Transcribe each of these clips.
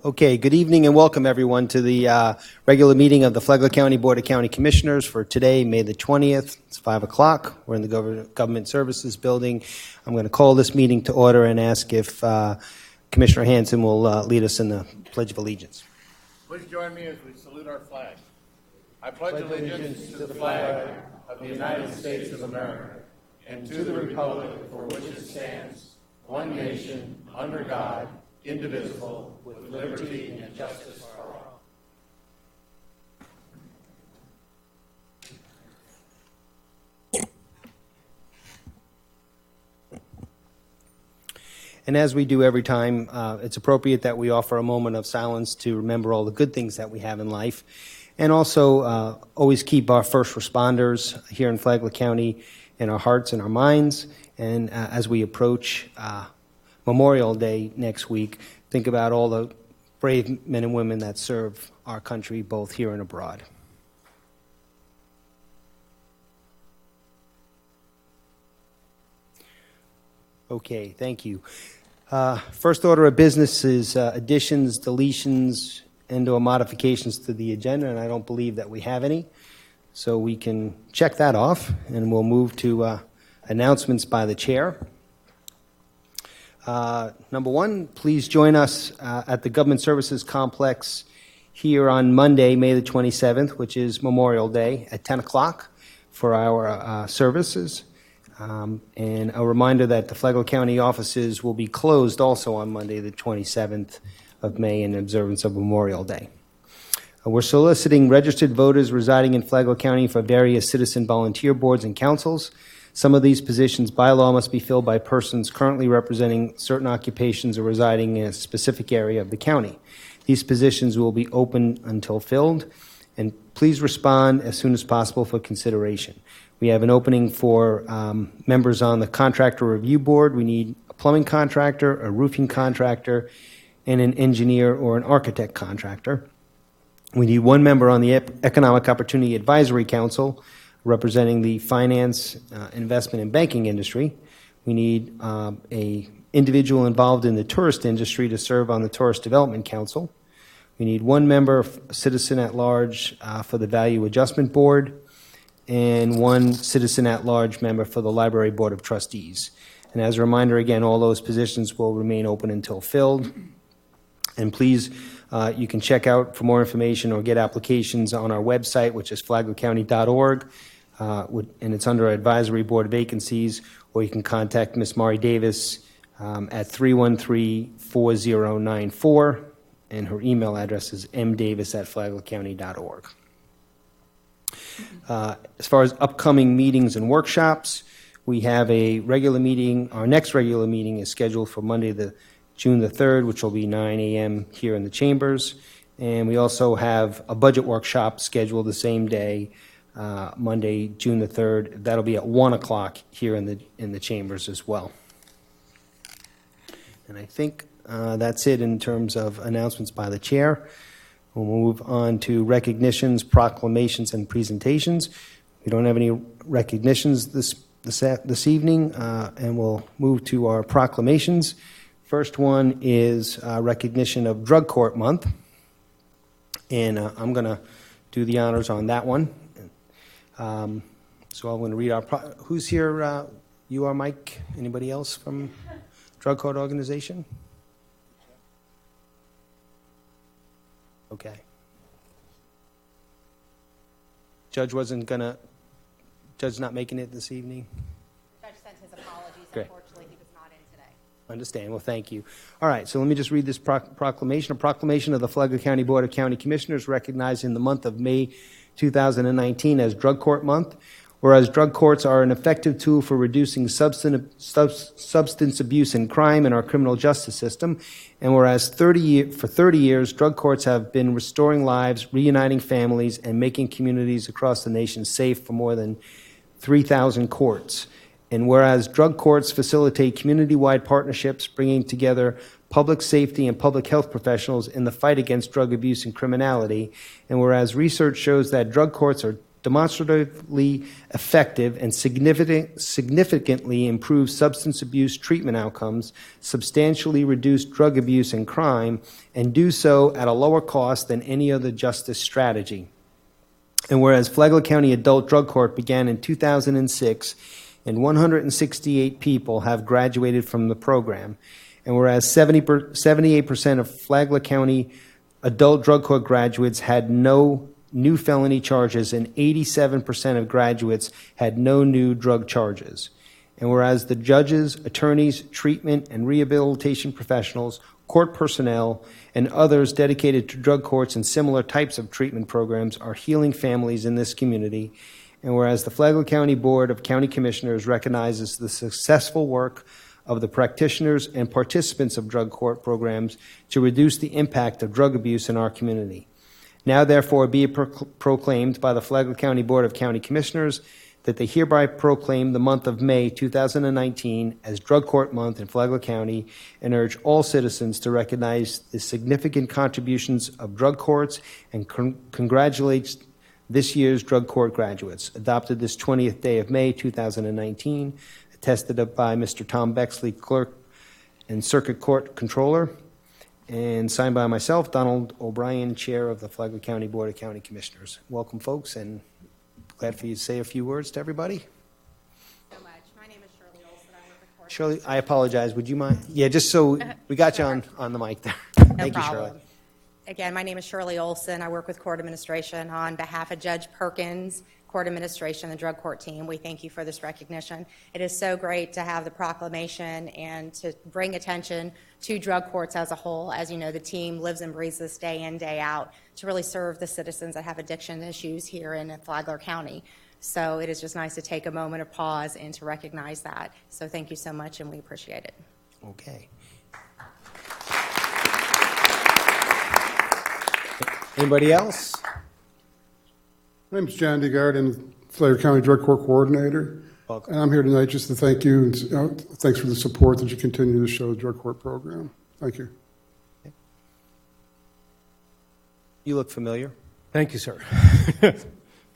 Okay, good evening and welcome everyone to the regular meeting of the Flagler County Board of County Commissioners for today, May the 20th. It's 5 o'clock. We're in the Government Services Building. I'm going to call this meeting to order and ask if Commissioner Hanson will lead us in the Pledge of Allegiance. Please join me as we salute our flag. I pledge allegiance to the flag of the United States of America and to the republic for which it stands, one nation, under God, indivisible, with liberty and justice for all. And as we do every time, it's appropriate that we offer a moment of silence to remember all the good things that we have in life, and also always keep our first responders here in Flagler County in our hearts and our minds. And as we approach Memorial Day next week, think about all the brave men and women that serve our country both here and abroad. Okay, thank you. First order of business is additions, deletions, and/or modifications to the agenda, and I don't believe that we have any. So we can check that off, and we'll move to announcements by the chair. Number one, please join us at the Government Services Complex here on Monday, May the 27th, which is Memorial Day, at 10 o'clock for our services. And a reminder that the Flagler County offices will be closed also on Monday, the 27th of May, in observance of Memorial Day. We're soliciting registered voters residing in Flagler County for various citizen volunteer boards and councils. Some of these positions by law must be filled by persons currently representing certain occupations or residing in a specific area of the county. These positions will be open until filled, and please respond as soon as possible for consideration. We have an opening for members on the Contractor Review Board. We need a plumbing contractor, a roofing contractor, and an engineer or an architect contractor. We need one member on the Economic Opportunity Advisory Council, representing the finance, investment, and banking industry. We need a individual involved in the tourist industry to serve on the Tourist Development Council. We need one member, citizen at large, for the Value Adjustment Board, and one citizen at large member for the Library Board of Trustees. And as a reminder, again, all those positions will remain open until filled. And please, you can check out for more information or get applications on our website, which is flaglercounty.org, and it's under Advisory Board Vacancies, or you can contact Ms. Mari Davis at 313-4094, and her email address is mdavis@flaglercounty.org. As far as upcoming meetings and workshops, we have a regular meeting. Our next regular meeting is scheduled for Monday, June the 3rd, which will be 9 a.m. here in the chambers. And we also have a budget workshop scheduled the same day, Monday, June the 3rd. That'll be at 1 o'clock here in the chambers as well. And I think that's it in terms of announcements by the chair. We'll move on to recognitions, proclamations, and presentations. We don't have any recognitions this evening, and we'll move to our proclamations. First one is recognition of Drug Court Month, and I'm going to do the honors on that one. So I'm going to read our, who's here? You are, Mike? Anybody else from Drug Court Organization? Okay. Judge not making it this evening? Judge sent his apologies. Great. Unfortunately, he was not in today. Understand. Well, thank you. All right, so let me just read this proclamation. A proclamation of the Flagler County Board of County Commissioners recognizing the month of May 2019 as Drug Court Month. Whereas drug courts are an effective tool for reducing substance abuse and crime in our criminal justice system, and whereas for 30 years, drug courts have been restoring lives, reuniting families, and making communities across the nation safe for more than 3,000 courts. And whereas drug courts facilitate community-wide partnerships, bringing together public safety and public health professionals in the fight against drug abuse and criminality, and whereas research shows that drug courts are demonstratively effective and significantly improve substance abuse treatment outcomes, substantially reduce drug abuse and crime, and do so at a lower cost than any other justice strategy. And whereas Flagler County Adult Drug Court began in 2006, and 168 people have graduated from the program, and whereas 78% of Flagler County Adult Drug Court graduates had no new felony charges, and 87% of graduates had no new drug charges. And whereas the judges, attorneys, treatment and rehabilitation professionals, court personnel, and others dedicated to drug courts and similar types of treatment programs are healing families in this community. And whereas the Flagler County Board of County Commissioners recognizes the successful work of the practitioners and participants of drug court programs to reduce the impact of drug abuse in our community. Now, therefore, be it proclaimed by the Flagler County Board of County Commissioners that they hereby proclaim the month of May 2019 as Drug Court Month in Flagler County, and urge all citizens to recognize the significant contributions of drug courts and congratulate this year's drug court graduates, adopted this 20th day of May 2019, attested by Mr. Tom Bexley, Clerk and Circuit Court Controller, and signed by myself, Donald O'Brien, Chair of the Flagler County Board of County Commissioners. Welcome, folks, and glad for you to say a few words to everybody. So much. My name is Shirley Olson. I work with Court. Shirley, I apologize. Would you mind? Yeah, just so we got you on the mic there. No Thank you, problem. Shirley. Again, my name is Shirley Olson. I work with Court Administration on behalf of Judge Perkins, Court Administration, and the Drug Court team. We thank you for this recognition. It is so great to have the proclamation and to bring attention to drug courts as a whole. As you know, the team lives and breathes this day in, day out to really serve the citizens that have addiction issues here in Flagler County. So it is just nice to take a moment of pause and to recognize that. So thank you so much, and we appreciate it. Okay. Anybody else? My name is John DeGard. I'm the Flagler County Drug Court Coordinator. Welcome. And I'm here tonight just to thank you and thanks for the support that you continue to show the drug court program. Thank you. You look familiar. Thank you, sir. It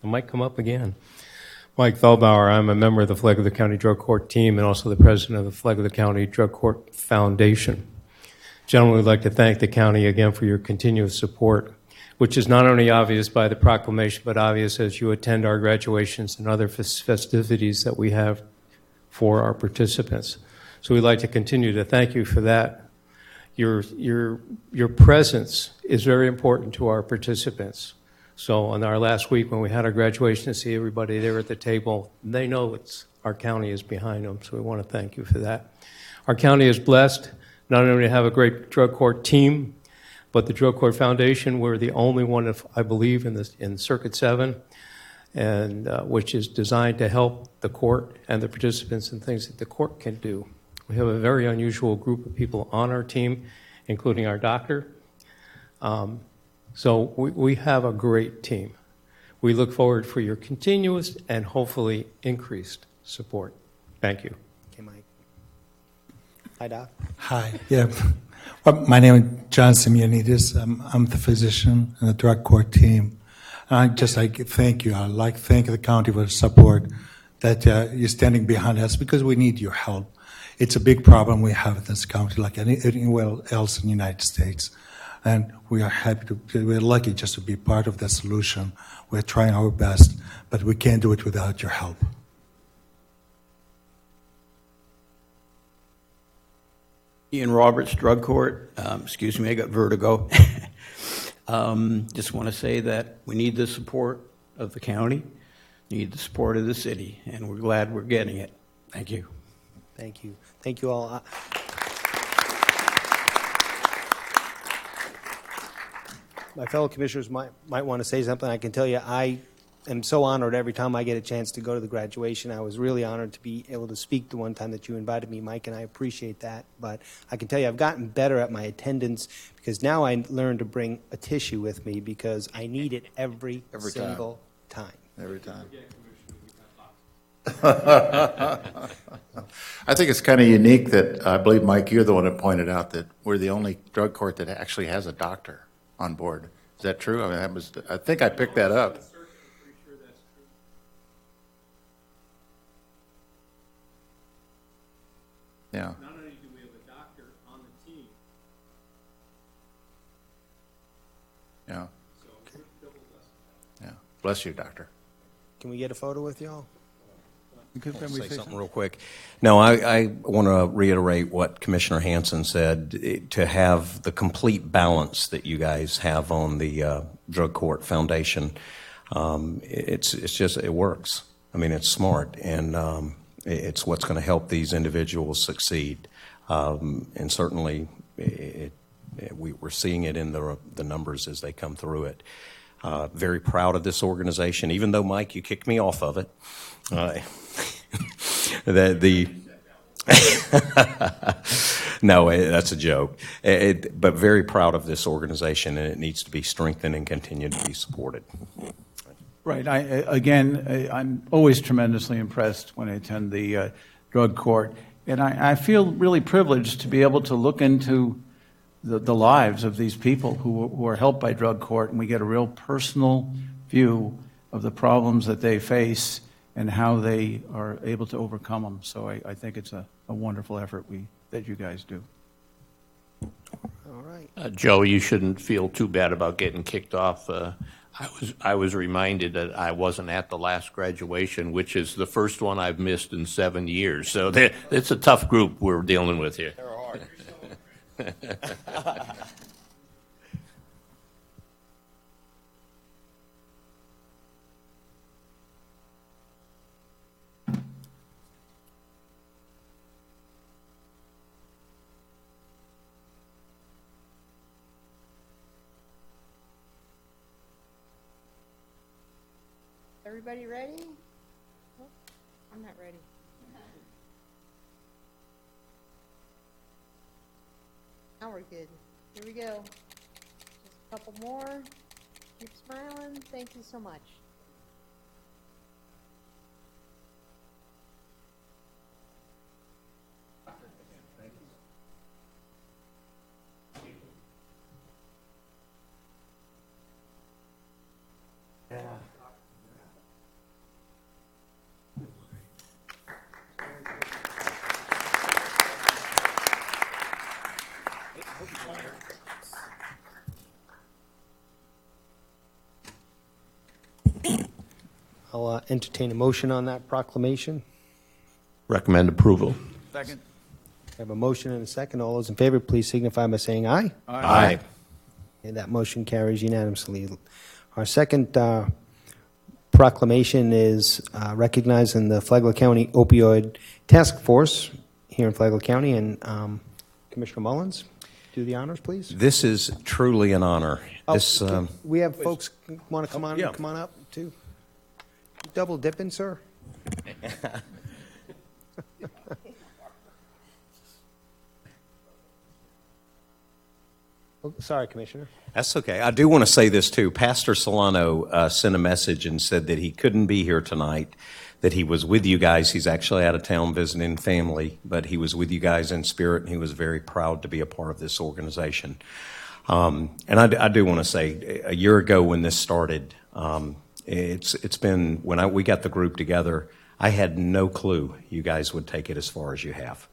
might come up again. Mike Feldbauer, I'm a member of the Flagler County Drug Court team and also the president of the Flagler County Drug Court Foundation. Gentlemen, we'd like to thank the county again for your continuous support, which is not only obvious by the proclamation, but obvious as you attend our graduations and other festivities that we have for our participants. So we'd like to continue to thank you for that. Your presence is very important to our participants. So on our last week when we had our graduation, to see everybody there at the table, they know our county is behind them, so we want to thank you for that. Our county is blessed not only to have a great drug court team, but the Drug Court Foundation, we're the only one, I believe, in Circuit 7, and which is designed to help the court and the participants in things that the court can do. We have a very unusual group of people on our team, including our doctor. So we have a great team. We look forward for your continuous and hopefully increased support. Thank you. Okay, Mike. Hi, Doc. Hi. Yeah. Well, my name is John Simeonidis. I'm the physician in the drug court team. And I just like thank you. I'd like to thank the county for the support that you're standing behind us because we need your help. It's a big problem we have in this county, like anywhere else in the United States. And we are we're lucky just to be part of the solution. We're trying our best, but we can't do it without your help. Ian Roberts, Drug Court. Excuse me, I got vertigo. Just want to say that we need the support of the county, need the support of the city, and we're glad we're getting it. Thank you. Thank you. Thank you all. My fellow commissioners might want to say something. I can tell you I am so honored every time I get a chance to go to the graduation. I was really honored to be able to speak the one time that you invited me, Mike, and I appreciate that. But I can tell you I've gotten better at my attendance because now I learn to bring a tissue with me because I need it every single time. Every time. I think it's kind of unique that I believe, Mike, you're the one that pointed out that we're the only drug court that actually has a doctor on board. Is that true? I mean, I think I picked that up. Yeah. Not only do we have a doctor on the team, Yeah. so we're double blessed. Yeah. Bless you, Doctor. Can we get a photo with y'all? Say something real quick. No, I want to reiterate what Commissioner Hanson said, to have the complete balance that you guys have on the Drug Court Foundation. It's just, it works. I mean, it's smart, and it's what's going to help these individuals succeed. And certainly, we're seeing it in the numbers as they come through it. Very proud of this organization, even though, Mike, you kicked me off of it. No, that's a joke. But very proud of this organization, and it needs to be strengthened and continue to be supported. Right. I'm always tremendously impressed when I attend the drug court, and I feel really privileged to be able to look into the lives of these people who are helped by drug court, and we get a real personal view of the problems that they face and how they are able to overcome them. So I think it's a wonderful effort that you guys do. All right. Joe, you shouldn't feel too bad about getting kicked off. I was reminded that I wasn't at the last graduation, which is the first one I've missed in 7 years. So it's a tough group we're dealing with here. They're hard. Everybody ready? Oh, I'm not ready. Now we're good. Here we go. Just a couple more. Keep smiling. Thank you so much. I'll entertain a motion on that proclamation. Recommend approval. Second. I have a motion and a second. All those in favor, please signify by saying aye. Aye. And that motion carries unanimously. Our second proclamation is recognizing the Flagler County Opioid Task Force here in Flagler County. And Commissioner Mullins, do the honors, please. This is truly an honor. This, We have folks want to come on, Yeah. come on up, too. Double dipping, sir? Oh, sorry, Commissioner. That's okay. I do want to say this too. Pastor Solano sent a message and said that he couldn't be here tonight, that he was with you guys. He's actually out of town visiting family, but he was with you guys in spirit, and he was very proud to be a part of this organization. And I do want to say, a year ago when this started, it's been, when we got the group together, I had no clue you guys would take it as far as you have.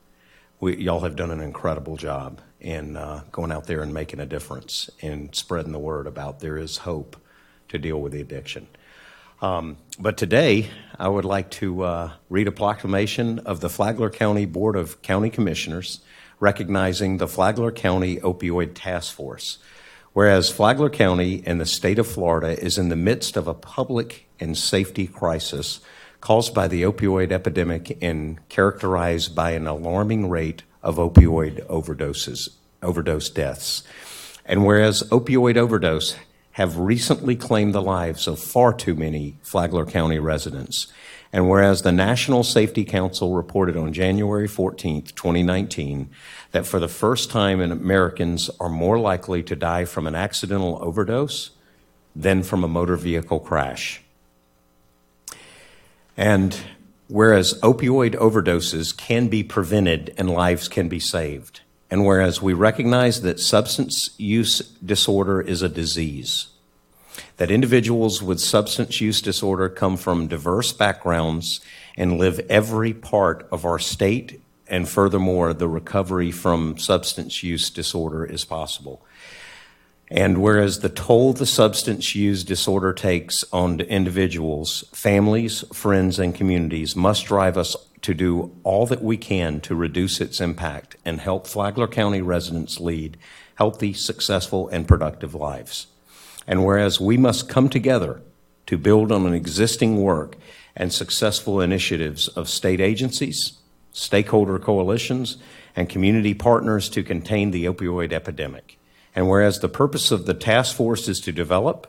Y'all have done an incredible job in going out there and making a difference and spreading the word about there is hope to deal with the addiction. But today, I would like to read a proclamation of the Flagler County Board of County Commissioners recognizing the Flagler County Opioid Task Force. Whereas Flagler County and the state of Florida is in the midst of a public and safety crisis caused by the opioid epidemic and characterized by an alarming rate of opioid overdose deaths. And whereas opioid overdose have recently claimed the lives of far too many Flagler County residents, and whereas the National Safety Council reported on January 14th, 2019, that for the first time Americans are more likely to die from an accidental overdose than from a motor vehicle crash. And whereas opioid overdoses can be prevented and lives can be saved, and whereas we recognize that substance use disorder is a disease, that individuals with substance use disorder come from diverse backgrounds and live every part of our state and furthermore, the recovery from substance use disorder is possible. And whereas the toll the substance use disorder takes on individuals, families, friends, and communities must drive us to do all that we can to reduce its impact and help Flagler County residents lead healthy, successful, and productive lives. And whereas we must come together to build on an existing work and successful initiatives of state agencies, stakeholder coalitions, and community partners to contain the opioid epidemic. And whereas the purpose of the task force is to develop,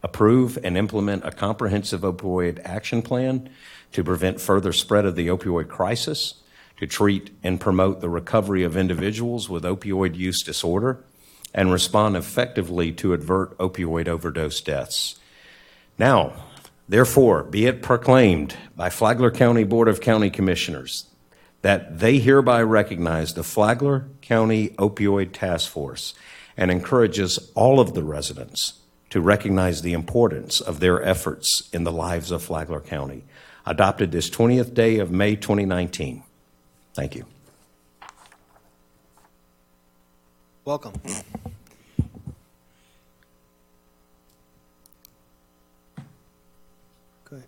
approve, and implement a comprehensive opioid action plan to prevent further spread of the opioid crisis, to treat and promote the recovery of individuals with opioid use disorder, and respond effectively to avert opioid overdose deaths. Now, therefore, be it proclaimed by Flagler County Board of County Commissioners that they hereby recognize the Flagler County Opioid Task Force and encourages all of the residents to recognize the importance of their efforts in the lives of Flagler County. Adopted this 20th day of May 2019. Thank you. Welcome. Go ahead.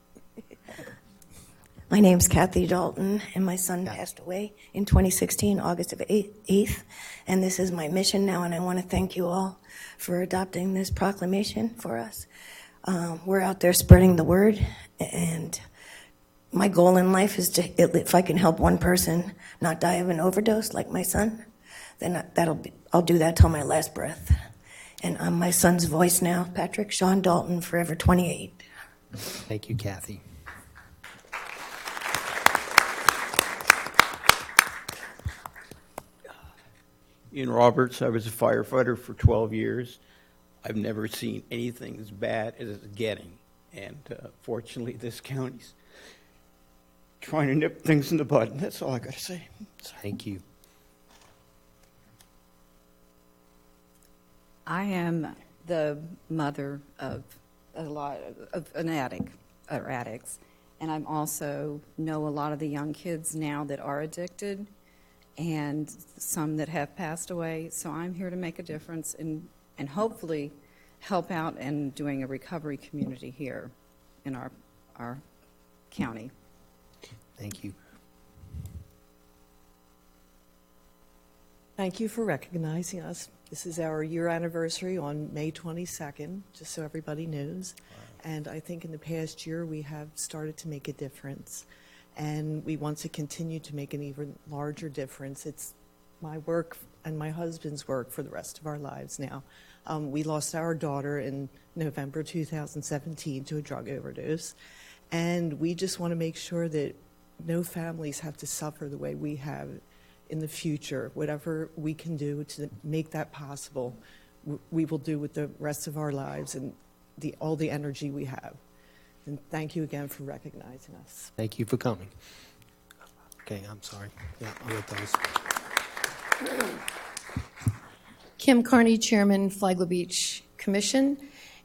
My name's Kathy Dalton, and my son passed away in 2016, August of 8th, and this is my mission now, and I want to thank you all for adopting this proclamation for us. We're out there spreading the word, and my goal in life is to, if I can help one person not die of an overdose like my son, then I'll do that till my last breath. And I'm my son's voice now, Patrick Sean Dalton, forever 28. Thank you, Kathy. Ian Roberts, I was a firefighter for 12 years. I've never seen anything as bad as it's getting. And fortunately, this county's trying to nip things in the bud. That's all I got to say. Thank you. I am the mother of a lot of an addict or addicts, and I'm also know a lot of the young kids now that are addicted, and some that have passed away. So I'm here to make a difference and hopefully help out in doing a recovery community here in our county. Thank you. Thank you for recognizing us. This is our year anniversary on May 22nd, just so everybody knows. Wow. And I think in the past year we have started to make a difference. And we want to continue to make an even larger difference. It's my work and my husband's work for the rest of our lives now. We lost our daughter in November 2017 to a drug overdose. And we just want to make sure that no families have to suffer the way we have in the future. Whatever we can do to make that possible, we will do with the rest of our lives and all the energy we have. And thank you again for recognizing us. Thank you for coming. Okay, I'm sorry. Yeah, I'll get those. Kim Carney, Chairman, Flagler Beach Commission,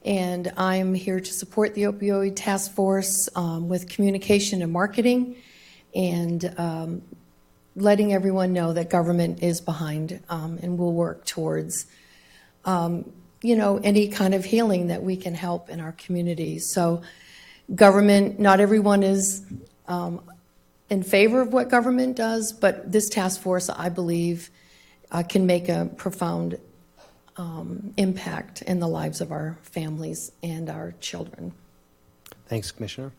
and I'm here to support the Opioid Task Force with communication and marketing, and letting everyone know that government is behind and will work towards any kind of healing that we can help in our communities. So government, not everyone is in favor of what government does, but this task force, I believe, can make a profound impact in the lives of our families and our children. Thanks, Commissioner.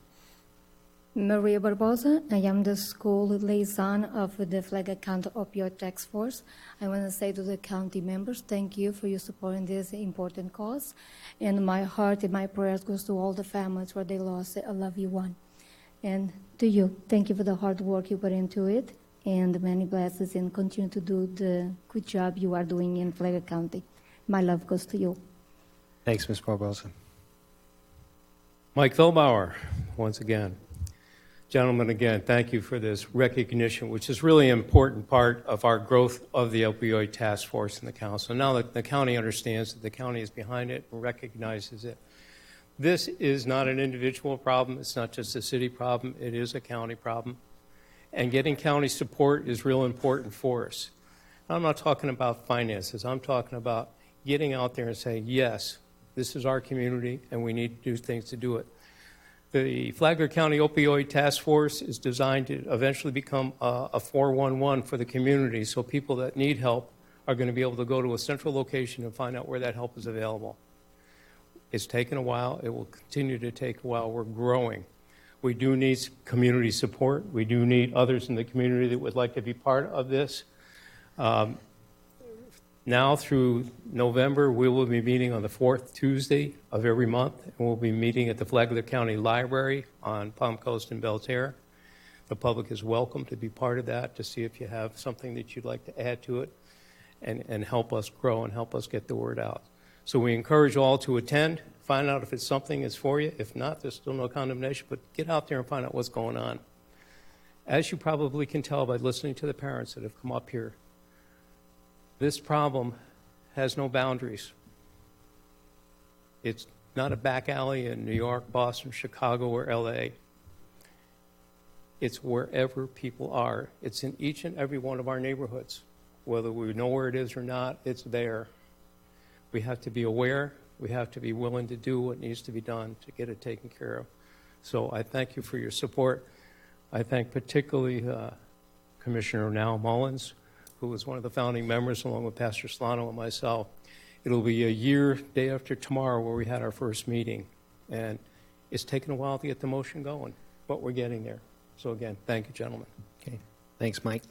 Maria Barbosa. I am the school liaison of the Flagler County Opioid Task Force. I want to say to the county members, thank you for your support in this important cause. And my heart and my prayers goes to all the families where they lost a loved one. And to you, thank you for the hard work you put into it, and many blessings, and continue to do the good job you are doing in Flagler County. My love goes to you. Thanks, Ms. Barbosa. Mike Feldbauer, once again. Gentlemen, again, thank you for this recognition, which is really an important part of our growth of the opioid task force in the council. Now that the county understands that the county is behind it and recognizes it. This is not an individual problem. It's not just a city problem. It is a county problem. And getting county support is real important for us. I'm not talking about finances. I'm talking about getting out there and saying, yes, this is our community, and we need to do things to do it. The Flagler County Opioid Task Force is designed to eventually become a 411 for the community, so people that need help are going to be able to go to a central location and find out where that help is available. It's taken a while. It will continue to take a while. We're growing. We do need community support. We do need others in the community that would like to be part of this. Now through November, we will be meeting on the fourth Tuesday of every month, and we'll be meeting at the Flagler County Library on Palm Coast and Belterre. The public is welcome to be part of that, to see if you have something that you'd like to add to it and help us grow and help us get the word out. So we encourage all to attend, find out if it's something that's for you. If not, there's still no condemnation, but get out there and find out what's going on. As you probably can tell by listening to the parents that have come up here, this problem has no boundaries. It's not a back alley in New York, Boston, Chicago, or LA. It's wherever people are. It's in each and every one of our neighborhoods. Whether we know where it is or not, it's there. We have to be aware. We have to be willing to do what needs to be done to get it taken care of. So I thank you for your support. I thank particularly Commissioner Now Mullins, who was one of the founding members, along with Pastor Solano and myself. It'll be a year, day after tomorrow, where we had our first meeting. And it's taken a while to get the motion going, but we're getting there. So again, thank you, gentlemen. Okay. Thanks, Mike.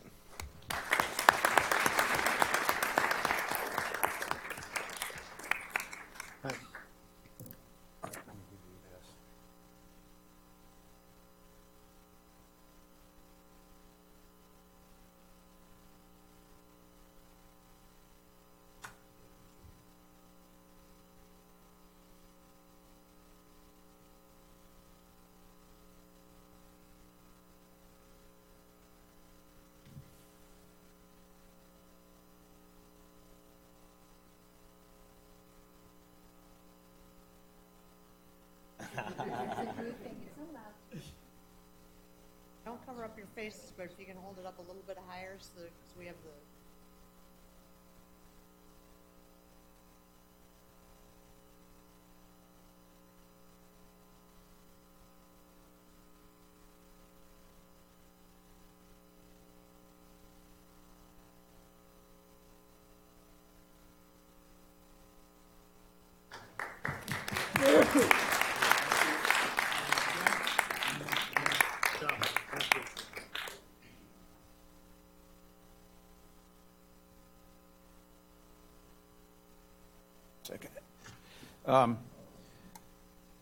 Don't cover up your faces, but if you can hold it up a little bit higher so we have the.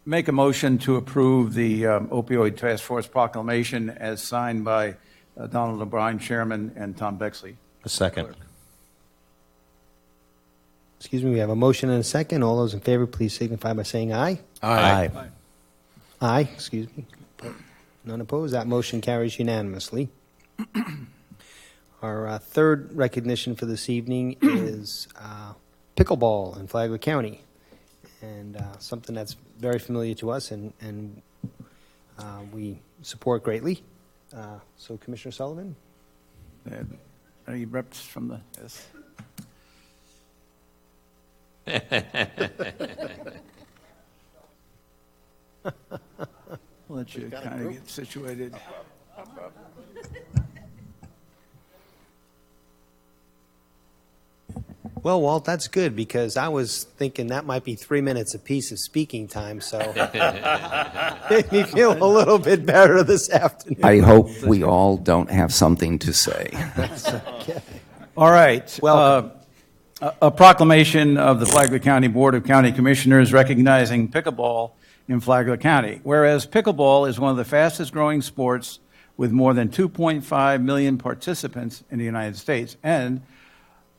Make a motion to approve the opioid task force proclamation as signed by Donald O'Brien, Chairman, and Tom Bexley. A second. Excuse me, we have a motion and a second. All those in favor, please signify by saying aye. Aye. Aye, excuse me. None opposed. That motion carries unanimously. Our third recognition for this evening is pickleball in Flagler County, and something that's very familiar to us and we support greatly. So Commissioner Sullivan? Any reps from the... Yes. We'll let you kind of get situated. Well, Walt, that's good, because I was thinking that might be 3 minutes apiece of speaking time, so made me feel a little bit better this afternoon. I hope we all don't have something to say. That's okay. All right. Welcome. A proclamation of the Flagler County Board of County Commissioners recognizing pickleball in Flagler County. Whereas pickleball is one of the fastest growing sports with more than 2.5 million participants in the United States, and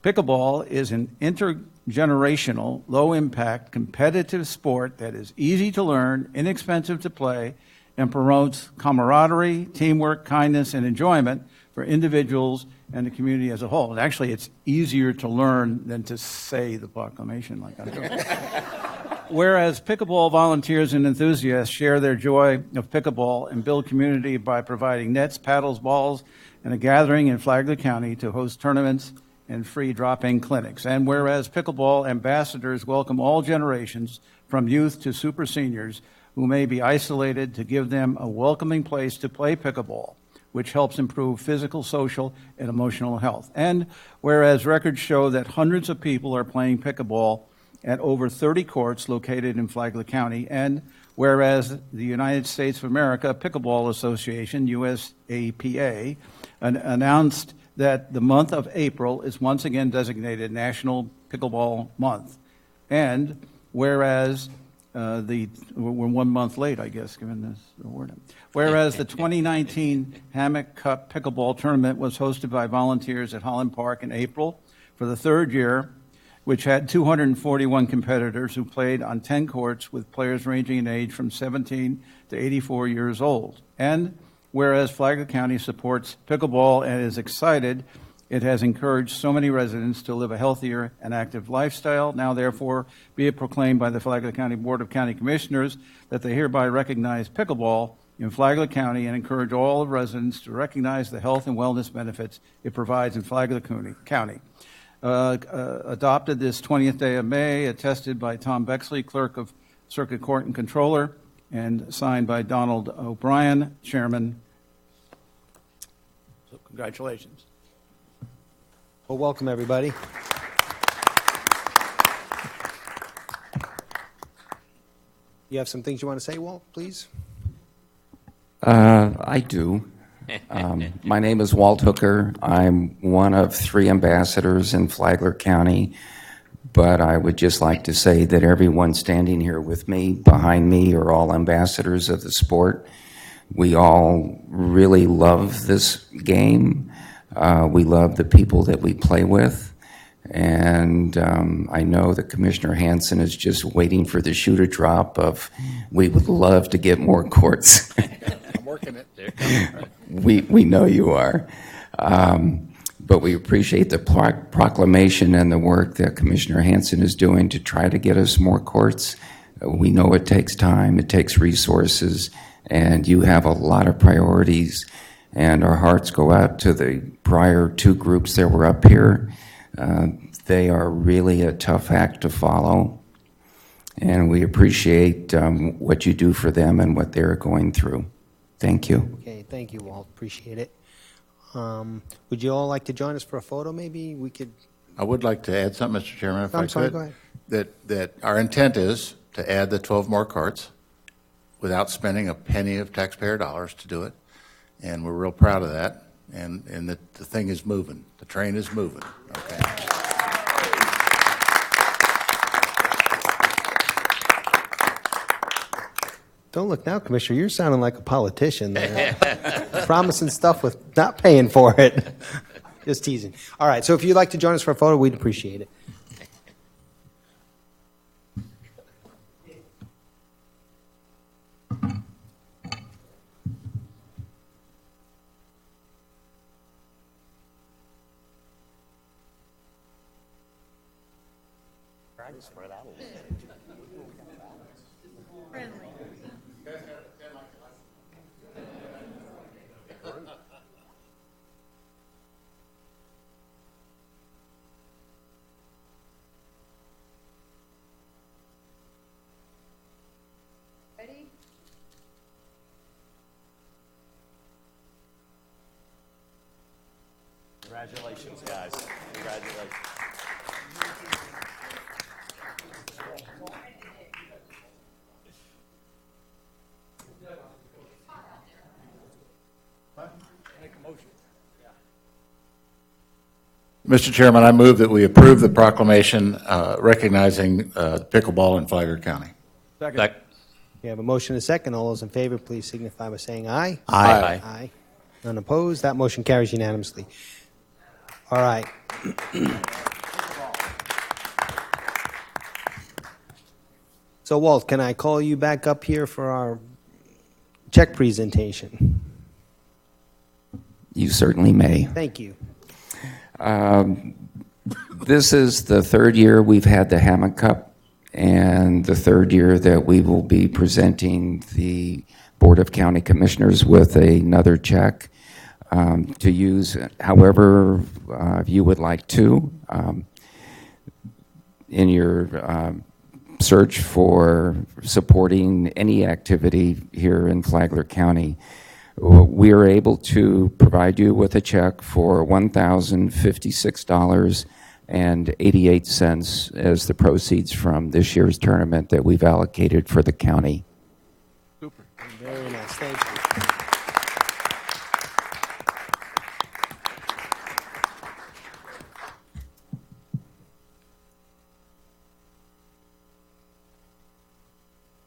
pickleball is an intergenerational, low-impact, competitive sport that is easy to learn, inexpensive to play, and promotes camaraderie, teamwork, kindness, and enjoyment for individuals and the community as a whole. And actually, it's easier to learn than to say the proclamation like I do. Whereas pickleball volunteers and enthusiasts share their joy of pickleball and build community by providing nets, paddles, balls, and a gathering in Flagler County to host tournaments and free drop-in clinics. And whereas pickleball ambassadors welcome all generations, from youth to super seniors, who may be isolated, to give them a welcoming place to play pickleball, which helps improve physical, social, and emotional health. And whereas records show that hundreds of people are playing pickleball at over 30 courts located in Flagler County, and whereas the United States of America Pickleball Association, USAPA, announced that the month of April is once again designated National Pickleball Month. And whereas we're 1 month late, I guess, given this award. Whereas the 2019 Hammock Cup Pickleball Tournament was hosted by volunteers at Holland Park in April for the third year, which had 241 competitors who played on 10 courts with players ranging in age from 17 to 84 years old. And whereas Flagler County supports pickleball and is excited it has encouraged so many residents to live a healthier and active lifestyle, now therefore be it proclaimed by the Flagler County Board of County Commissioners that they hereby recognize pickleball in Flagler County and encourage all residents to recognize the health and wellness benefits it provides in Flagler County. Adopted this 20th day of May, attested by Tom Bexley, Clerk of Circuit Court and Controller, and signed by Donald O'Brien, Chairman. So congratulations. Well, welcome, everybody. You have some things you want to say, Walt, please? I do. My name is Walt Hooker. I'm one of 3 ambassadors in Flagler County, but I would just like to say that everyone standing here with me, behind me, are all ambassadors of the sport. We all really love this game. We love the people that we play with. And I know that Commissioner Hanson is just waiting for the shoe to drop of, we would love to get more courts. I'm working it. We know you are. But we appreciate the proclamation and the work that Commissioner Hanson is doing to try to get us more courts. We know it takes time, it takes resources, and you have a lot of priorities. And our hearts go out to the prior 2 groups that were up here. They are really a tough act to follow. And we appreciate what you do for them and what they're going through. Thank you. Okay, thank you, Walt. Appreciate it. Would you all like to join us for a photo? Maybe we could. I would like to add something, Mr. Chairman, if I I'm could. sorry, go ahead. That our intent is to add the 12 more carts without spending a penny of taxpayer dollars to do it. And we're real proud of that. And the thing is moving. The train is moving. Okay. Don't look now, Commissioner. You're sounding like a politician there. Promising stuff with not paying for it. Just teasing. All right, so if you'd like to join us for a photo, we'd appreciate it. Spread out a little bit. Friendly. Ready? Congratulations, guys. Congratulations. Mr. Chairman, I move that we approve the proclamation recognizing pickleball in Flagler County. Second. We have a motion and a second. All those in favor, please signify by saying aye. Aye. Aye. None opposed. That motion carries unanimously. All right. So, Walt, can I call you back up here for our check presentation? You certainly may. Thank you. This is the 3rd year we've had the Hammock Cup, and the third year that we will be presenting the Board of County Commissioners with another check to use however you would like to in your search for supporting any activity here in Flagler County. We are able to provide you with a check for $1,056.88 as the proceeds from this year's tournament that we've allocated for the county. Super. Very nice. Thank you.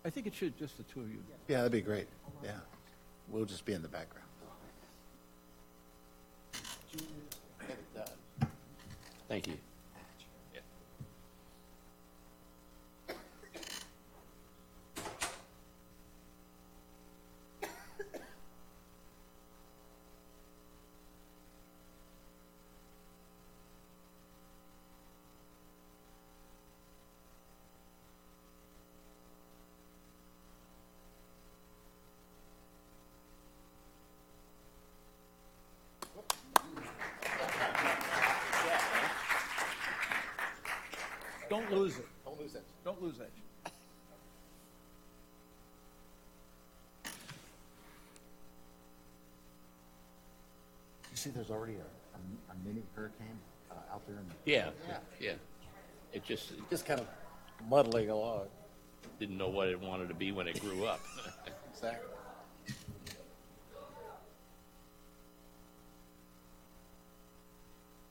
I think it should, just the two of you. Yeah, that'd be great. Yeah. We'll just be in the background. Thank you. Don't lose it. Don't lose it. Don't lose it. You see, there's already a mini hurricane out there. Yeah. It just kind of muddling along. Didn't know what it wanted to be when it grew up. Exactly.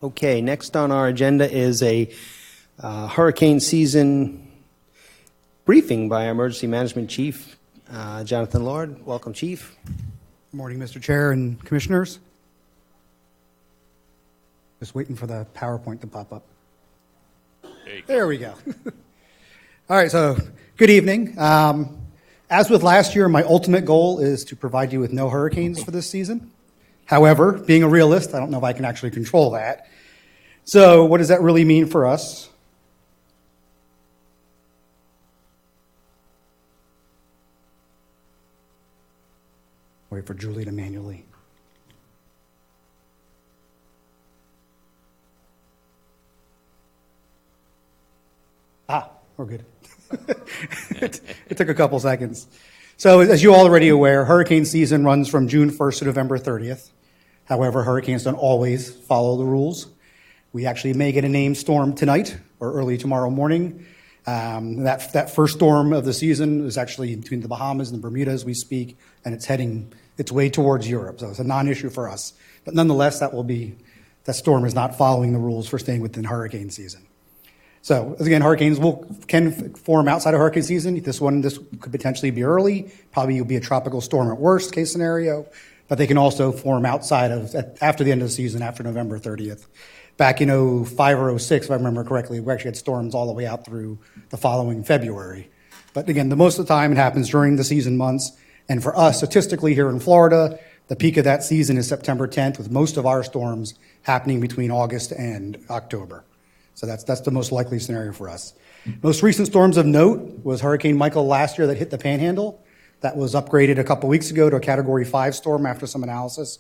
Okay, next on our agenda is a hurricane season briefing by our Emergency Management Chief, Jonathan Lord. Welcome, Chief. Good morning, Mr. Chair and Commissioners. Just waiting for the PowerPoint to pop up. There we go. All right, so good evening. As with last year, my ultimate goal is to provide you with no hurricanes for this season. However, being a realist, I don't know if I can actually control that. So what does that really mean for us? Wait for Julie to manually. We're good. It took a couple seconds. So as you're already aware, hurricane season runs from June 1st to November 30th. However, hurricanes don't always follow the rules. We actually may get a named storm tonight or early tomorrow morning. That first storm of the season is actually between the Bahamas and the Bermuda as we speak, and it's heading its way towards Europe. So it's a non-issue for us. But nonetheless, that storm is not following the rules for staying within hurricane season. So again, hurricanes can form outside of hurricane season. This could potentially be early. Probably will be a tropical storm at worst case scenario, but they can also form outside of after the end of the season, after November 30th. Back in 05 or 06, if I remember correctly, we actually had storms all the way out through the following February. But again, the most of the time it happens during the season months. And for us, statistically here in Florida, the peak of that season is September 10th, with most of our storms happening between August and October. So that's the most likely scenario for us. Most recent storms of note was Hurricane Michael last year that hit the Panhandle. That was upgraded a couple weeks ago to a Category 5 storm after some analysis.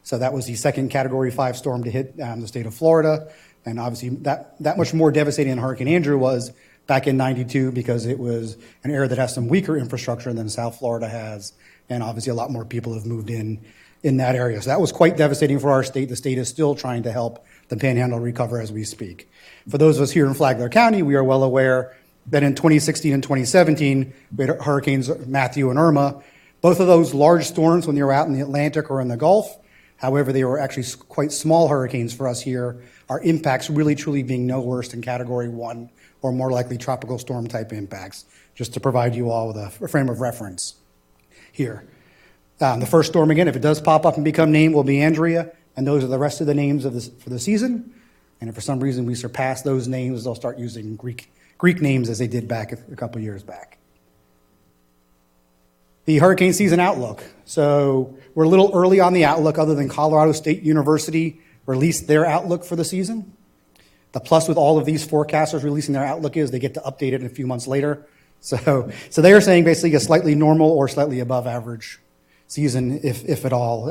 So that was the second Category 5 storm to hit the state of Florida. And obviously that much more devastating than Hurricane Andrew was back in '92 because it was an area that has some weaker infrastructure than South Florida has. And obviously a lot more people have moved in that area. So that was quite devastating for our state. The state is still trying to help the Panhandle recover as we speak. For those of us here in Flagler County, we are well aware that in 2016 and 2017, we had Hurricanes Matthew and Irma. Both of those large storms when they were out in the Atlantic or in the Gulf. However, they were actually quite small hurricanes for us here. Our impacts really truly being no worse than Category 1 or more likely tropical storm type impacts, just to provide you all with a frame of reference here. The first storm, again, if it does pop up and become named, will be Andrea, and those are the rest of the names for the season. And if for some reason we surpass those names, they'll start using Greek names as they did back a couple years back. The hurricane season outlook. So we're a little early on the outlook other than Colorado State University released their outlook for the season. The plus with all of these forecasters releasing their outlook is they get to update it a few months later. So they are saying basically a slightly normal or slightly above average season, if at all.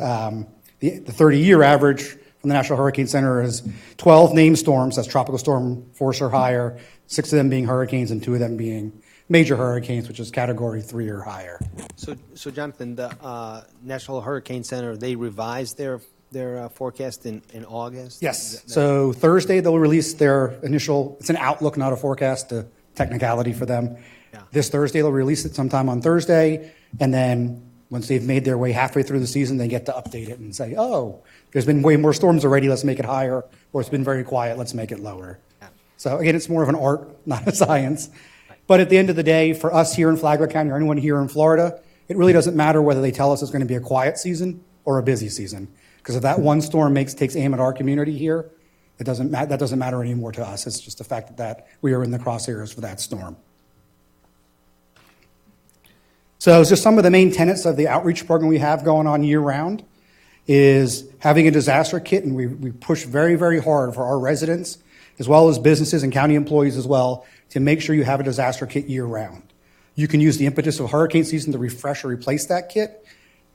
The 30-year average from the National Hurricane Center is 12 named storms, that's tropical storm force or higher, 6 of them being hurricanes and 2 of them being major hurricanes, which is category 3 or higher. So Jonathan, the National Hurricane Center, they revised their forecast in August? Yes. So Thursday, they'll release their initial, it's an outlook, not a forecast, a technicality for them. Yeah. This Thursday, they'll release it sometime on Thursday. And then once they've made their way halfway through the season, they get to update it and say, oh, there's been way more storms already, let's make it higher. Or it's been very quiet, let's make it lower. Yeah. So again, it's more of an art, not a science. Right. But at the end of the day, for us here in Flagler County or anyone here in Florida, it really doesn't matter whether they tell us it's going to be a quiet season or a busy season. Because if that one storm takes aim at our community here, that doesn't matter anymore to us. It's just the fact that we are in the crosshairs for that storm. So just some of the main tenets of the outreach program we have going on year-round is having a disaster kit, and we push very, very hard for our residents, as well as businesses and county employees as well, to make sure you have a disaster kit year-round. You can use the impetus of hurricane season to refresh or replace that kit.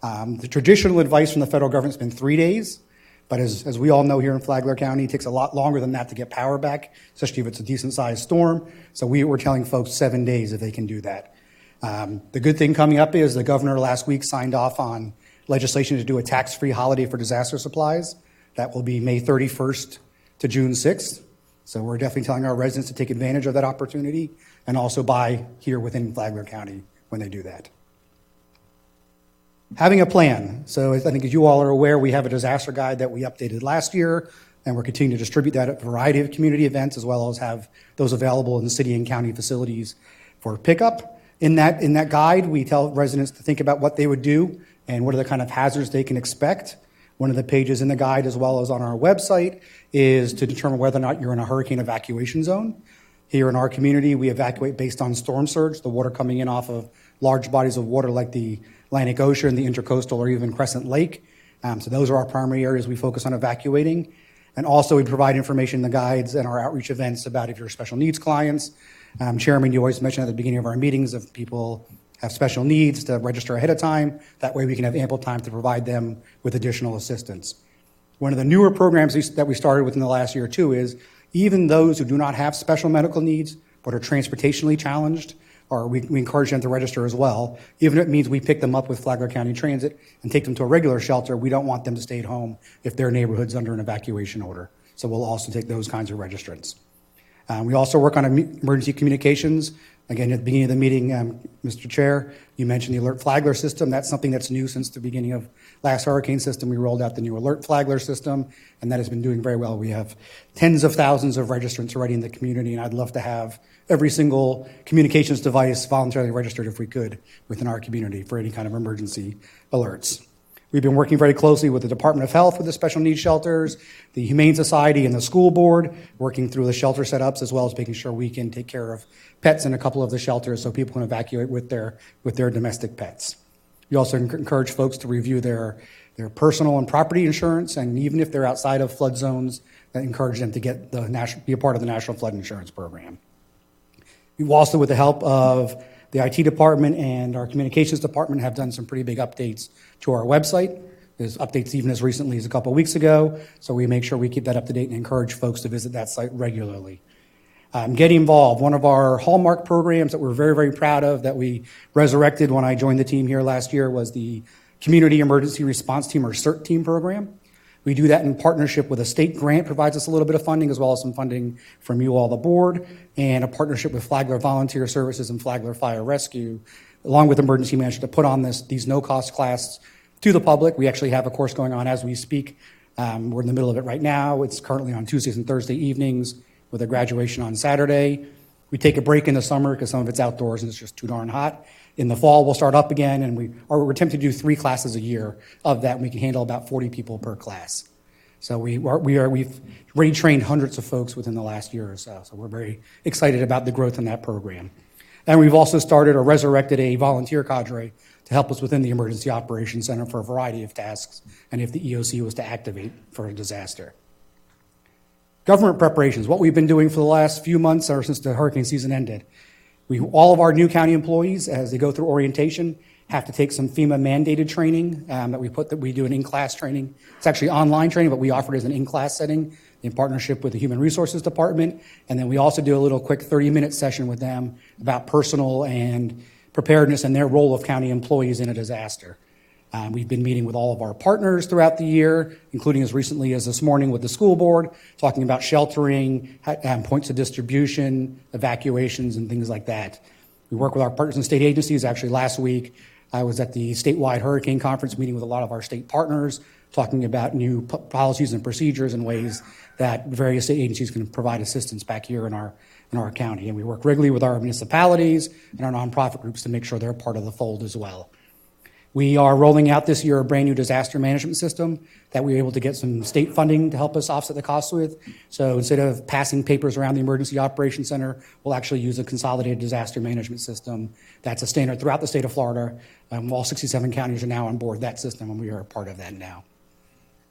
The traditional advice from the federal government has been 3 days, but as we all know here in Flagler County, it takes a lot longer than that to get power back, especially if it's a decent-sized storm. So we're telling folks 7 days if they can do that. The good thing coming up is the governor last week signed off on legislation to do a tax-free holiday for disaster supplies. That will be May 31st to June 6th. So we're definitely telling our residents to take advantage of that opportunity and also buy here within Flagler County when they do that. Having a plan. So I think as you all are aware, we have a disaster guide that we updated last year, and we're continuing to distribute that at a variety of community events, as well as have those available in the city and county facilities for pickup. In that guide, we tell residents to think about what they would do and what are the kind of hazards they can expect. One of the pages in the guide, as well as on our website, is to determine whether or not you're in a hurricane evacuation zone. Here in our community, we evacuate based on storm surge, the water coming in off of large bodies of water like the Atlantic Ocean, the Intracoastal, or even Crescent Lake. So those are our primary areas we focus on evacuating. And also we provide information in the guides and our outreach events about if you're special needs clients. Chairman, you always mention at the beginning of our meetings if people have special needs to register ahead of time. That way we can have ample time to provide them with additional assistance. One of the newer programs that we started within the last year or two is even those who do not have special medical needs but are transportationally challenged, or we encourage them to register as well. Even if it means we pick them up with Flagler County Transit and take them to a regular shelter, we don't want them to stay at home if their neighborhood's under an evacuation order. So we'll also take those kinds of registrants. We also work on emergency communications. Again, at the beginning of the meeting, Mr. Chair, you mentioned the Alert Flagler system. That's something that's new since the beginning of last hurricane season. We rolled out the new Alert Flagler system, and that has been doing very well. We have tens of thousands of registrants already in the community, and I'd love to have every single communications device voluntarily registered if we could within our community for any kind of emergency alerts. We've been working very closely with the Department of Health with the special needs shelters, the Humane Society, and the school board, working through the shelter setups, as well as making sure we can take care of pets in a couple of the shelters so people can evacuate with their domestic pets. We also encourage folks to review their personal and property insurance, and even if they're outside of flood zones, encourage them to get be a part of the National Flood Insurance Program. We've also, with the help of the IT department and our communications department, have done some pretty big updates to our website. There's updates even as recently as a couple of weeks ago, so we make sure we keep that up to date and encourage folks to visit that site regularly. Get Involved, one of our hallmark programs that we're very, very proud of, that we resurrected when I joined the team here last year, was the Community Emergency Response Team, or CERT team program. We do that in partnership with a state grant, provides us a little bit of funding, as well as some funding from you all, the board, and a partnership with Flagler Volunteer Services and Flagler Fire Rescue, along with emergency management, to put on these no-cost classes to the public. We actually have a course going on as we speak. We're in the middle of it right now. It's currently on Tuesdays and Thursday evenings with a graduation on Saturday. We take a break in the summer because some of it's outdoors and it's just too darn hot. In the fall, we'll start up again, and we're attempting to do 3 classes a year of that, and we can handle about 40 people per class. So we've already trained hundreds of folks within the last year or so. So we're very excited about the growth in that program. And we've also started or resurrected a volunteer cadre to help us within the Emergency Operations Center for a variety of tasks, and if the EOC was to activate for a disaster. Government preparations, what we've been doing for the last few months or since the hurricane season ended. All of our new county employees, as they go through orientation, have to take some FEMA mandated training that we do an in-class training. It's actually online training, but we offer it as an in-class setting in partnership with the Human Resources Department. And then we also do a little quick 30-minute session with them about personal and preparedness and their role of county employees in a disaster. We've been meeting with all of our partners throughout the year, including as recently as this morning with the school board, talking about sheltering, points of distribution, evacuations, and things like that. We work with our partners and state agencies. Actually, last week, I was at the statewide hurricane conference meeting with a lot of our state partners, talking about new policies and procedures and ways that various state agencies can provide assistance back here in our county. And we work regularly with our municipalities and our nonprofit groups to make sure they're part of the fold as well. We are rolling out this year a brand new disaster management system that we were able to get some state funding to help us offset the costs with. So instead of passing papers around the Emergency Operations Center, we'll actually use a consolidated disaster management system that's a standard throughout the state of Florida. All 67 counties are now on board that system, and we are a part of that now.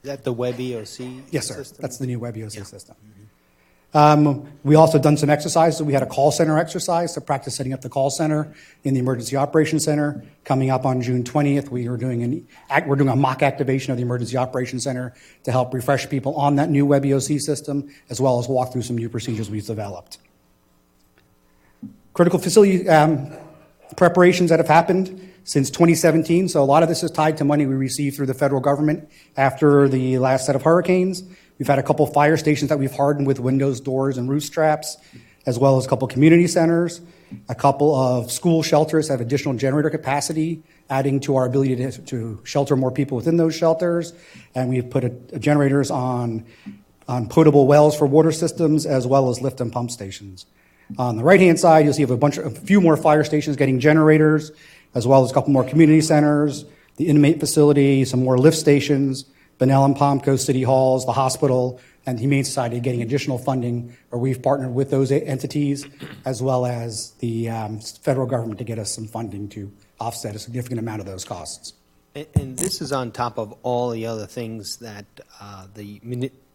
Is that the Web EOC Yes, sir. system? That's the new Web EOC system. We also done some exercises. We had a call center exercise to practice setting up the call center in the Emergency Operations Center. Coming up on June 20th, we're doing a mock activation of the Emergency Operations Center to help refresh people on that new Web EOC system, as well as walk through some new procedures we've developed. Critical facility preparations that have happened since 2017. So a lot of this is tied to money we received through the federal government after the last set of hurricanes. We've had a couple fire stations that we've hardened with windows, doors, and roof straps, as well as a couple community centers. A couple of school shelters have additional generator capacity, adding to our ability to shelter more people within those shelters. And we've put generators on potable wells for water systems, as well as lift and pump stations. On the right-hand side, you'll see a few more fire stations getting generators, as well as a couple more community centers, the inmate facility, some more lift stations, Bunnell and Palm Coast City Halls, the hospital, and the Humane Society getting additional funding, where we've partnered with those entities, as well as the federal government to get us some funding to offset a significant amount of those costs. And this is on top of all the other things that the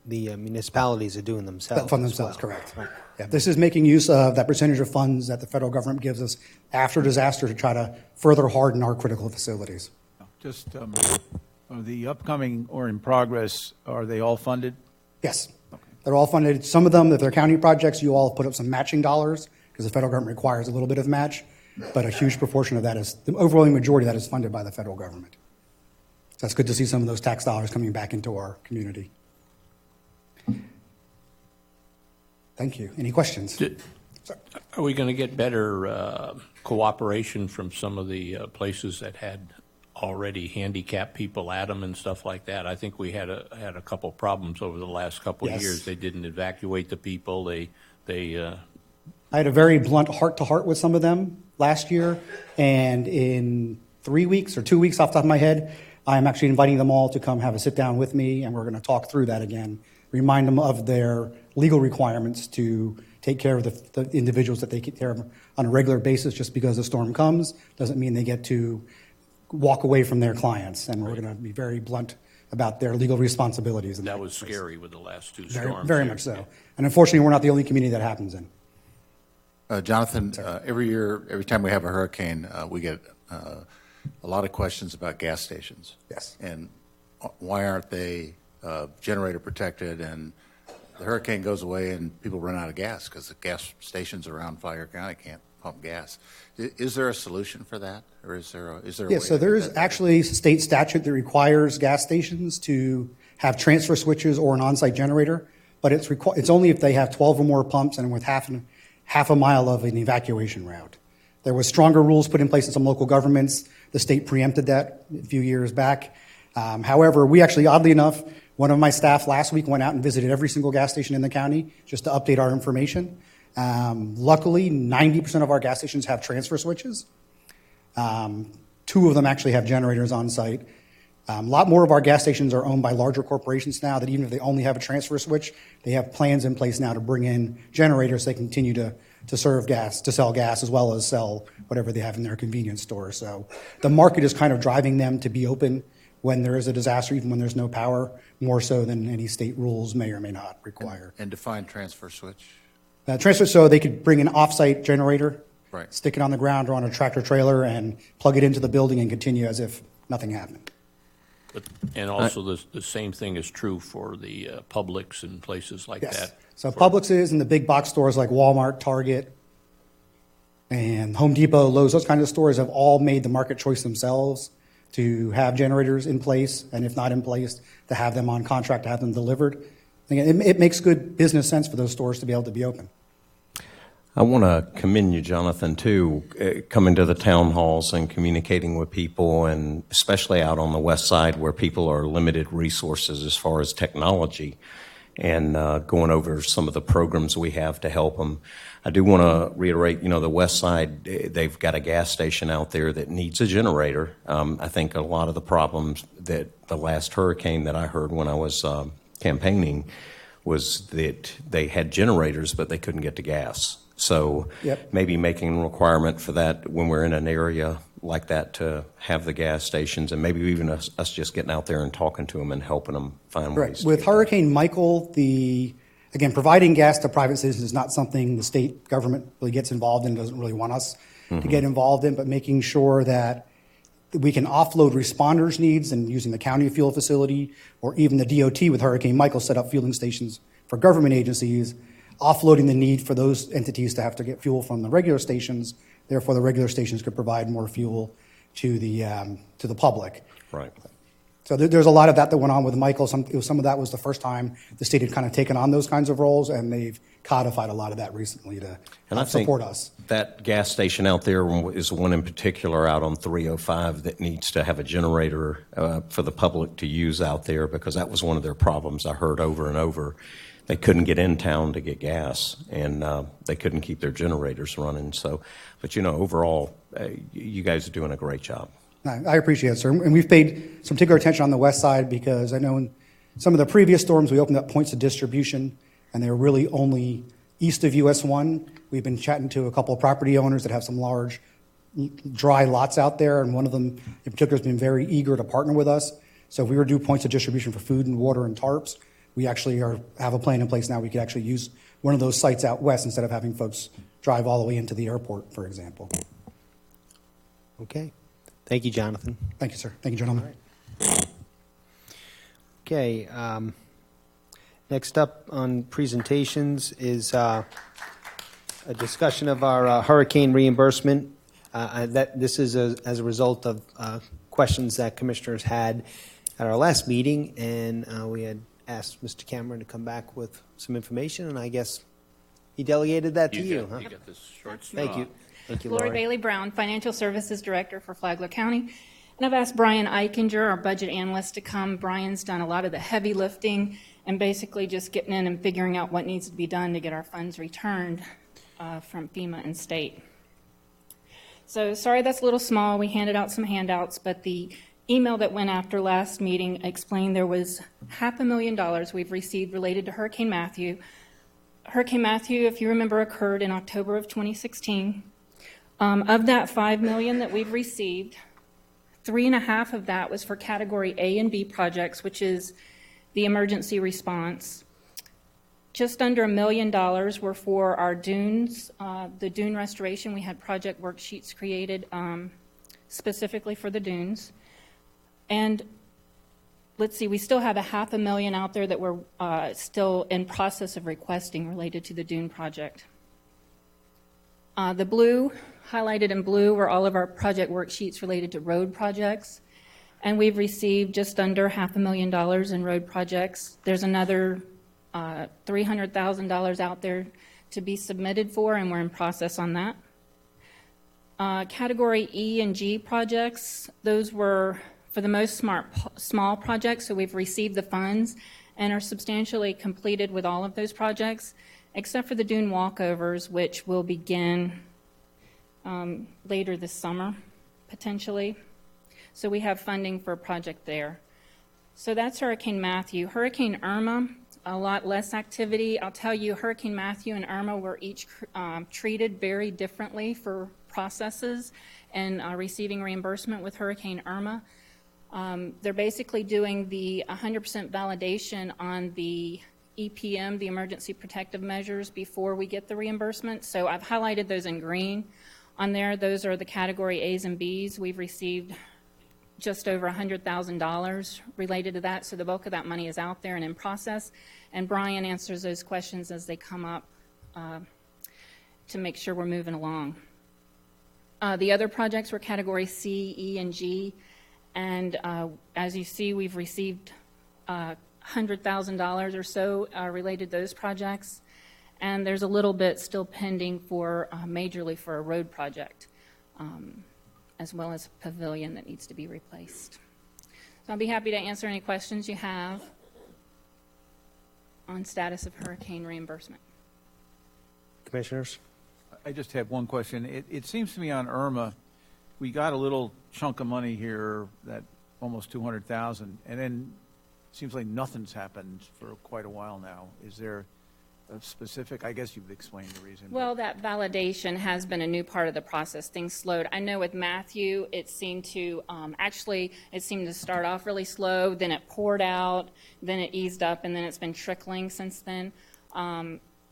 municipalities are doing themselves. That fund as themselves, well. correct. Right. Yeah, this is making use of that percentage of funds that the federal government gives us after disaster to try to further harden our critical facilities. Just the upcoming or in progress, are they all funded? Yes. Okay. They're all funded. Some of them, if they're county projects, you all put up some matching dollars because the federal government requires a little bit of match, but a huge proportion of that is, the overwhelming majority of that is funded by the federal government. So it's good to see some of those tax dollars coming back into our community. Thank you. Any questions? Are we going to get better cooperation from some of the places that had already handicapped people at them and stuff like that? I think we had a couple problems over the last couple of years. They didn't evacuate the people. I had a very blunt heart-to-heart with some of them last year, and in 3 weeks or 2 weeks off the top of my head, I'm actually inviting them all to come have a sit-down with me, and we're going to talk through that again, remind them of their legal requirements to take care of the individuals that they take care of on a regular basis. Just because a storm comes doesn't mean they get to walk away from their clients, and we're going to be very blunt about their legal responsibilities. That was scary with the last two storms. Very much so. And unfortunately, we're not the only community that happens in. Jonathan, every year, every time we have a hurricane, we get a lot of questions about gas stations. Yes. And why aren't they generator protected? And the hurricane goes away and people run out of gas because the gas stations around Fauquier County can't pump gas. Is there a solution for that, or is there a way? So there is actually state statute that requires gas stations to have transfer switches or an on-site generator, but it's only if they have 12 or more pumps and with half a mile of an evacuation route. There was stronger rules put in place in some local governments. The state preempted that a few years back. However, we actually, oddly enough, one of my staff last week went out and visited every single gas station in the county just to update our information. Luckily, 90% of our gas stations have transfer switches. 2 of them actually have generators on site. A lot more of our gas stations are owned by larger corporations now that even if they only have a transfer switch, they have plans in place now to bring in generators so they continue to serve gas, to sell gas, as well as sell whatever they have in their convenience store. So the market is kind of driving them to be open when there is a disaster, even when there's no power, more so than any state rules may or may not require. And define transfer switch. Transfer, so they could bring an off-site generator, Right. stick it on the ground or on a tractor trailer, and plug it into the building and continue as if nothing happened. And also, the same thing is true for the Publix and places like Yes. that. So Publix is, and the big box stores like Walmart, Target, and Home Depot, Lowe's, those kinds of stores have all made the market choice themselves to have generators in place, and if not in place, to have them on contract, to have them delivered. Again, it makes good business sense for those stores to be able to be open. I want to commend you, Jonathan, too, coming to the town halls and communicating with people, and especially out on the west side where people are limited resources as far as technology, and going over some of the programs we have to help them. I do want to reiterate, the west side, they've got a gas station out there that needs a generator. I think a lot of the problems that the last hurricane that I heard when I was campaigning was that they had generators, but they couldn't get to gas. So maybe making a requirement for that when we're in an area like that to have the gas stations, and maybe even us just getting out there and talking to them and helping them find ways. With Hurricane Michael, again, providing gas to private citizens is not something the state government really gets involved in, doesn't really want us to get involved in, but making sure that we can offload responders' needs and using the county fuel facility, or even the DOT with Hurricane Michael set up fueling stations for government agencies, offloading the need for those entities to have to get fuel from the regular stations. Therefore, the regular stations could provide more fuel to the public. Right. So there's a lot of that went on with Michael. Some of that was the first time the state had kind of taken on those kinds of roles, and they've codified a lot of that recently to help support us. That gas station out there is one in particular out on 305 that needs to have a generator for the public to use out there, because that was one of their problems I heard over and over. They couldn't get in town to get gas, and they couldn't keep their generators running. So, but overall, you guys are doing a great job. I appreciate it, sir. And we've paid some particular attention on the west side, because I know in some of the previous storms, we opened up points of distribution, and they were really only east of US 1. We've been chatting to a couple of property owners that have some large dry lots out there, and one of them in particular has been very eager to partner with us. So if we were to do points of distribution for food and water and tarps, we actually have a plan in place now. We could actually use one of those sites out west instead of having folks drive all the way into the airport, for example. Okay. Thank you, Jonathan. Thank you, sir. Thank you, gentlemen. Okay. Next up on presentations is a discussion of our hurricane reimbursement. This is as a result of questions that commissioners had at our last meeting, and we had asked Mr. Cameron to come back with some information, and I guess he delegated that to you, huh? You got this short straw. Thank you. Thank you, Lori Lori. Bailey Brown, Financial Services Director for Flagler County. And I've asked Brian Eichinger, our budget analyst, to come. Brian's done a lot of the heavy lifting and basically just getting in and figuring out what needs to be done to get our funds returned from FEMA and state. So sorry that's a little small. We handed out some handouts, but the email that went after last meeting explained there was $500,000 we've received related to Hurricane Matthew. Hurricane Matthew, if you remember, occurred in October of 2016. Of that $5 million that we've received, 3.5 of that was for Category A and B projects, which is the emergency response. Just under $1 million were for our dunes, the dune restoration. We had project worksheets created specifically for the dunes. And let's see, we still have $500,000 out there that we're still in process of requesting related to the dune project. The blue, highlighted in blue, were all of our project worksheets related to road projects. And we've received just under $500,000 in road projects. There's another $300,000 out there to be submitted for, and we're in process on that. Category E and G projects, those were for the most small projects, so we've received the funds and are substantially completed with all of those projects, except for the dune walkovers, which will begin later this summer, potentially. So we have funding for a project there. So that's Hurricane Matthew. Hurricane Irma, a lot less activity. I'll tell you, Hurricane Matthew and Irma were each treated very differently for processes and receiving reimbursement with Hurricane Irma. They're basically doing the 100% validation on the EPM, the emergency protective measures, before we get the reimbursement. So I've highlighted those in green on there. Those are the category A's and B's. We've received just over $100,000 related to that. So the bulk of that money is out there and in process. And Brian answers those questions as they come up to make sure we're moving along. The other projects were category C, E, and G. And as you see, we've received $100,000 or so related to those projects. And there's a little bit still pending for majorly for a road project, as well as a pavilion that needs to be replaced. So I'll be happy to answer any questions you have on status of hurricane reimbursement. Commissioners? I just have one question. It seems to me on Irma, we got a little chunk of money here, that almost 200,000, and then it seems like nothing's happened for quite a while now. Is there a specific, I guess you've explained the reason. Well, that validation has been a new part of the process. Things slowed. I know with Matthew, it seemed to, it seemed to start off really slow, then it poured out, then it eased up, and then it's been trickling since then.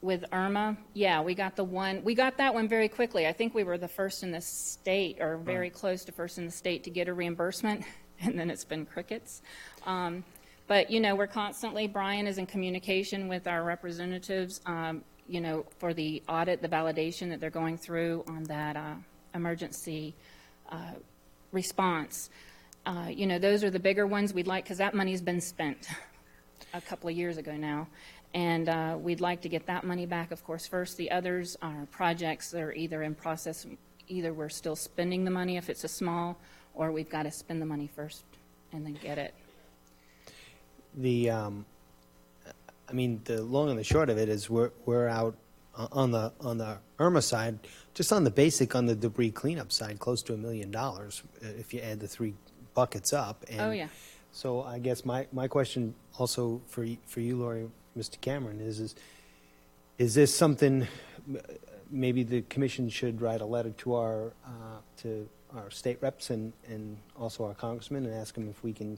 With Irma, yeah, we got that one very quickly. I think we were the first in the state, or very close to first in the state, to get a reimbursement, and then it's been crickets. But, you know, we're constantly, Brian is in communication with our representatives, you know, for the audit, the validation that they're going through on that emergency response. You know, those are the bigger ones we'd like, because that money's been spent a couple of years ago now. And we'd like to get that money back, of course, first. The others are projects that are either in process, either we're still spending the money if it's a small, or we've got to spend the money first and then get it. I mean, the long and the short of it is we're out on the Irma side, just on the basic, on the debris cleanup side, close to $1 million if you add the three buckets up. And oh, yeah. So I guess my question also for you, Lori, Mr. Cameron, is this something maybe the commission should write a letter to our state reps and also our congressman and ask them if we can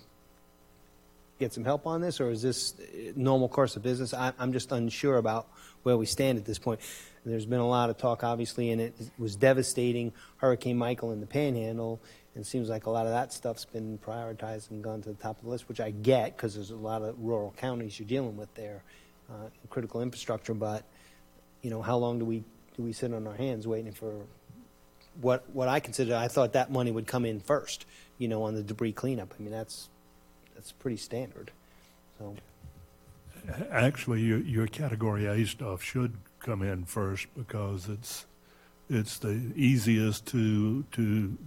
get some help on this, or is this normal course of business? I'm just unsure about where we stand at this point. There's been a lot of talk, obviously, and it was devastating, Hurricane Michael in the Panhandle, and it seems like a lot of that stuff's been prioritized and gone to the top of the list, which I get, because there's a lot of rural counties you're dealing with there, critical infrastructure, but, you know, how long do we sit on our hands waiting for what I consider, I thought that money would come in first, you know, on the debris cleanup. I mean, that's pretty standard. So, actually, your Category A stuff should come in first because it's the easiest to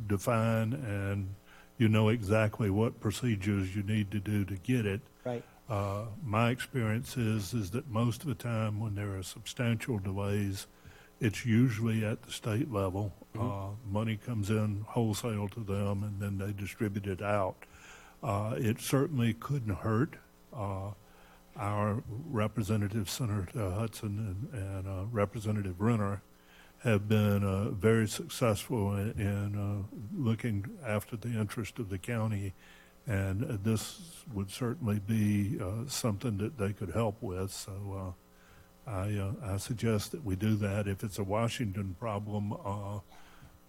define, and you know exactly what procedures you need to do to get it. Right. My experience is that most of the time when there are substantial delays, it's usually at the state level. Mm-hmm. Money comes in wholesale to them, and then they distribute it out. It certainly couldn't hurt. Our Representative Senator Hudson and Representative Renner have been very successful in looking after the interest of the county, and this would certainly be something that they could help with. So I suggest that we do that. If it's a Washington problem,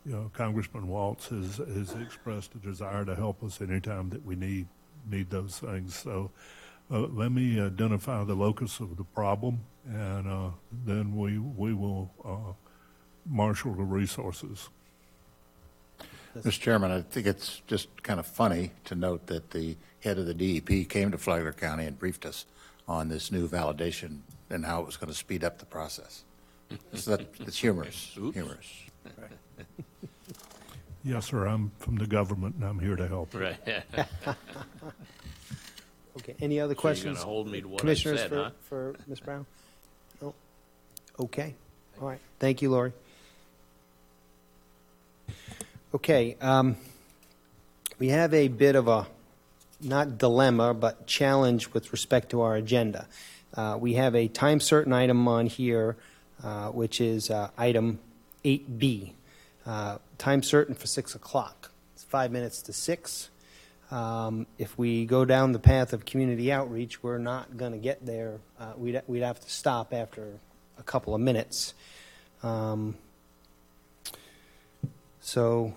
you know, Congressman Waltz has expressed a desire to help us anytime that we need those things. So let me identify the locus of the problem, and then we will marshal the resources. Mr. Chairman, I think it's just kind of funny to note that the head of the DEP came to Flagler County and briefed us on this new validation and how it was going to speed up the process. So it's humorous. Oops. Humorous. Right. Yes, sir. I'm from the government, and I'm here to help. Right. Okay. Any other So questions? you're going to hold me to what I Commissioners said, huh? for Ms. Brown? No? Okay. All right. Thank you, Lori. Okay. We have a bit of a, not dilemma, but challenge with respect to our agenda. We have a time certain item on here, which is item 8B. Time certain for 6 o'clock. It's 5 minutes to 6. If we go down the path of community outreach, we're not going to get there. We'd have to stop after a couple of minutes. So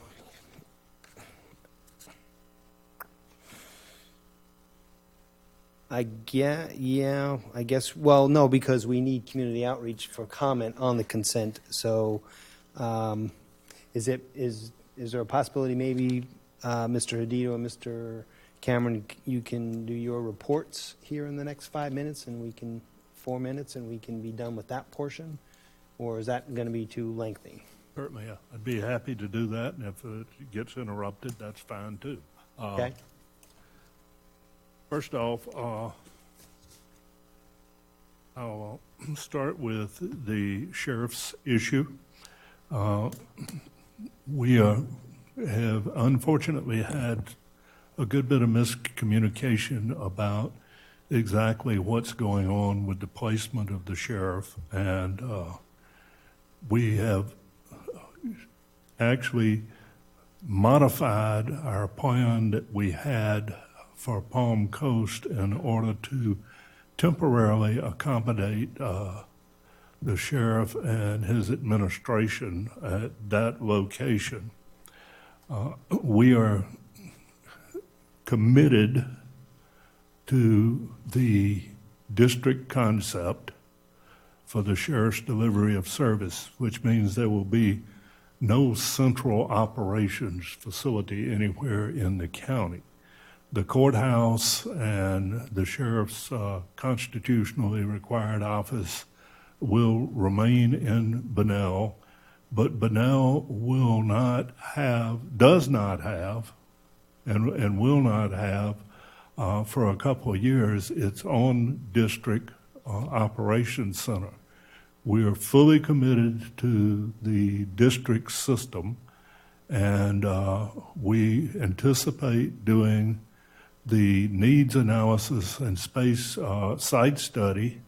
I guess, well, no, because we need community outreach for comment on the consent. So is there a possibility maybe Mr. Hadid and Mr. Cameron, you can do your reports here in the next 5 minutes, and 4 minutes, and we can be done with that portion? Or is that going to be too lengthy? Certainly, yeah. I'd be happy to do that, and if it gets interrupted, that's fine too. Okay. First off, I'll start with the sheriff's issue. We have unfortunately had a good bit of miscommunication about exactly what's going on with the placement of the sheriff, and we have actually modified our plan that we had for Palm Coast in order to temporarily accommodate the sheriff and his administration at that location. We are committed to the district concept for the sheriff's delivery of service, which means there will be no central operations facility anywhere in the county. The courthouse and the sheriff's constitutionally required office will remain in Bunnell, but Bunnell does not have, and will not have for a couple of years, its own district operations center. We are fully committed to the district system, and we anticipate doing the needs analysis and space study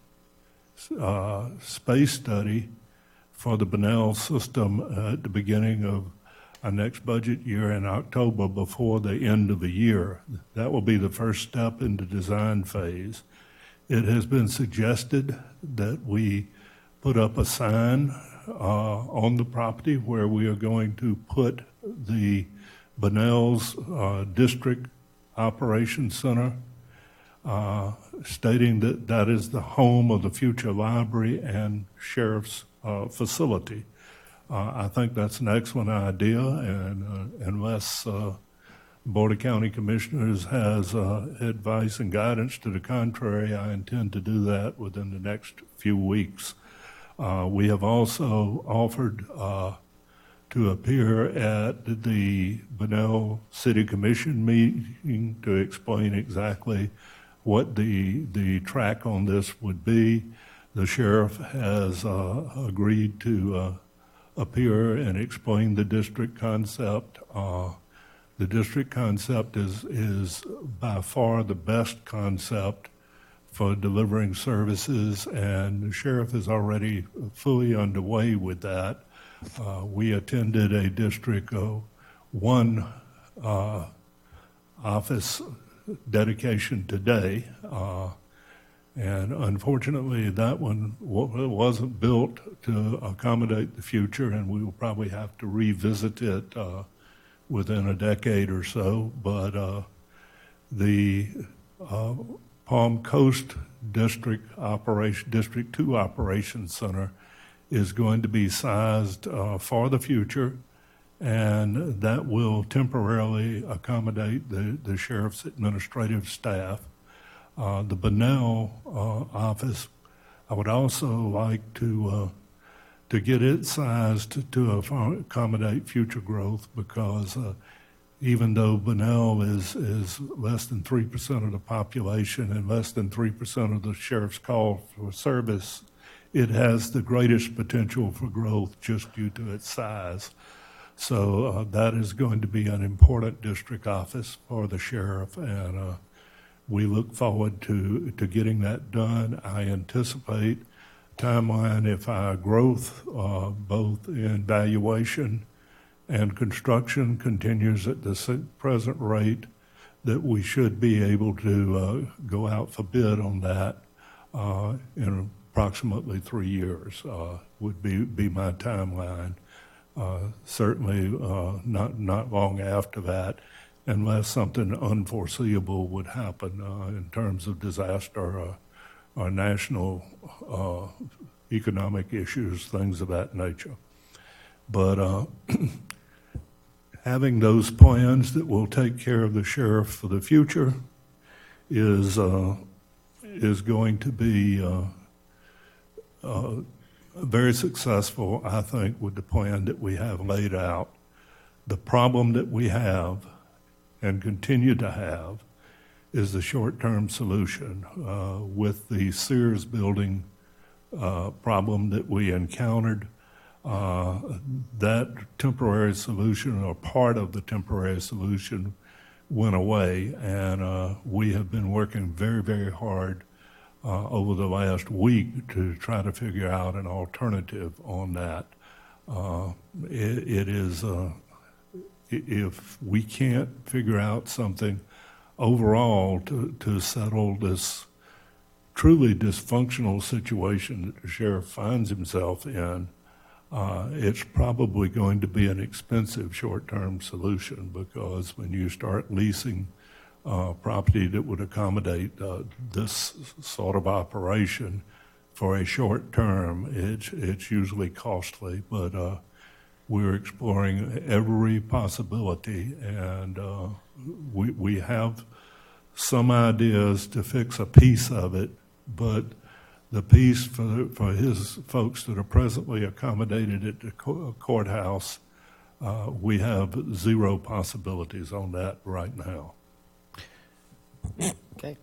for the Bunnell system at the beginning of our next budget year in October, before the end of the year. That will be the first step in the design phase. It has been suggested that we put up a sign on the property where we are going to put the Bunnell's district operations center, stating that that is the home of the future library and sheriff's facility. I think that's an excellent idea, and unless Board of County Commissioners has advice and guidance to the contrary, I intend to do that within the next few weeks. We have also offered to appear at the Bunnell City Commission meeting to explain exactly what the track on this would be. The sheriff has agreed to appear and explain the district concept. The district concept is by far the best concept for delivering services, and the sheriff is already fully underway with that. We attended a District 1 office dedication today, and unfortunately that one wasn't built to accommodate the future, and we will probably have to revisit it within a decade or so. But the Palm Coast District 2 Operations Center is going to be sized for the future, and that will temporarily accommodate the sheriff's administrative staff. The Bunnell office, I would also like to get it sized to accommodate future growth, because even though Bunnell is less than 3% of the population and less than 3% of the sheriff's call for service, it has the greatest potential for growth just due to its size. So that is going to be an important district office for the sheriff, and we look forward to getting that done. I anticipate timeline, if our growth, both in valuation and construction, continues at the present rate, that we should be able to go out for bid on that in approximately 3 years would be my timeline. Certainly not long after that, unless something unforeseeable would happen in terms of disaster or national economic issues, things of that nature. But having those plans that will take care of the sheriff for the future is going to be very successful, I think, with the plan that we have laid out. The problem that we have and continue to have is the short-term solution. With the Sears building problem that we encountered, that temporary solution, or part of the temporary solution, went away, and we have been working very, very hard over the last week to try to figure out an alternative on that. It is, if we can't figure out something overall to settle this truly dysfunctional situation that the sheriff finds himself in, it's probably going to be an expensive short-term solution, because when you start leasing property that would accommodate this sort of operation for a short term, it's usually costly. But we're exploring every possibility, and we have some ideas to fix a piece of it, but the piece for his folks that are presently accommodated at the courthouse, we have zero possibilities on that right now. Okay.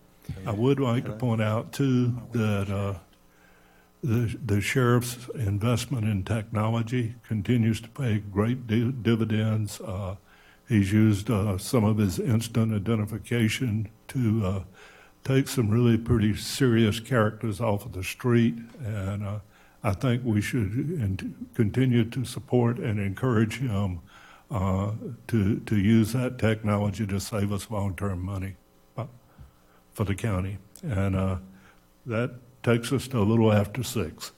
I would like to point out, too, that the sheriff's investment in technology continues to pay great dividends. He's used some of his instant identification to take some really pretty serious characters off of the street, and I think we should continue to support and encourage him to use that technology to save us long-term money for the county. And that takes us to a little after 6.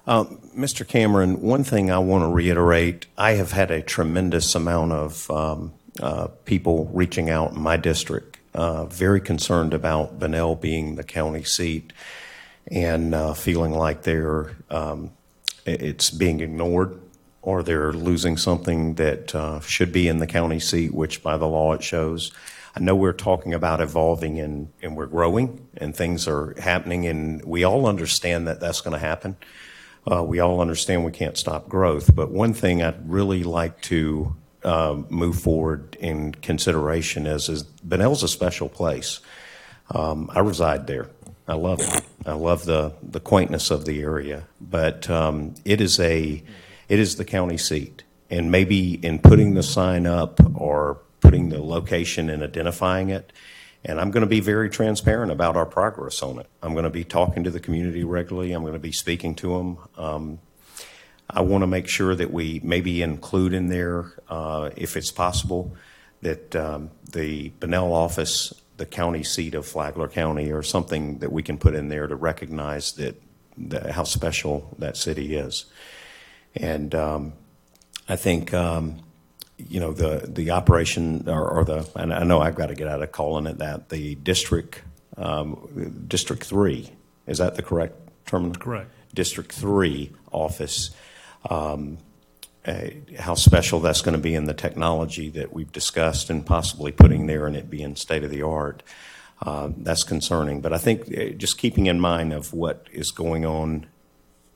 Mr. Cameron, one thing I want to reiterate, I have had a tremendous amount of people reaching out in my district, very concerned about Bunnell being the county seat, and feeling like it's being ignored, or they're losing something that should be in the county seat, which by the law it shows. I know we're talking about evolving and we're growing and things are happening, and we all understand that that's going to happen. We all understand we can't stop growth, but one thing I'd really like to move forward in consideration is Bunnell's a special place. I reside there. I love it. I love the quaintness of the area, but it is the county seat, and maybe in putting the sign up or putting the location and identifying it, and I'm going to be very transparent about our progress on it. I'm going to be talking to the community regularly. I'm going to be speaking to them. I want to make sure that we maybe include in there, if it's possible, that the Bunnell office, the county seat of Flagler County, or something that we can put in there to recognize how special that city is. And I think the operation, and I know I've got to get out of calling it that, the District 3, is that the correct term? Correct. District 3 office, how special that's going to be in the technology that we've discussed and possibly putting there and it being state of the art. That's concerning. But I think just keeping in mind of what is going on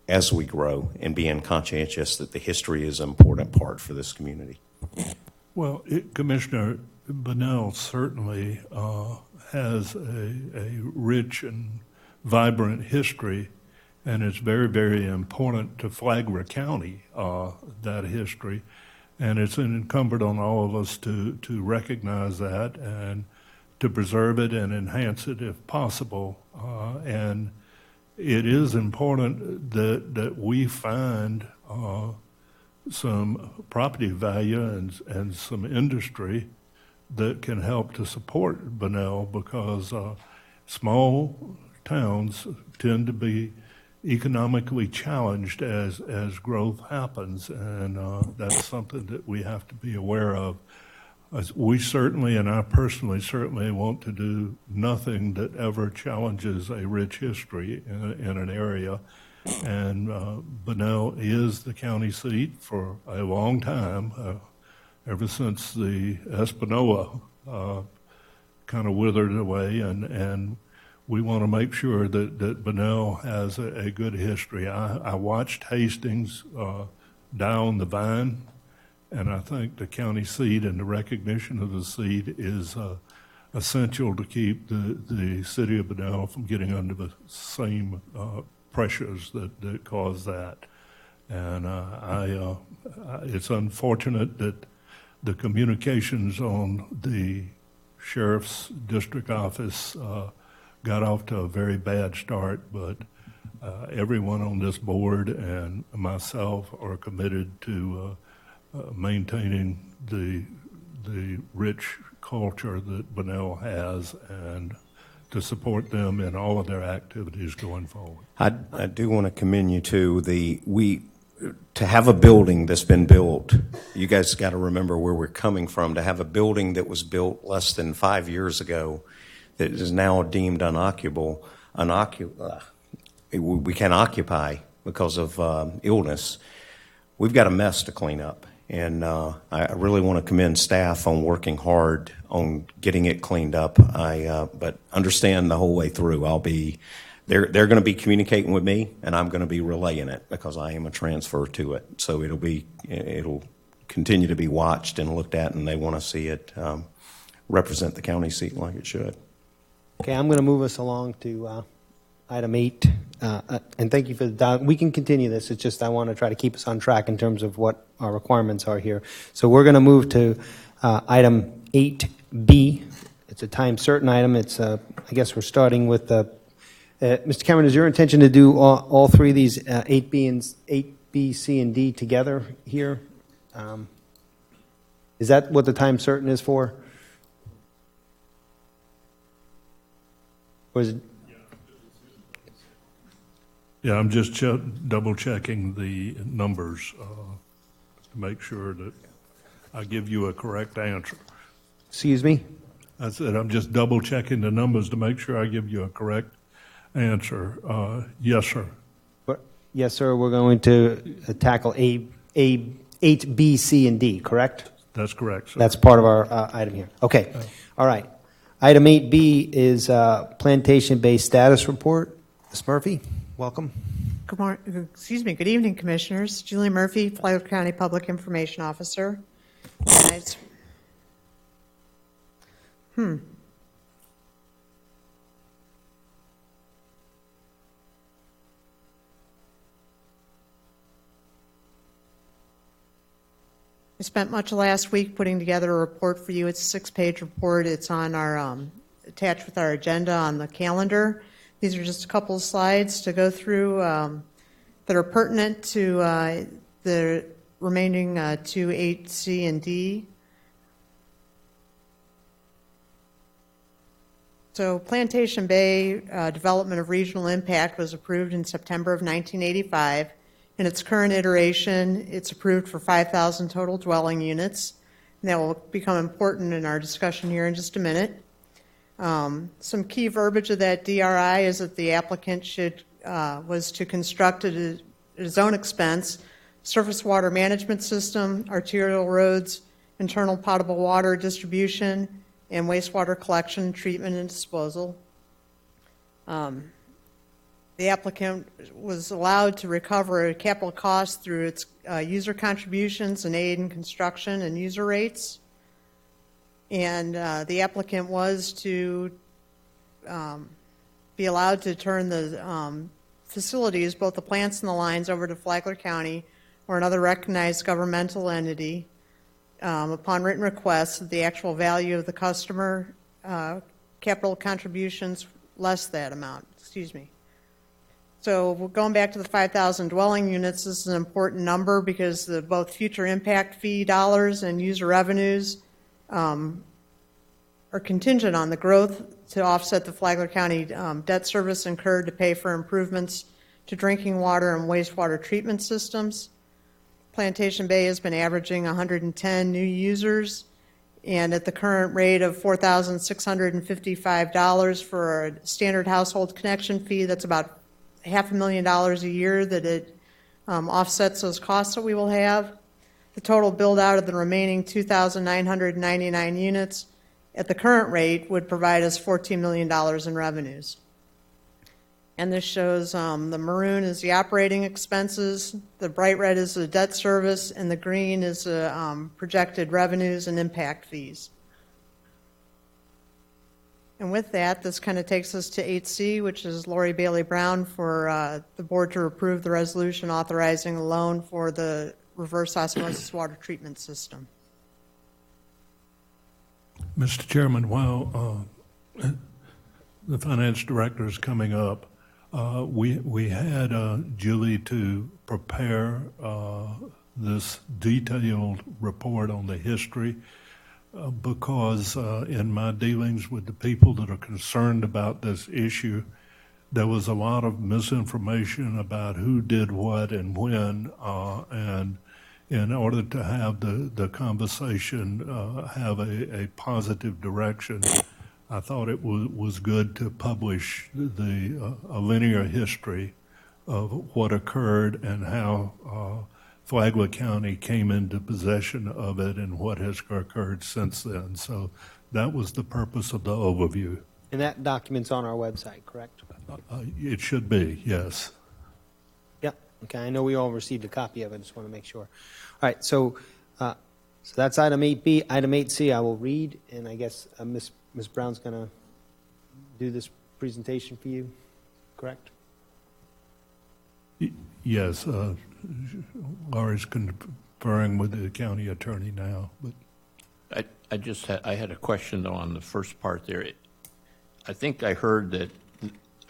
as we grow and being conscientious that the history is an important part for this community. Well, Commissioner, Bunnell certainly has a rich and vibrant history, and it's very, very important to Flagler County, that history. And it's incumbent on all of us to recognize that and to preserve it and enhance it if possible. And it is important that we find some property value and some industry that can help to support Bunnell, because small towns tend to be economically challenged as growth happens, and that's something that we have to be aware of. We certainly, and I personally certainly, want to do nothing that ever challenges a rich history in an area. And Bunnell is the county seat for a long time, ever since the Espanola kind of withered away, and we want to make sure that Bunnell has a good history. I watched Hastings down the vine, and I think the county seat and the recognition of the seat is essential to keep the city of Bunnell from getting under the same pressures that cause that. And it's unfortunate that the communications on the sheriff's district office got off to a very bad start, but everyone on this board and myself are committed to maintaining the rich culture that Bunnell has, and to support them in all of their activities going forward. I do want to commend you too. To have a building that's been built, you guys got to remember where we're coming from. To have a building that was built less than 5 years ago that is now deemed unoccupable, we can't occupy because of illness. We've got a mess to clean up. And I really want to commend staff on working hard on getting it cleaned up. But understand the whole way through, they're going to be communicating with me, and I'm going to be relaying it because I am a transfer to it. So it'll continue to be watched and looked at, and they want to see it represent the county seat like it should. Okay, I'm going to move us along to item 8. And thank you for the we can continue this. It's just I want to try to keep us on track in terms of what our requirements are here. So we're going to move to item 8B. It's a time certain item. It's I guess we're starting with Mr. Cameron. Is your intention to do all three of these 8B, C, and D together here? Is that what the time certain is for? Or is it? Yeah, I'm just double checking the numbers to make sure that I give you a correct answer. Excuse me? I said I'm just double checking the numbers to make sure I give you a correct answer. Yes, sir. Yes, sir. We're going to tackle 8B, C, and D, correct? That's correct, sir. That's part of our item here. Okay. All right. Item 8B is plantation-based status report. Ms. Murphy, welcome. Good morning. Excuse me. Good evening, Commissioners. Julie Murphy, Flagler County Public Information Officer. I spent much of last week putting together a report for you. It's a 6-page report. It's on our attached with our agenda on the calendar. These are just a couple of slides to go through that are pertinent to the remaining 2, 8C and D. So Plantation Bay Development of Regional Impact was approved in September of 1985. In its current iteration, it's approved for 5,000 total dwelling units, and that will become important in our discussion here in just a minute. Some key verbiage of that DRI is that the applicant was to construct at his own expense surface water management system, arterial roads, internal potable water distribution, and wastewater collection, treatment, and disposal. The applicant was allowed to recover capital costs through its user contributions and aid in construction and user rates. And the applicant was to be allowed to turn the facilities, both the plants and the lines, over to Flagler County or another recognized governmental entity upon written request of the actual value of the customer capital contributions less that amount. Excuse me. So we're going back to the 5,000 dwelling units. This is an important number because both future impact fee dollars and user revenues or contingent on the growth to offset the Flagler County debt service incurred to pay for improvements to drinking water and wastewater treatment systems. Plantation Bay has been averaging 110 new users, and at the current rate of $4,655 for a standard household connection fee, that's about $500,000 a year that it offsets those costs that we will have. The total build out of the remaining 2,999 units at the current rate would provide us $14 million in revenues. And this shows the maroon is the operating expenses, the bright red is the debt service, and the green is the projected revenues and impact fees. And with that, this kind of takes us to 8C, which is Lori Bailey Brown for the board to approve the resolution authorizing a loan for the reverse osmosis water treatment system. Mr. Chairman, while the finance director is coming up, we had Julie to prepare this detailed report on the history because in my dealings with the people that are concerned about this issue, there was a lot of misinformation about who did what and when, and in order to have the conversation have a positive direction, I thought it was good to publish a linear history of what occurred and how Flagler County came into possession of it and what has occurred since then. So that was the purpose of the overview. And that document's on our website, correct? It should be, yes. Yep. Okay, I know we all received a copy of it. I just want to make sure. All right, so that's item 8B. Item 8C I will read, and I guess Ms. Brown's going to do this presentation for you, correct? Yes. Laura's conferring with the county attorney now. But I had a question, though, on the first part there. I think I heard that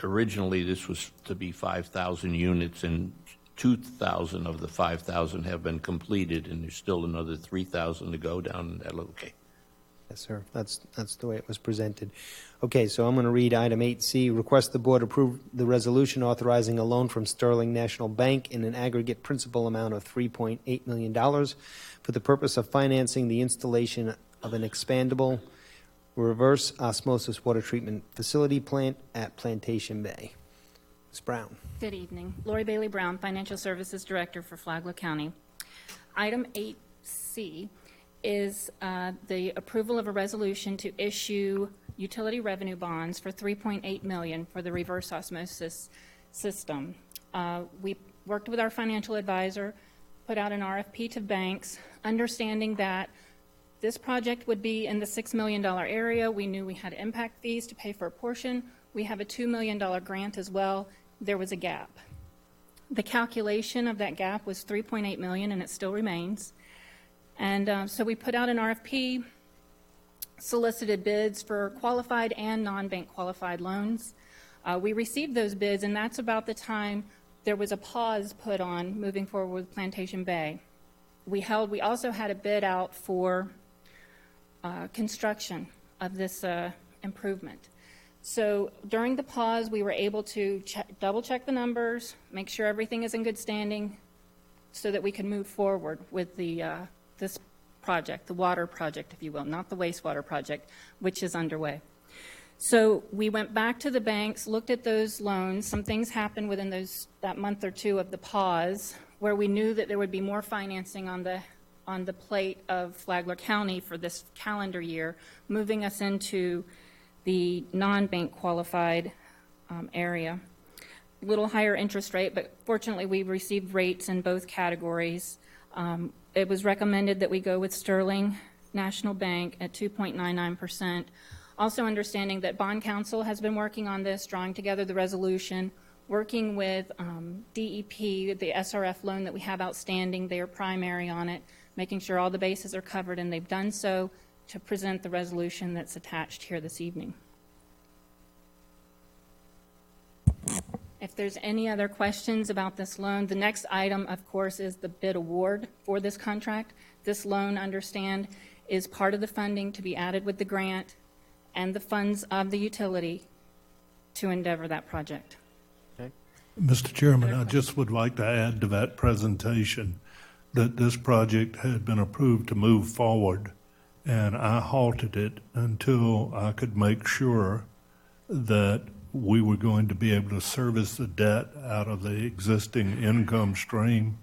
originally this was to be 5,000 units, and 2,000 of the 5,000 have been completed, and there's still another 3,000 to go down in that little case. Yes, sir. That's the way it was presented. Okay, so I'm going to read item 8C. Request the board approve the resolution authorizing a loan from Sterling National Bank in an aggregate principal amount of $3.8 million for the purpose of financing the installation of an expandable reverse osmosis water treatment facility plant at Plantation Bay. Ms. Brown. Good evening. Lori Bailey Brown, Financial Services Director for Flagler County. Item 8C is the approval of a resolution to issue utility revenue bonds for $3.8 million for the reverse osmosis system. We worked with our financial advisor, put out an RFP to banks, understanding that this project would be in the $6 million area. We knew we had impact fees to pay for a portion. We have a $2 million grant as well. There was a gap. The calculation of that gap was $3.8 million, and it still remains. And so we put out an RFP, solicited bids for qualified and non-bank qualified loans. We received those bids, and that's about the time there was a pause put on moving forward with Plantation Bay. We also had a bid out for construction of this improvement. So during the pause, we were able to double check the numbers, make sure everything is in good standing so that we can move forward with this project, the water project, if you will, not the wastewater project, which is underway. So we went back to the banks, looked at those loans. Some things happened within that month or two of the pause where we knew that there would be more financing on the plate of Flagler County for this calendar year, moving us into the non-bank qualified area. A little higher interest rate, but fortunately we received rates in both categories. It was recommended that we go with Sterling National Bank at 2.99%. Also understanding that Bond Council has been working on this, drawing together the resolution, working with DEP, the SRF loan that we have outstanding. They are primary on it, making sure all the bases are covered, and they've done so to present the resolution that's attached here this evening. If there's any other questions about this loan, the next item, of course, is the bid award for this contract. This loan, understand, is part of the funding to be added with the grant. and the funds of the utility to endeavor that project. Mr. Chairman, I just would like to add to that presentation that this project had been approved to move forward, and I halted it until I could make sure that we were going to be able to service the debt out of the existing income stream,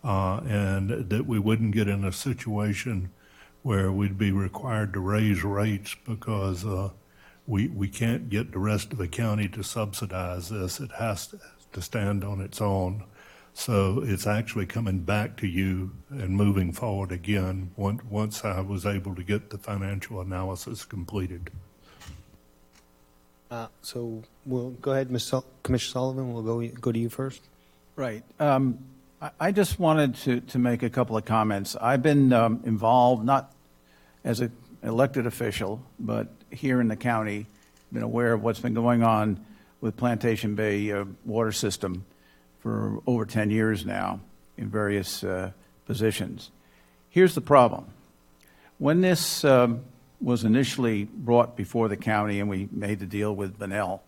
and that we wouldn't get in a situation where we'd be required to raise rates because we can't get the rest of the county to subsidize this. It has to stand on its own. So it's actually coming back to you and moving forward again once I was able to get the financial analysis completed. So we'll go ahead, Commissioner Sullivan, we'll go to you first. Right. I just wanted to make a couple of comments. I've been involved, not as an elected official, but here in the county, been aware of what's been going on with Plantation Bay water system for over 10 years now in various positions. Here's the problem. When this was initially brought before the county and we made the deal with Benel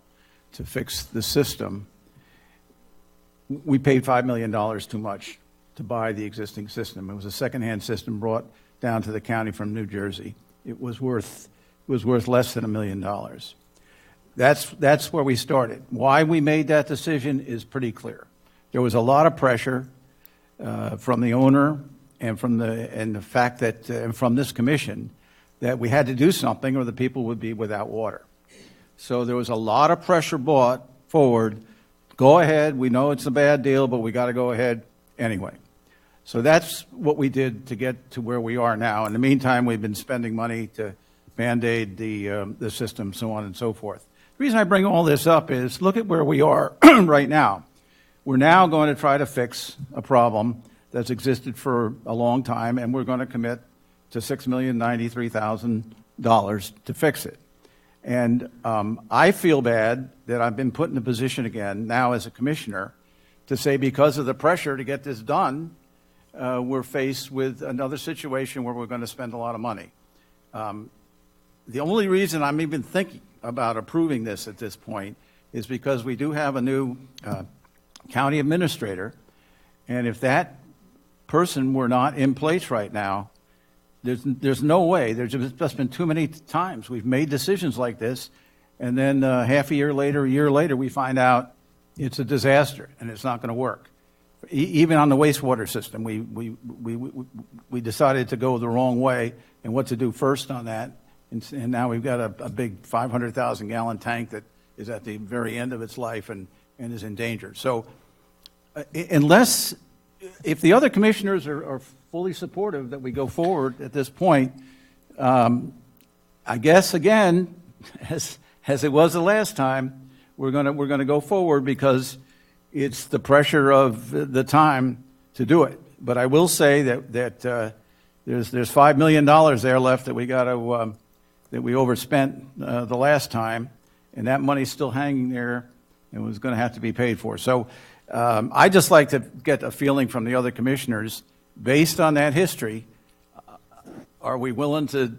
to fix the system, we paid $5 million too much to buy the existing system. It was a secondhand system brought down to the county from New Jersey. It was worth less than $1 million. That's where we started. Why we made that decision is pretty clear. There was a lot of pressure from the owner and from the fact that and from this commission that we had to do something or the people would be without water. So there was a lot of pressure brought forward. Go ahead. We know it's a bad deal, but we got to go ahead anyway. So that's what we did to get to where we are now. In the meantime, we've been spending money to Band-Aid the system, so on and so forth. The reason I bring all this up is look at where we are right now. We're now going to try to fix a problem that's existed for a long time, and we're going to commit to $6,093,000 to fix it. And I feel bad that I've been put in a position again now as a commissioner to say because of the pressure to get this done, we're faced with another situation where we're going to spend a lot of money. The only reason I'm even thinking about approving this at this point is because we do have a new county administrator, and if that person were not in place right now, there's no way. There's just been too many times we've made decisions like this, and then half a year later, we find out it's a disaster and it's not going to work. Even on the wastewater system, we decided to go the wrong way and what to do first on that, and now we've got a big 500,000 gallon tank that is at the very end of its life and is in danger. So if the other commissioners are fully supportive that we go forward at this point, I guess again, as it was the last time, we're gonna go forward because it's the pressure of the time to do it. But I will say that there's $5 million there left that we got to that we overspent the last time, and that money's still hanging there and was going to have to be paid for. So I just like to get a feeling from the other commissioners based on that history. Are we willing to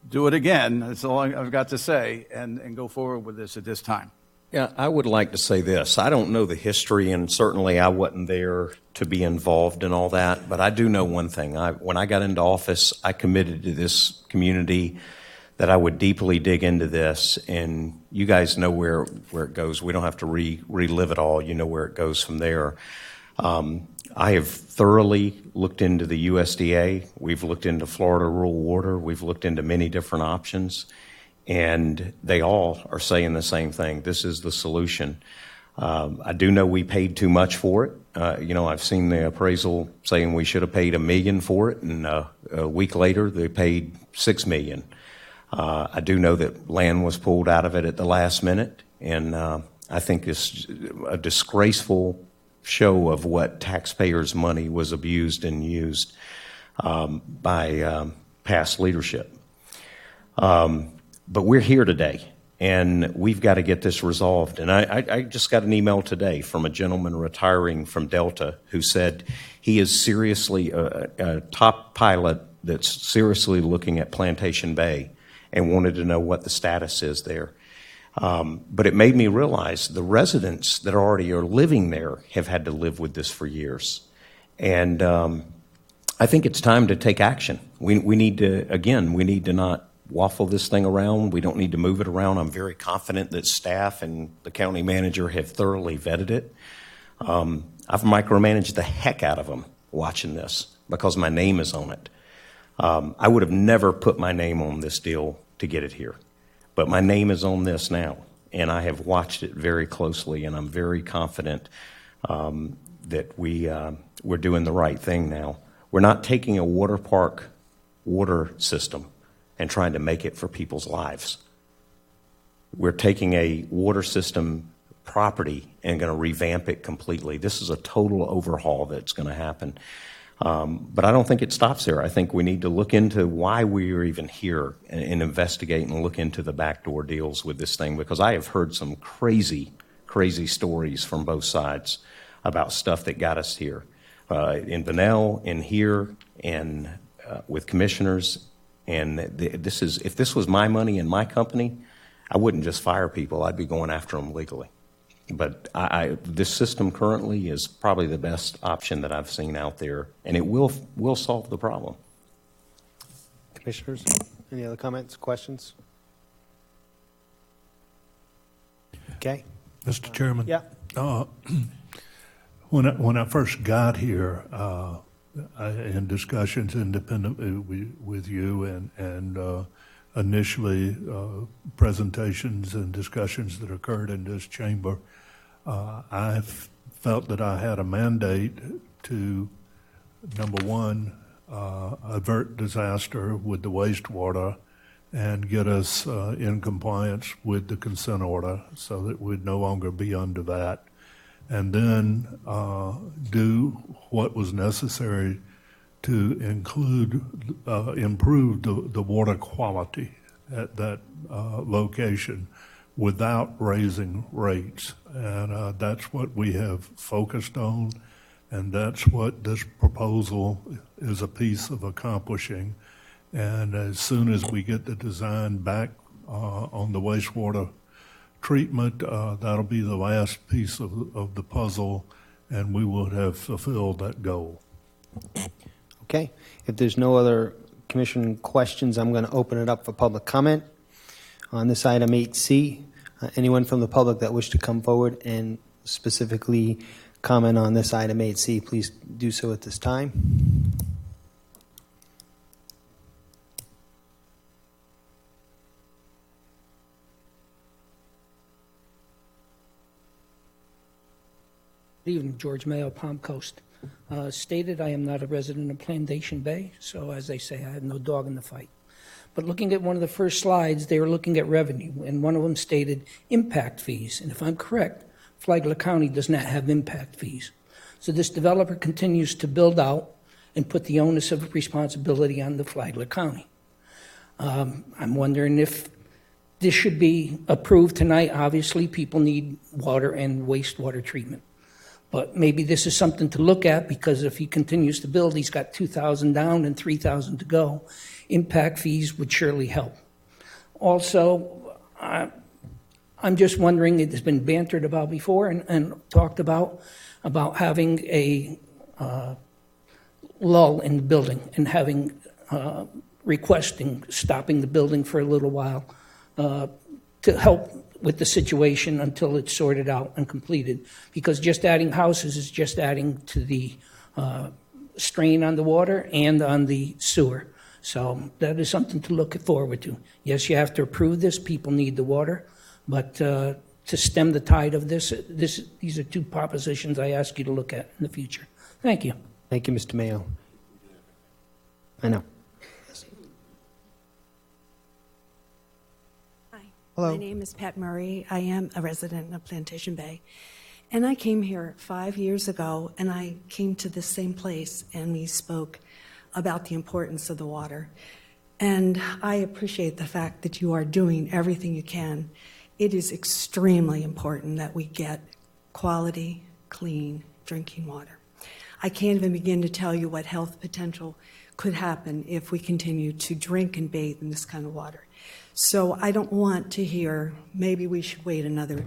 do it again? That's all I've got to say, and go forward with this at this time. Yeah, I would like to say this. I don't know the history, and certainly I wasn't there to be involved in all that, but I do know one thing. When I got into office, I committed to this community that I would deeply dig into this, and you guys know where it goes. We don't have to relive it all. You know where it goes from there. I have thoroughly looked into the USDA. We've looked into Florida Rural Water. We've looked into many different options. And they all are saying the same thing. This is the solution. I do know we paid too much for it. I've seen the appraisal saying we should have paid $1 million for it, and a week later they paid $6 million. I do know that land was pulled out of it at the last minute, and I think it's a disgraceful show of what taxpayers' money was abused and used by past leadership. But we're here today, and we've got to get this resolved. And I just got an email today from a gentleman retiring from Delta who said he is seriously a top pilot that's seriously looking at Plantation Bay. and wanted to know what the status is there. But it made me realize the residents that already are living there have had to live with this for years. And I think it's time to take action. We need to not waffle this thing around. We don't need to move it around. I'm very confident that staff and the county manager have thoroughly vetted it. I've micromanaged the heck out of them watching this because my name is on it. I would have never put my name on this deal to get it here. But my name is on this now, and I have watched it very closely, and I'm very confident that we're doing the right thing now. We're not taking a water park water system and trying to make it for people's lives. We're taking a water system property and going to revamp it completely. This is a total overhaul that's going to happen. But I don't think it stops there. I think we need to look into why we are even here and investigate and look into the backdoor deals with this thing, because I have heard some crazy, crazy stories from both sides about stuff that got us here. In Bunnell, in here, and with commissioners. And if this was my money and my company, I wouldn't just fire people. I'd be going after them legally. But this system currently is probably the best option that I've seen out there, and it will solve the problem. Commissioners, any other comments, questions? Okay. Mr. Chairman? Yeah. When I first got here, in discussions independently with you and initially presentations and discussions that occurred in this chamber, I felt that I had a mandate to, number one, avert disaster with the wastewater and get us in compliance with the consent order so that we'd no longer be under that, and then do what was necessary to improve the water quality at that location without raising rates. And that's what we have focused on, and that's what this proposal is a piece of accomplishing. And as soon as we get the design back on the wastewater treatment, that'll be the last piece of the puzzle, and we will have fulfilled that goal. Okay. If there's no other commission questions, I'm going to open it up for public comment on this item 8C. Anyone from the public that wish to come forward and specifically comment on this item 8C, please do so at this time. Good evening, George Mayo, Palm Coast. Stated I am not a resident of Plantation Bay, so as they say, I have no dog in the fight. But looking at one of the first slides, they were looking at revenue, and one of them stated impact fees. And if I'm correct, Flagler County does not have impact fees. So this developer continues to build out and put the onus of responsibility on the Flagler County. I'm wondering if this should be approved tonight. Obviously, people need water and wastewater treatment. But maybe this is something to look at, because if he continues to build, he's got 2,000 down and 3,000 to go. Impact fees would surely help. Also, I'm just wondering, it has been bantered about before and talked about having a lull in the building and having requesting stopping the building for a little while to help with the situation until it's sorted out and completed, because just adding houses is just adding to the strain on the water and on the sewer. So that is something to look forward to. Yes, you have to approve this. People need the water, but to stem the tide of these are two propositions I ask you to look at in the future. Thank you. Thank you, Mr. Mayo. I know. Hello. My name is Pat Murray. I am a resident of Plantation Bay. And I came here 5 years ago, and I came to this same place, and we spoke about the importance of the water. And I appreciate the fact that you are doing everything you can. It is extremely important that we get quality, clean drinking water. I can't even begin to tell you what health potential could happen if we continue to drink and bathe in this kind of water. So I don't want to hear, maybe we should wait another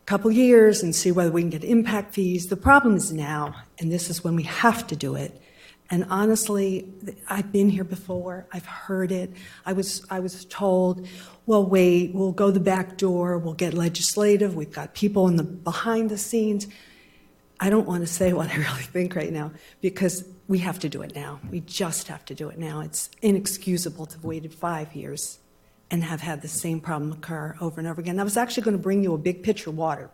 couple years and see whether we can get impact fees. The problem is now, and this is when we have to do it. And honestly, I've been here before. I've heard it. I was told, well, wait, we'll go the back door. We'll get legislative. We've got people in the behind the scenes. I don't want to say what I really think right now because we have to do it now. We just have to do it now. It's inexcusable to have waited 5 years and have had the same problem occur over and over again. I was actually going to bring you a big pitcher of water.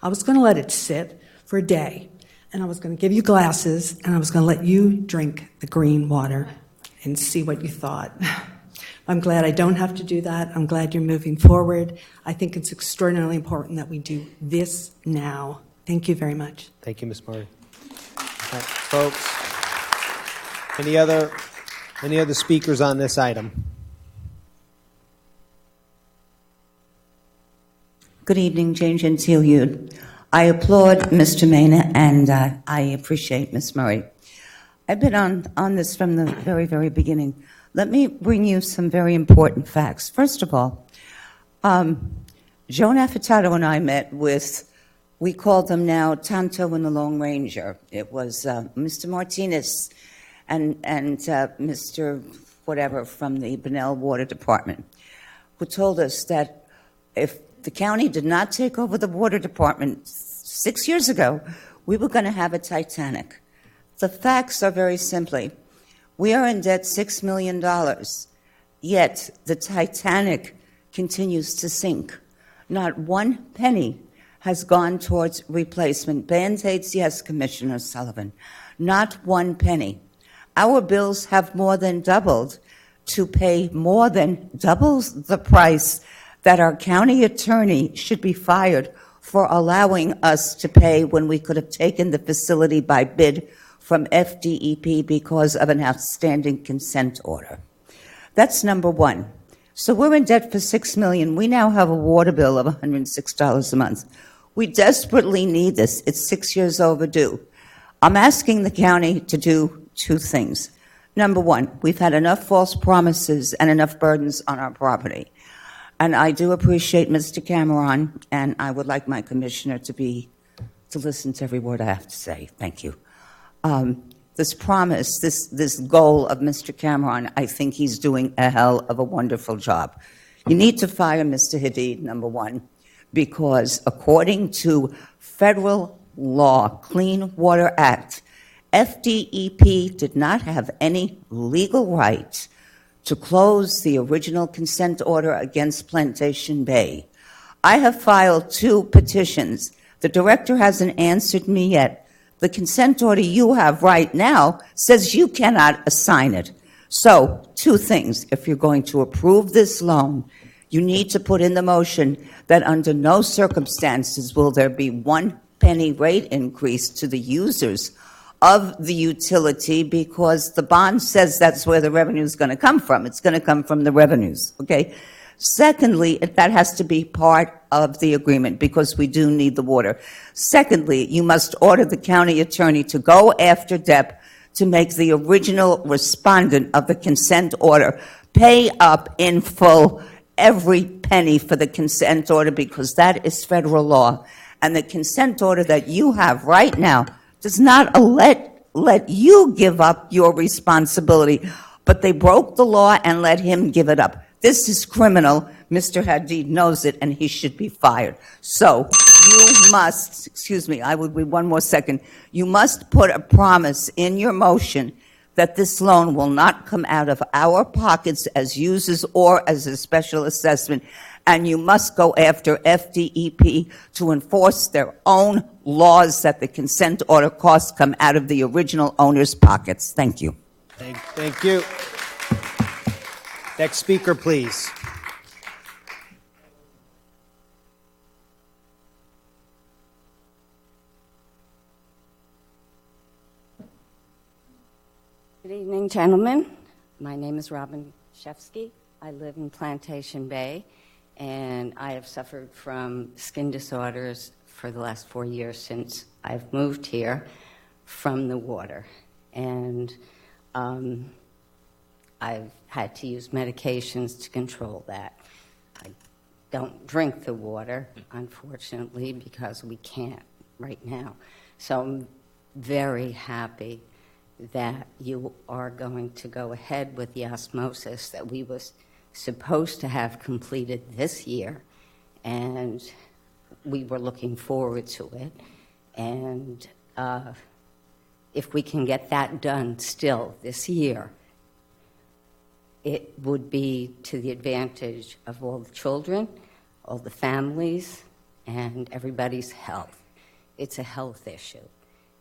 I was going to let it sit for a day. And I was going to give you glasses, and I was going to let you drink the green water and see what you thought. I'm glad I don't have to do that. I'm glad you're moving forward. I think it's extraordinarily important that we do this now. Thank you very much. Thank you, Ms. Murray. All right, folks, any other speakers on this item? Good evening, Jane Gentile. I applaud Mr. Mena, and I appreciate Ms. Murray. I've been on this from the very, very beginning. Let me bring you some very important facts. First of all, Joan Affitato and I met with, we call them now Tonto and the Lone Ranger. It was Mr. Martinez and Mr. whatever from the Bunnell Water Department, who told us that if the county did not take over the water department 6 years ago, we were going to have a Titanic. The facts are very simply, we are in debt $6 million, yet the Titanic continues to sink. Not one penny has gone towards replacement. Band-Aids, yes, Commissioner Sullivan. Not one penny. Our bills have more than doubled to pay more than double the price that our county attorney should be fired for allowing us to pay when we could have taken the facility by bid from FDEP because of an outstanding consent order. That's number one. So we're in debt for $6 million. We now have a water bill of $106 a month. We desperately need this. It's 6 years overdue. I'm asking the county to do two things. Number one, we've had enough false promises and enough burdens on our property. And I do appreciate Mr. Cameron, and I would like my commissioner to listen to every word I have to say. Thank you. This promise, this goal of Mr. Cameron, I think he's doing a hell of a wonderful job. You need to fire Mr. Hadid, number one, because according to federal law, Clean Water Act, FDEP did not have any legal right to close the original consent order against Plantation Bay. I have filed 2 petitions. The director hasn't answered me yet. The consent order you have right now says you cannot assign it. So, 2 things. If you're going to approve this loan, you need to put in the motion that under no circumstances will there be 1 penny rate increase to the users of the utility, because the bond says that's where the revenue is going to come from. It's going to come from the revenues, okay? Secondly, that has to be part of the agreement because we do need the water. Secondly, you must order the county attorney to go after DEP to make the original respondent of the consent order pay up in full every penny for the consent order, because that is federal law. And the consent order that you have right now does not let you give up your responsibility, but they broke the law and let him give it up. This is criminal. Mr. Hadid knows it, and he should be fired. So you must, excuse me, I would read one more second. You must put a promise in your motion that this loan will not come out of our pockets as users or as a special assessment, and you must go after FDEP to enforce their own laws that the consent order costs come out of the original owner's pockets. Thank you. Thank you. Next speaker, please. Good evening, gentlemen. My name is Robin Shefsky. I live in Plantation Bay, and I have suffered from skin disorders for the last 4 years since I've moved here. from the water. And I've had to use medications to control that. I don't drink the water, unfortunately, because we can't right now. So I'm very happy that you are going to go ahead with the osmosis that we was supposed to have completed this year, and we were looking forward to it. And if we can get that done still this year, it would be to the advantage of all the children, all the families, and everybody's health. It's a health issue.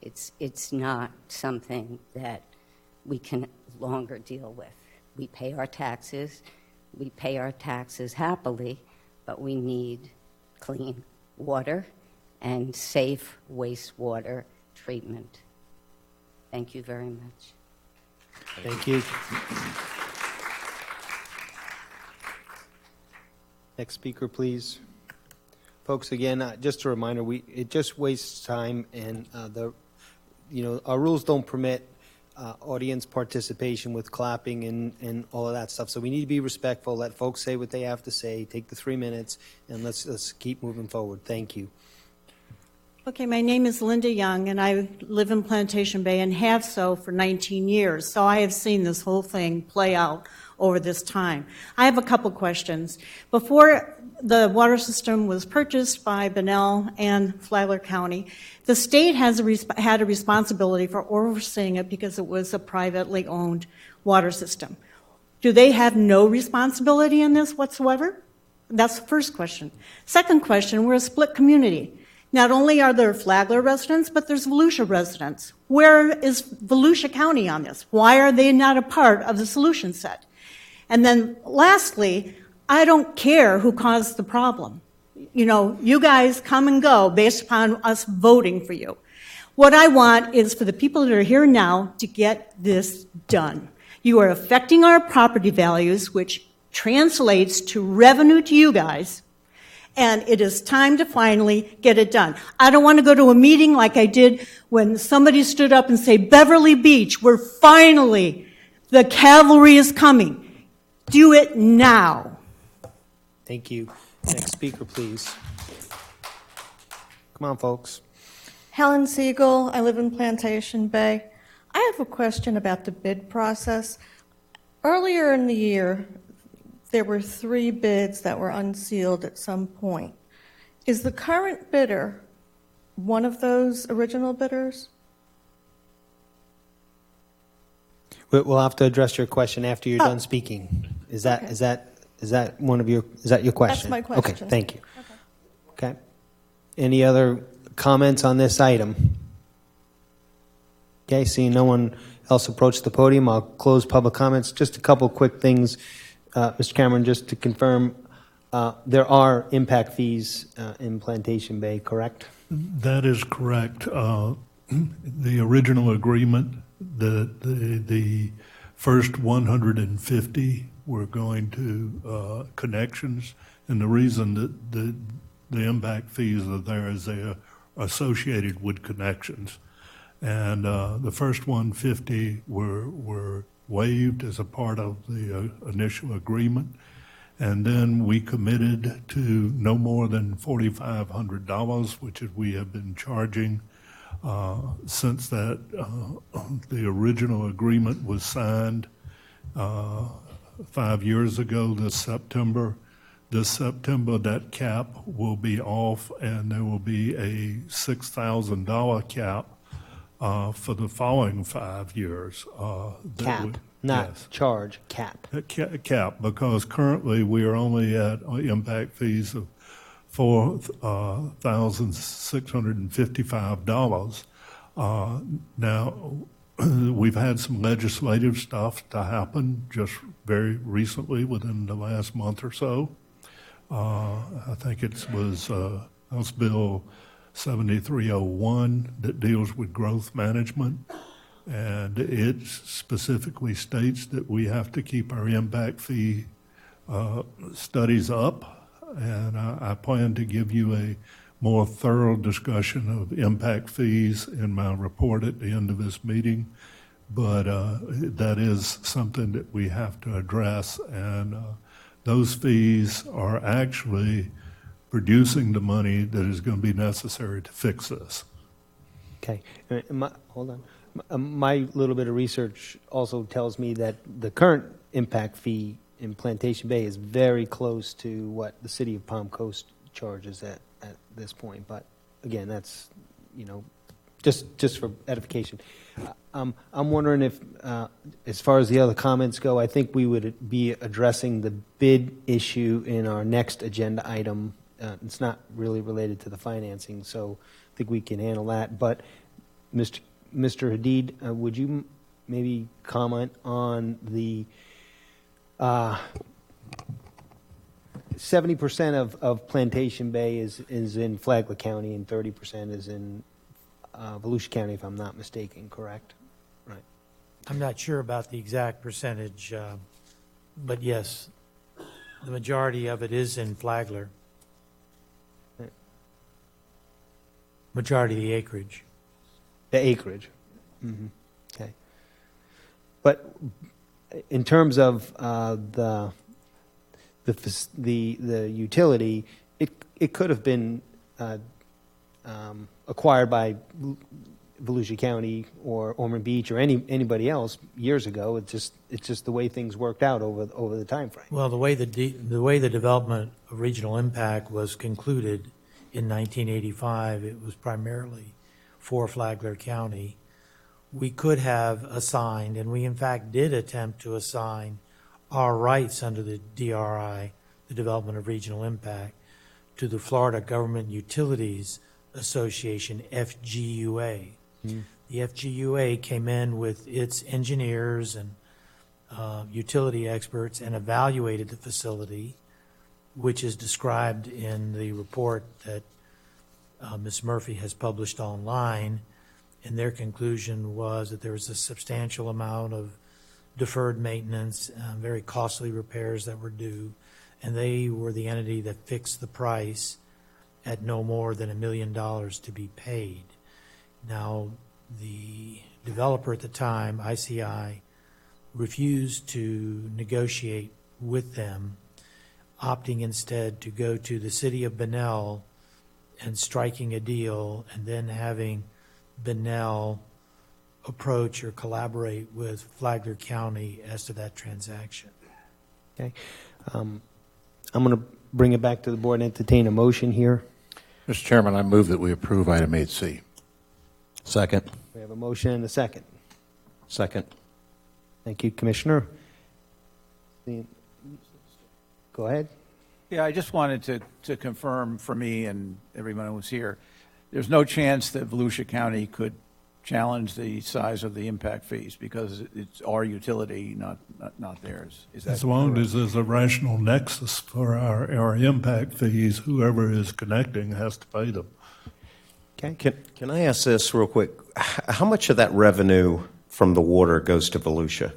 It's not something that we can longer deal with. We pay our taxes. We pay our taxes happily, but we need clean water and safe wastewater treatment. Thank you very much. Thank you. Next speaker, please. Folks, again, just a reminder, it just wastes time, and our rules don't permit audience participation with clapping and all of that stuff. So we need to be respectful, let folks say what they have to say, take the 3 minutes, and let's keep moving forward. Thank you. Okay, my name is Linda Young, and I live in Plantation Bay and have so for 19 years. So I have seen this whole thing play out over this time. I have a couple questions. Before the water system was purchased by Bunnell and Flagler County, the state had a responsibility for overseeing it because it was a privately owned water system. Do they have no responsibility in this whatsoever? That's the first question. Second question, we're a split community. Not only are there Flagler residents, but there's Volusia residents. Where is Volusia County on this? Why are they not a part of the solution set? And then lastly, I don't care who caused the problem. You guys come and go based upon us voting for you. What I want is for the people that are here now to get this done. You are affecting our property values, which translates to revenue to you guys, and it is time to finally get it done. I don't want to go to a meeting like I did when somebody stood up and say, Beverly Beach, the cavalry is coming. Do it now. Thank you. Next speaker, please. Come on, folks. Helen Siegel, I live in Plantation Bay. I have a question about the bid process. Earlier in the year, there were 3 bids that were unsealed at some point. Is the current bidder one of those original bidders? We'll have to address your question after you're done speaking. Is that your question? That's my question. Okay, thank you. Okay. Any other comments on this item? Okay, seeing no one else approach the podium, I'll close public comments. Just a couple quick things, Mr. Cameron, just to confirm, there are impact fees in Plantation Bay, correct? That is correct. The original agreement, the first 150 were going to connections, and the reason that the impact fees are there is they are associated with connections. And the first 150 were waived as a part of the initial agreement. And then we committed to no more than $4,500, which we have been charging since the original agreement was signed 5 years ago this September. This September, that cap will be off, and there will be a $6,000 cap for the following 5 years. Cap, not charge, cap. Cap, because currently we are only at impact fees of $4,655. Now, we've had some legislative stuff to happen just very recently within the last month or so. I think it was House Bill 7301 that deals with growth management, and it specifically states that we have to keep our impact fee studies up, and I plan to give you more thorough discussion of impact fees in my report at the end of this meeting, but that is something that we have to address, and those fees are actually producing the money that is going to be necessary to fix this. Okay, hold on. My little bit of research also tells me that the current impact fee in Plantation Bay is very close to what the city of Palm Coast charges at this point. But again, that's, just for edification. I'm wondering if, as far as the other comments go, I think we would be addressing the bid issue in our next agenda item. It's not really related to the financing, so I think we can handle that. But Mr. Hadid, would you maybe comment on the 70% of Plantation Bay is in Flagler County and 30% is in Volusia County, if I'm not mistaken, correct? Right. I'm not sure about the exact percentage, but yes, the majority of it is in Flagler. Majority of the acreage. The acreage. Mm-hmm. Okay. But in terms of the utility, it could have been acquired by Volusia County or Ormond Beach or anybody else years ago. It's just the way things worked out over the time frame. Well, the way the development of regional impact was concluded in 1985, it was primarily for Flagler County. We could have assigned, and we in fact did attempt to assign our rights under the DRI, the Development of Regional Impact, to the Florida Government Utilities Association, FGUA. Mm. The FGUA came in with its engineers and utility experts and evaluated the facility, which is described in the report that Ms. Murphy has published online. And their conclusion was that there was a substantial amount of deferred maintenance, very costly repairs that were due, and they were the entity that fixed the price at no more than $1 million to be paid. Now, the developer at the time, ICI, refused to negotiate with them, opting instead to go to the city of Bunnell and striking a deal, and then having Bunnell approach or collaborate with Flagler County as to that transaction. Okay. I'm going to bring it back to the board and entertain a motion here. Mr. Chairman, I move that we approve item 8C. Second. We have a motion and a second. Second. Thank you, Commissioner. Go ahead. Yeah, I just wanted to confirm for me and everyone who was here, there's no chance that Volusia County could challenge the size of the impact fees because it's our utility, not theirs. Is that as long correct? as there's a rational nexus for our impact fees, whoever is connecting has to pay them. Okay. Can I ask this real quick? How much of that revenue from the water goes to Volusia?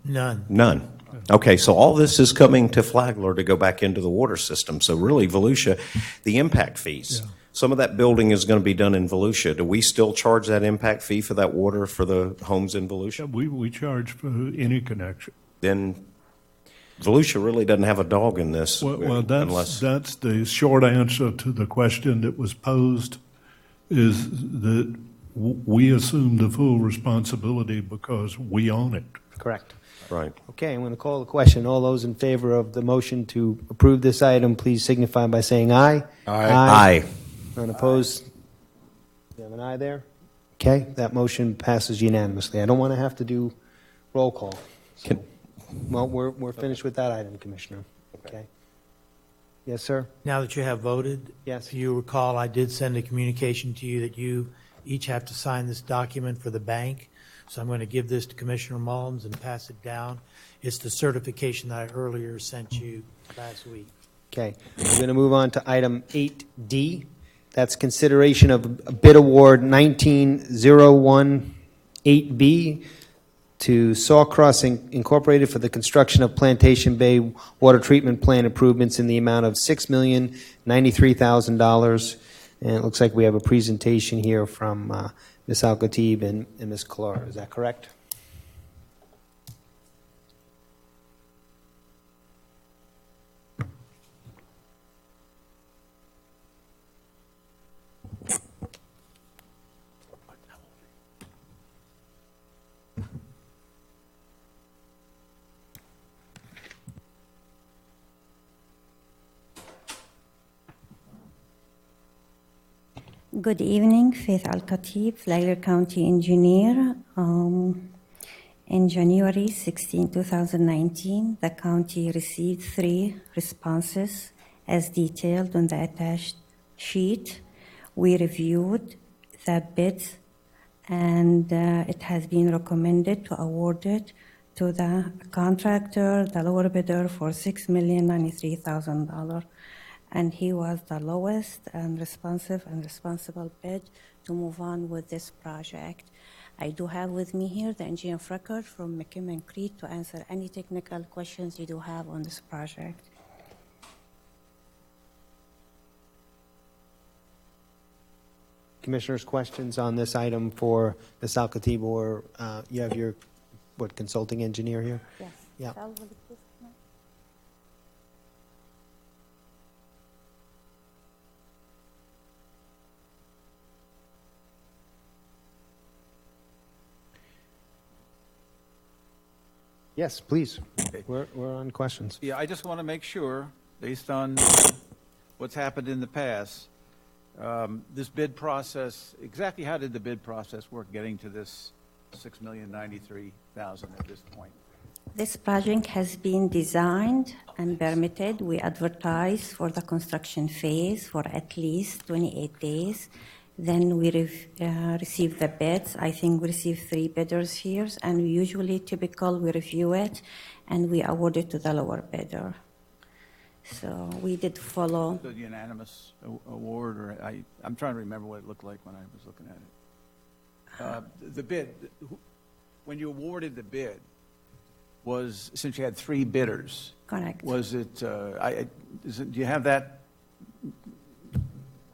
None. None. Okay, so all this is coming to Flagler to go back into the water system. So really, Volusia, the impact fees, some of that building is going to be done in Volusia. Do we still charge that impact fee for that water for the homes in Volusia? We charge for any connection. Then Volusia really doesn't have a dog in this. Well, that's the short answer to the question that was posed, is that we assume the full responsibility because we own it. Correct. Right. Okay, I'm going to call the question. All those in favor of the motion to approve this item, please signify by saying aye. Aye. None opposed? You have an aye there? Okay, that motion passes unanimously. I don't want to have to do roll call. So, well, we're finished with that item, Commissioner. Okay. Yes, sir? Now that you have voted, yes. If you recall, I did send a communication to you that you each have to sign this document for the bank. So I'm going to give this to Commissioner Mullins and pass it down. It's the certification that I earlier sent you last week. Okay, we're going to move on to item 8D. That's consideration of a bid award 19018B to Sawcross Incorporated for the construction of Plantation Bay Water Treatment Plant improvements in the amount of $6,093,000. And it looks like we have a presentation here from Ms. Al-Khatib and Ms. Kalar. Is that correct? Good evening, Faith Al-Khatib, Flagler County Engineer. In January 16, 2019, the county received 3 responses as detailed on the attached sheet. We reviewed the bids, and it has been recommended to award it to the contractor, the lower bidder, for $6,093,000. And he was the lowest and responsive and responsible bid to move on with this project. I do have with me here the engineer of record from McKim & Creed to answer any technical questions you do have on this project. Commissioners, questions on this item for Ms. Al-Khatib, or you have your, consulting engineer here? Yes. Yeah. Yes, please. We're on questions. Yeah, I just want to make sure, based on what's happened in the past, this bid process, exactly how did the bid process work getting to this $6,093,000 at this point? This project has been designed and permitted. We advertised for the construction phase for at least 28 days. Then we received the bids. I think we received 3 bidders here, and usually typical, we review it, and we award it to the lower bidder. So we did follow. The unanimous award, or I'm trying to remember what it looked like when I was looking at it. The bid, when you awarded the bid, was, since you had 3 bidders. Correct. Was it, do you have that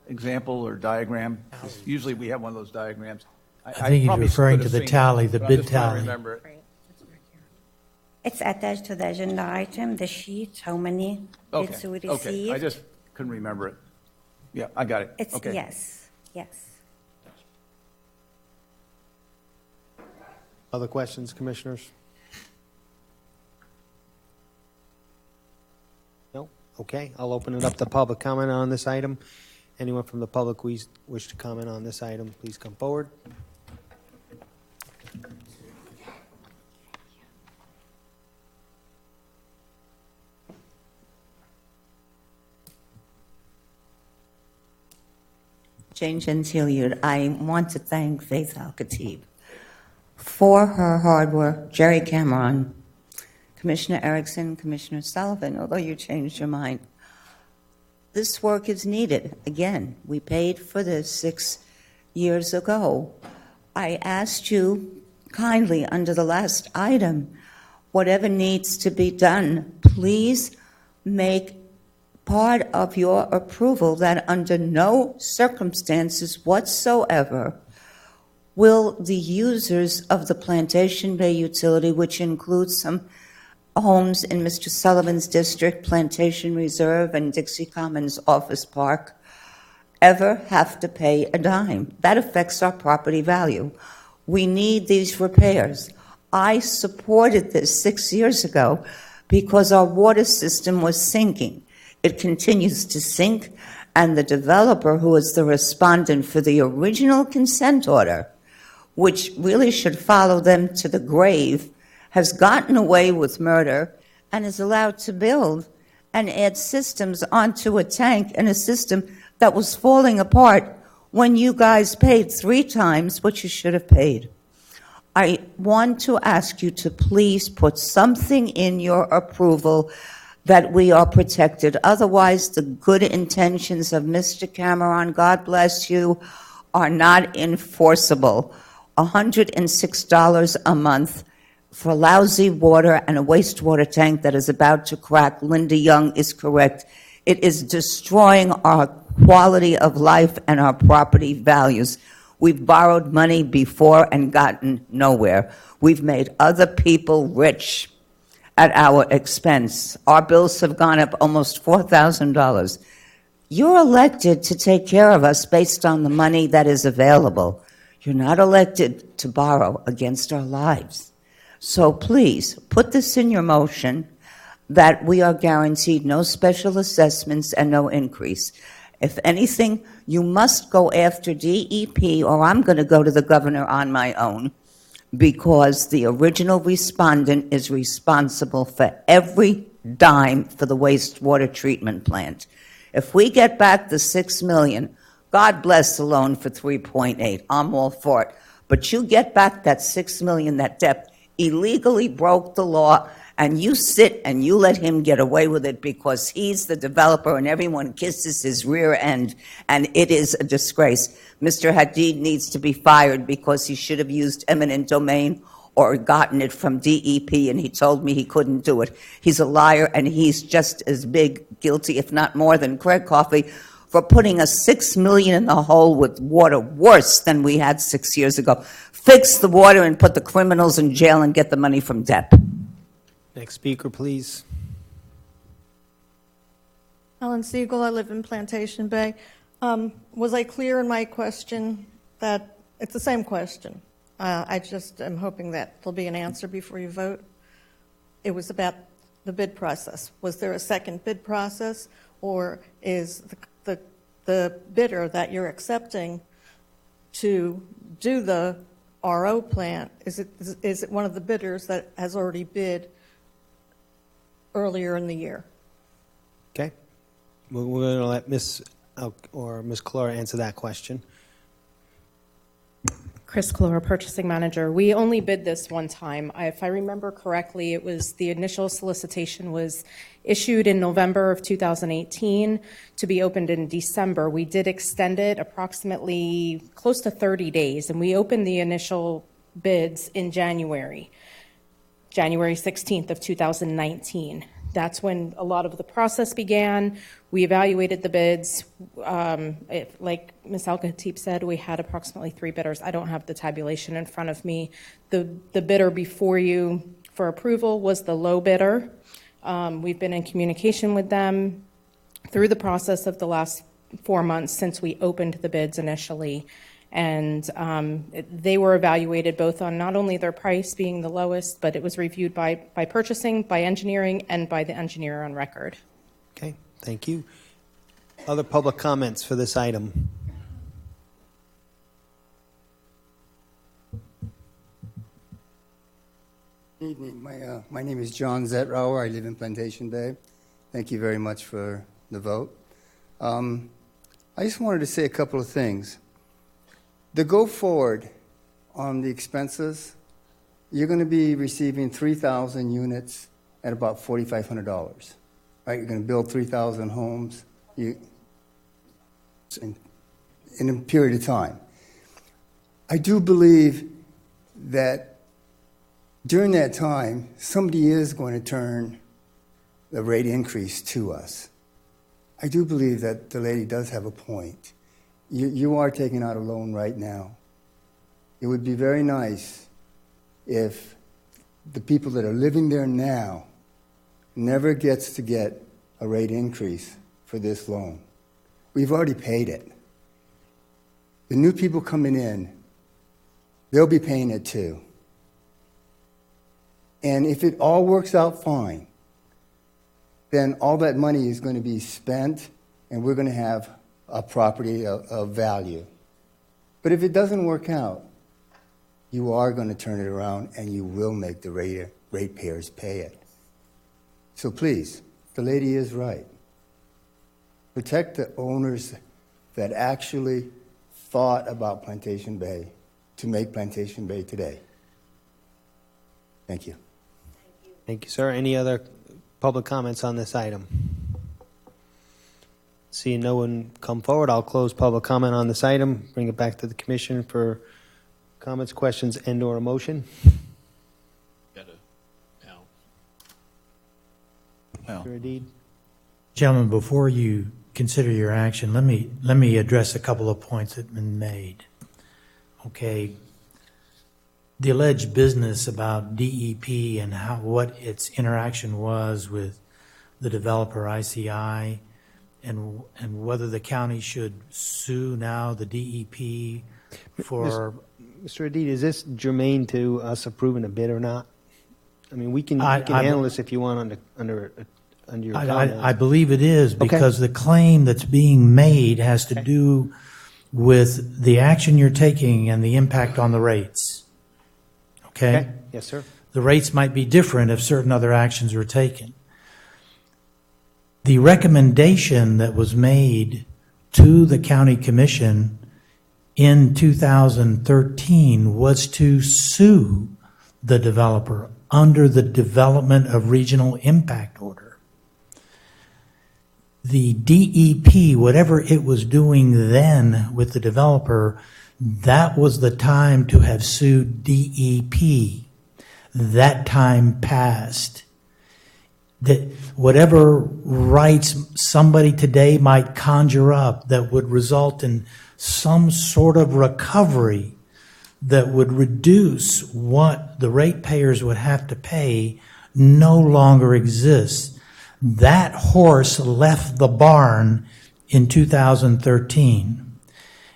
example or diagram? Usually we have one of those diagrams. I think he's referring to the tally, the bid tally. Remember it. It's attached to the agenda item, the sheet, how many bids we received. Okay, I just couldn't remember it. Yeah, I got it. It's, okay. yes, yes. Other questions, commissioners? No? Okay, I'll open it up to public comment on this item. Anyone from the public wish to comment on this item, please come forward. Jane Gentilier, I want to thank Faith Al-Khatib for her hard work, Jerry Cameron, Commissioner Erickson, Commissioner Sullivan, although you changed your mind. This work is needed. Again, we paid for this 6 years ago. I asked you kindly under the last item, whatever needs to be done, please make part of your approval that under no circumstances whatsoever will the users of the Plantation Bay utility, which includes some homes in Mr. Sullivan's district, Plantation Reserve, and Dixie Commons Office Park, ever have to pay a dime. That affects our property value. We need these repairs. I supported this 6 years ago because our water system was sinking. It continues to sink, and the developer, who is the respondent for the original consent order, which really should follow them to the grave, has gotten away with murder and is allowed to build and add systems onto a tank in a system that was falling apart when you guys paid 3 times what you should have paid. I want to ask you to please put something in your approval that we are protected. Otherwise, the good intentions of Mr. Cameron, God bless you, are not enforceable. $106 a month for lousy water and a wastewater tank that is about to crack. Linda Young is correct. It is destroying our quality of life and our property values. We've borrowed money before and gotten nowhere. We've made other people rich at our expense. Our bills have gone up almost $4,000. You're elected to take care of us based on the money that is available. You're not elected to borrow against our lives. So please, put this in your motion that we are guaranteed no special assessments and no increase. If anything, you must go after DEP, or I'm going to go to the governor on my own, because the original respondent is responsible for every dime for the wastewater treatment plant. If we get back the $6 million, God bless the loan for 3.8. I'm all for it. But you get back that $6 million that Depp illegally broke the law, and you sit and you let him get away with it because he's the developer and everyone kisses his rear end, and it is a disgrace. Mr. Hadid needs to be fired because he should have used eminent domain or gotten it from DEP, and he told me he couldn't do it. He's a liar, and he's just as big guilty, if not more, than Craig Coffey for putting us $6 million in the hole with water worse than we had 6 years ago. Fix the water and put the criminals in jail and get the money from Depp. Next speaker, please. Helen Siegel, I live in Plantation Bay. Was I clear in my question that it's the same question? I just am hoping that there'll be an answer before you vote. It was about the bid process. Was there a second bid process, or is the bidder that you're accepting to do the RO plant, is it one of the bidders that has already bid earlier in the year? Okay. We're going to let Ms. Clora answer that question. Chris Clora, purchasing manager. We only bid this one time. If I remember correctly, it was the initial solicitation was issued in November of 2018 to be opened in December. We did extend it approximately close to 30 days, and we opened the initial bids in January 16th of 2019. That's when a lot of the process began. We evaluated the bids. Like Ms. Al-Khatib said, we had approximately 3 bidders. I don't have the tabulation in front of me. The bidder before you for approval was the low bidder. We've been in communication with them through the process of the last 4 months since we opened the bids initially. And they were evaluated both on not only their price being the lowest, but it was reviewed by purchasing, by engineering, and by the engineer on record. Okay, thank you. Other public comments for this item? Good evening. My name is John Zetrauer. I live in Plantation Bay. Thank you very much for the vote. I just wanted to say a couple of things. The go forward on the expenses, you're going to be receiving 3,000 units at about $4,500. Right? You're going to build 3,000 homes in a period of time. I do believe that during that time, somebody is going to turn the rate increase to us. I do believe that the lady does have a point. You are taking out a loan right now. It would be very nice if the people that are living there now never gets to get a rate increase for this loan. We've already paid it. The new people coming in, they'll be paying it too. And if it all works out fine, then all that money is going to be spent, and we're going to have a property of value. But if it doesn't work out, you are going to turn it around and you will make the ratepayers pay it. So please, the lady is right. Protect the owners that actually thought about Plantation Bay to make Plantation Bay today. Thank you. Thank you, sir. Any other public comments on this item? Seeing no one come forward, I'll close public comment on this item, bring it back to the commission for comments, questions, and/or a motion. Got a Mr. Adid? Gentlemen, before you consider your action, let me address a couple of points that have been made. Okay. The alleged business about DEP and what its interaction was with the developer ICI and whether the county should sue now the DEP for... Mr. Adid, is this germane to us approving a bid or not? I mean, we can handle this if you want under your comments. I believe it is, because the claim that's being made has to do with the action you're taking and the impact on the rates. Okay? Yes, sir. The rates might be different if certain other actions were taken. The recommendation that was made to the county commission in 2013 was to sue the developer under the Development of Regional Impact Order. The DEP, whatever it was doing then with the developer, that was the time to have sued DEP. That time passed. That whatever rights somebody today might conjure up that would result in some sort of recovery that would reduce what the ratepayers would have to pay no longer exists. That horse left the barn in 2013.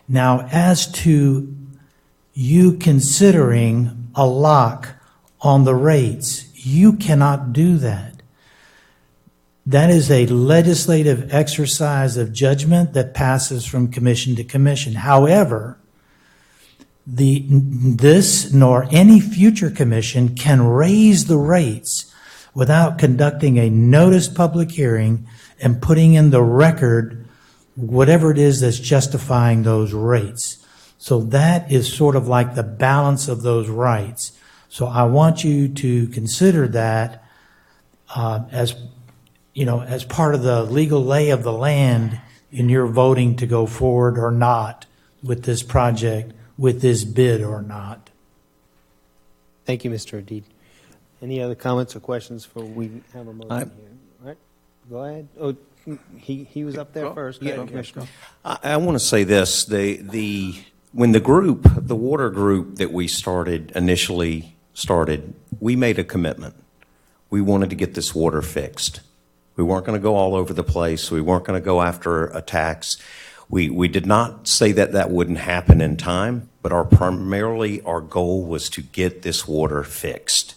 Now, as to you considering a lock on the rates, you cannot do that. That is a legislative exercise of judgment that passes from commission to commission. However, this nor any future commission can raise the rates without conducting a noticed public hearing and putting in the record whatever it is that's justifying those rates. So that is sort of like the balance of those rights. So I want you to consider that as part of the legal lay of the land in your voting to go forward or not with this project, with this bid or not. Thank you, Mr. Adid. Any other comments or questions before we have a motion here? All right, go ahead. Oh, he was up there first. Go ahead, Commissioner. I want to say this: when the water group that we initially started, we made a commitment. We wanted to get this water fixed. We weren't going to go all over the place. We weren't going to go after attacks. We did not say that wouldn't happen in time, but our goal was to get this water fixed,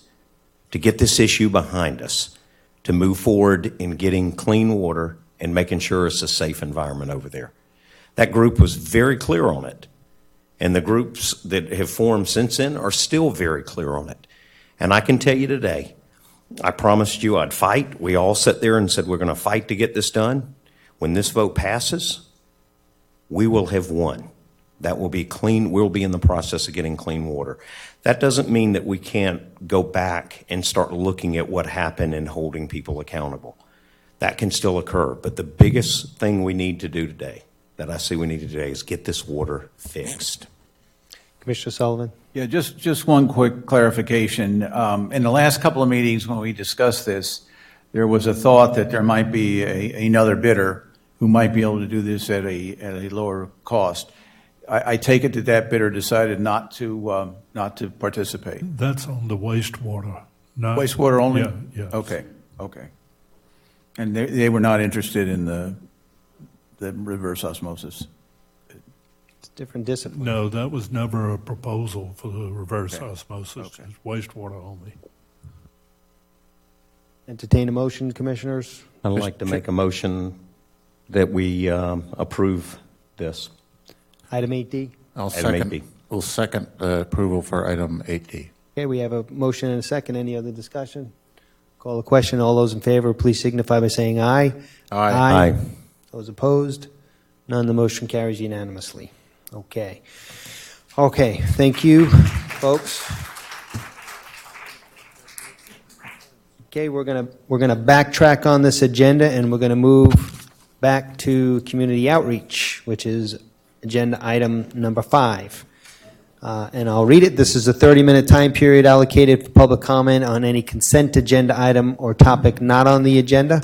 to get this issue behind us, to move forward in getting clean water and making sure it's a safe environment over there. That group was very clear on it, and the groups that have formed since then are still very clear on it. And I can tell you today, I promised you I'd fight. We all sat there and said we're going to fight to get this done. When this vote passes, we will have won. That will be clean. We'll be in the process of getting clean water. That doesn't mean that we can't go back and start looking at what happened and holding people accountable. That can still occur. But the biggest thing we need to do today, that I see we need to do today, is get this water fixed. Commissioner Sullivan? Yeah, just one quick clarification. In the last couple of meetings when we discussed this, there was a thought that there might be another bidder who might be able to do this at a lower cost. I take it that bidder decided not to participate. That's on the wastewater. Not, Wastewater only? Yeah. Okay. And they were not interested in the reverse osmosis? It's a different discipline. No, that was never a proposal for the reverse osmosis. It's wastewater only. Entertain a motion, Commissioners? I'd like to make a motion that we approve this. Item 8D? We'll second approval for item 8D. Okay, we have a motion and a second. Any other discussion? Call the question. All those in favor, please signify by saying aye. Aye. Those opposed? None. The motion carries unanimously. Okay. Thank you, folks. Okay, we're gonna backtrack on this agenda, and we're gonna move back to community outreach, which is agenda item number 5. And I'll read it. This is a 30-minute time period allocated for public comment on any consent agenda item or topic not on the agenda.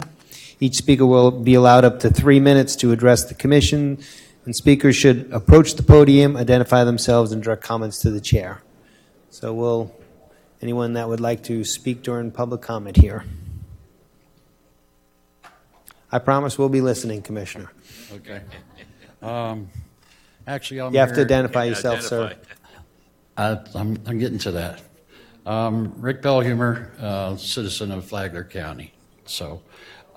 Each speaker will be allowed up to 3 minutes to address the commission, and speakers should approach the podium, identify themselves, and direct comments to the chair. So anyone that would like to speak during public comment here? I promise we'll be listening, Commissioner. Okay. Actually, I'm You have to here- identify yourself, sir. I'm getting to that. Rick Bellhumer, citizen of Flagler County. So,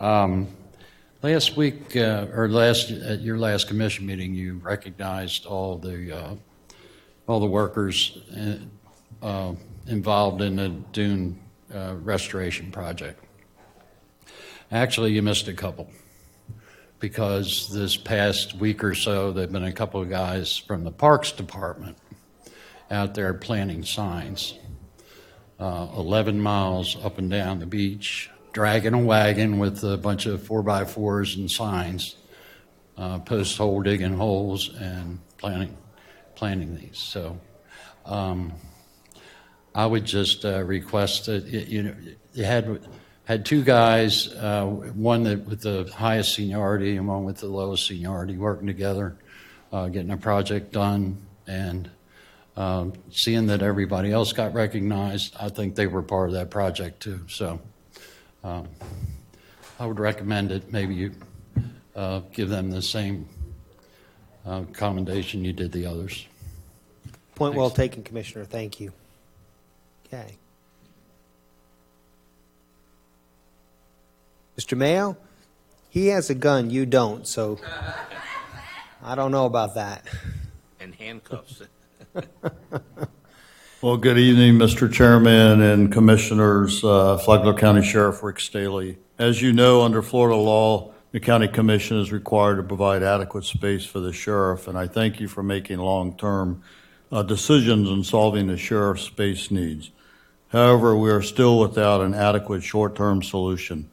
last week, at your last commission meeting, you recognized all the workers involved in the dune restoration project. Actually, you missed a couple, because this past week or so, there have been a couple of guys from the Parks Department out there planting signs, 11 miles up and down the beach, dragging a wagon with a bunch of 4x4s and signs, post hole digging holes and planting these. So I would just request that, you had two guys, one with the highest seniority and one with the lowest seniority, working together, getting a project done, and seeing that everybody else got recognized. I think they were part of that project too. So I would recommend it. Maybe you give them the same commendation you did the others. Point well taken, Commissioner. Thank you. Okay. Mr. Mayo, he has a gun, you don't, so I don't know about that. And handcuffs. Well, good evening, Mr. Chairman and Commissioners. Flagler County Sheriff Rick Staley. As you know, under Florida law, the County Commission is required to provide adequate space for the sheriff, and I thank you for making long-term decisions in solving the sheriff's space needs. However, we are still without an adequate short-term solution.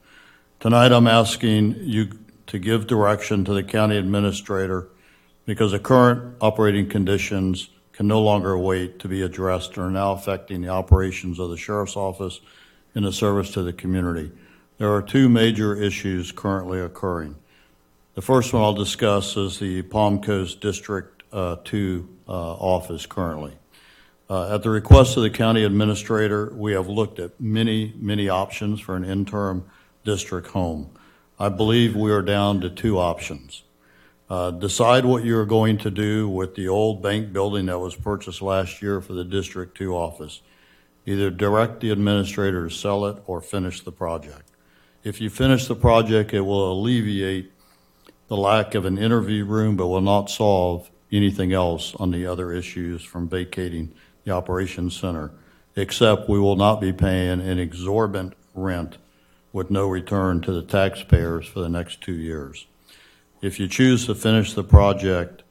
Tonight, I'm asking you to give direction to the county administrator, because the current operating conditions can no longer wait to be addressed and are now affecting the operations of the sheriff's office and the service to the community. There are two major issues currently occurring. The first one I'll discuss is the Palm Coast District 2 office currently. At the request of the county administrator, we have looked at many options for an interim district home. I believe we are down to two options. Decide what you're going to do with the old bank building that was purchased last year for the District 2 office. Either direct the administrator to sell it or finish the project. If you finish the project, it will alleviate the lack of an interview room, but will not solve anything else on the other issues from vacating the operations center, except we will not be paying an exorbitant rent with no return to the taxpayers for the next 2 years. If you choose to finish the project,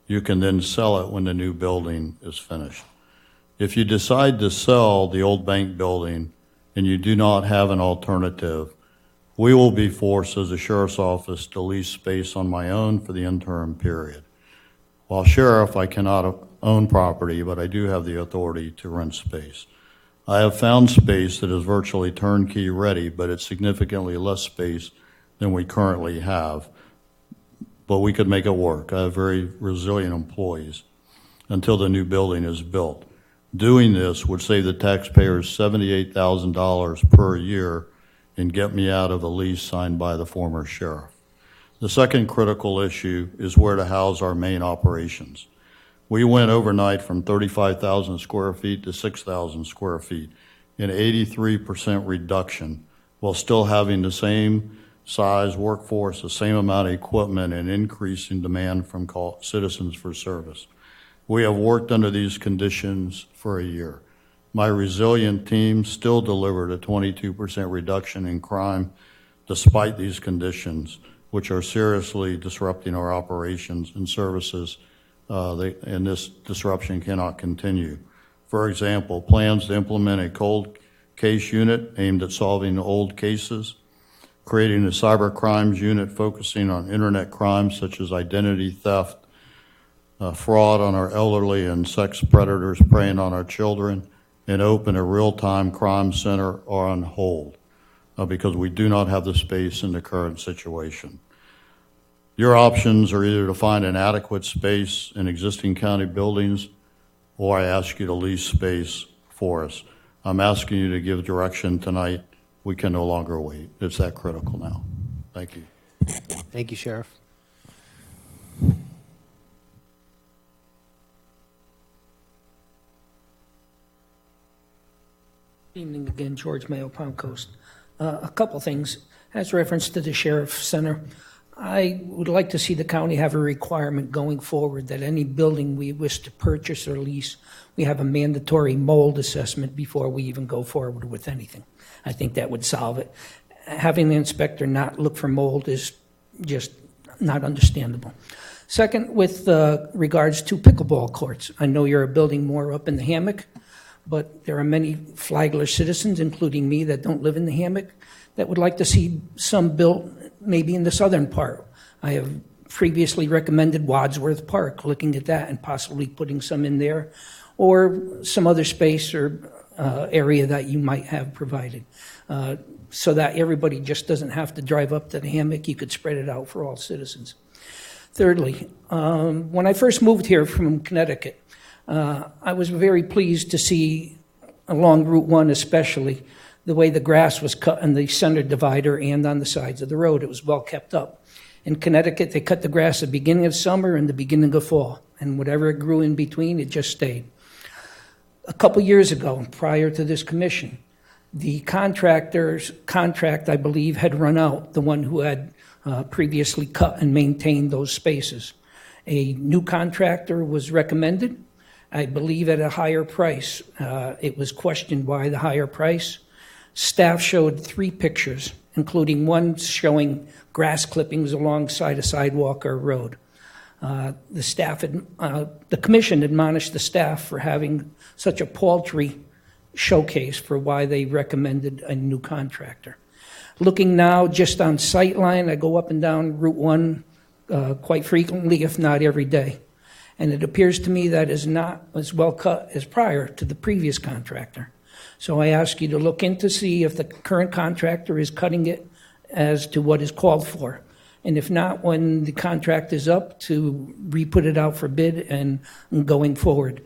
you can then sell it when the new building is finished. If you decide to sell the old bank building and you do not have an alternative, we will be forced as a sheriff's office to lease space on my own for the interim period. While sheriff, I cannot own property, but I do have the authority to rent space. I have found space that is virtually turnkey ready, but it's significantly less space than we currently have. But we could make it work. I have very resilient employees until the new building is built. Doing this would save the taxpayers $78,000 per year and get me out of a lease signed by the former sheriff. The second critical issue is where to house our main operations. We went overnight from 35,000 square feet to 6,000 square feet, an 83% reduction, while still having the same size workforce, the same amount of equipment, and increasing demand from citizens for service. We have worked under these conditions for a year. My resilient team still delivered a 22% reduction in crime despite these conditions, which are seriously disrupting our operations and services, and this disruption cannot continue. For example, plans to implement a cold case unit aimed at solving old cases, creating a cyber crimes unit focusing on internet crimes such as identity theft, fraud on our elderly and sex predators preying on our children, and open a real-time crime center are on hold because we do not have the space in the current situation. Your options are either to find an adequate space in existing county buildings, or I ask you to lease space for us. I'm asking you to give direction tonight. We can no longer wait. It's that critical now. Thank you. Thank you, Sheriff. Good evening again, George Mayo, Palm Coast. A couple things. As reference to the Sheriff Center, I would like to see the county have a requirement going forward that any building we wish to purchase or lease, we have a mandatory mold assessment before we even go forward with anything. I think that would solve it. Having the inspector not look for mold is just not understandable. Second, with regards to pickleball courts, I know you're building more up in the hammock, but there are many Flagler citizens, including me, that don't live in the hammock, that would like to see some built maybe in the southern part. I have previously recommended Wadsworth Park, looking at that and possibly putting some in there, or some other space or area that you might have provided, so that everybody just doesn't have to drive up to the hammock. You could spread it out for all citizens. Thirdly, when I first moved here from Connecticut, I was very pleased to see, along Route 1 especially, the way the grass was cut in the center divider and on the sides of the road. It was well kept up. In Connecticut, they cut the grass at the beginning of summer and the beginning of fall, and whatever it grew in between, it just stayed. A couple years ago, prior to this commission, the contractor's contract, I believe, had run out, the one who had previously cut and maintained those spaces. A new contractor was recommended, I believe at a higher price. It was questioned why the higher price. Staff showed 3 pictures, including one showing grass clippings alongside a sidewalk or road. The commission admonished the staff for having such a paltry showcase for why they recommended a new contractor. Looking now just on Sightline, I go up and down Route 1 quite frequently, if not every day. And it appears to me that is not as well cut as prior to the previous contractor. So I ask you to look in to see if the current contractor is cutting it as to what is called for. And if not, when the contract is up, to re-put it out for bid and going forward.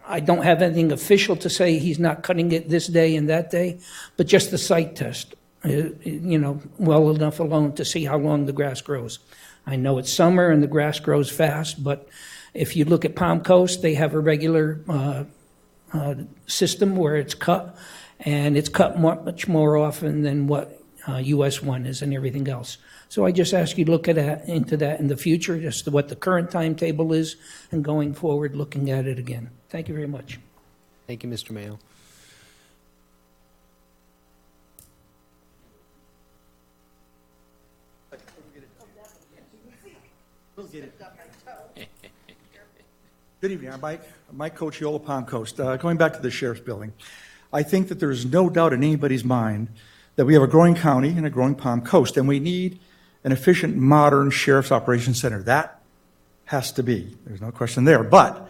I don't have anything official to say he's not cutting it this day and that day, but just the site test, well enough alone to see how long the grass grows. I know it's summer and the grass grows fast, but if you look at Palm Coast, they have a regular system where it's cut, and it's cut much more often than what US 1 is and everything else. So I just ask you to look into that in the future, just what the current timetable is, and going forward, looking at it again. Thank you very much. Thank you, Mr. Mayo. Good evening. I'm Mike Cochiola, Palm Coast. Going back to the Sheriff's Building, I think that there's no doubt in anybody's mind that we have a growing county and a growing Palm Coast, and we need an efficient, modern Sheriff's Operations Center. That has to be. There's no question there. But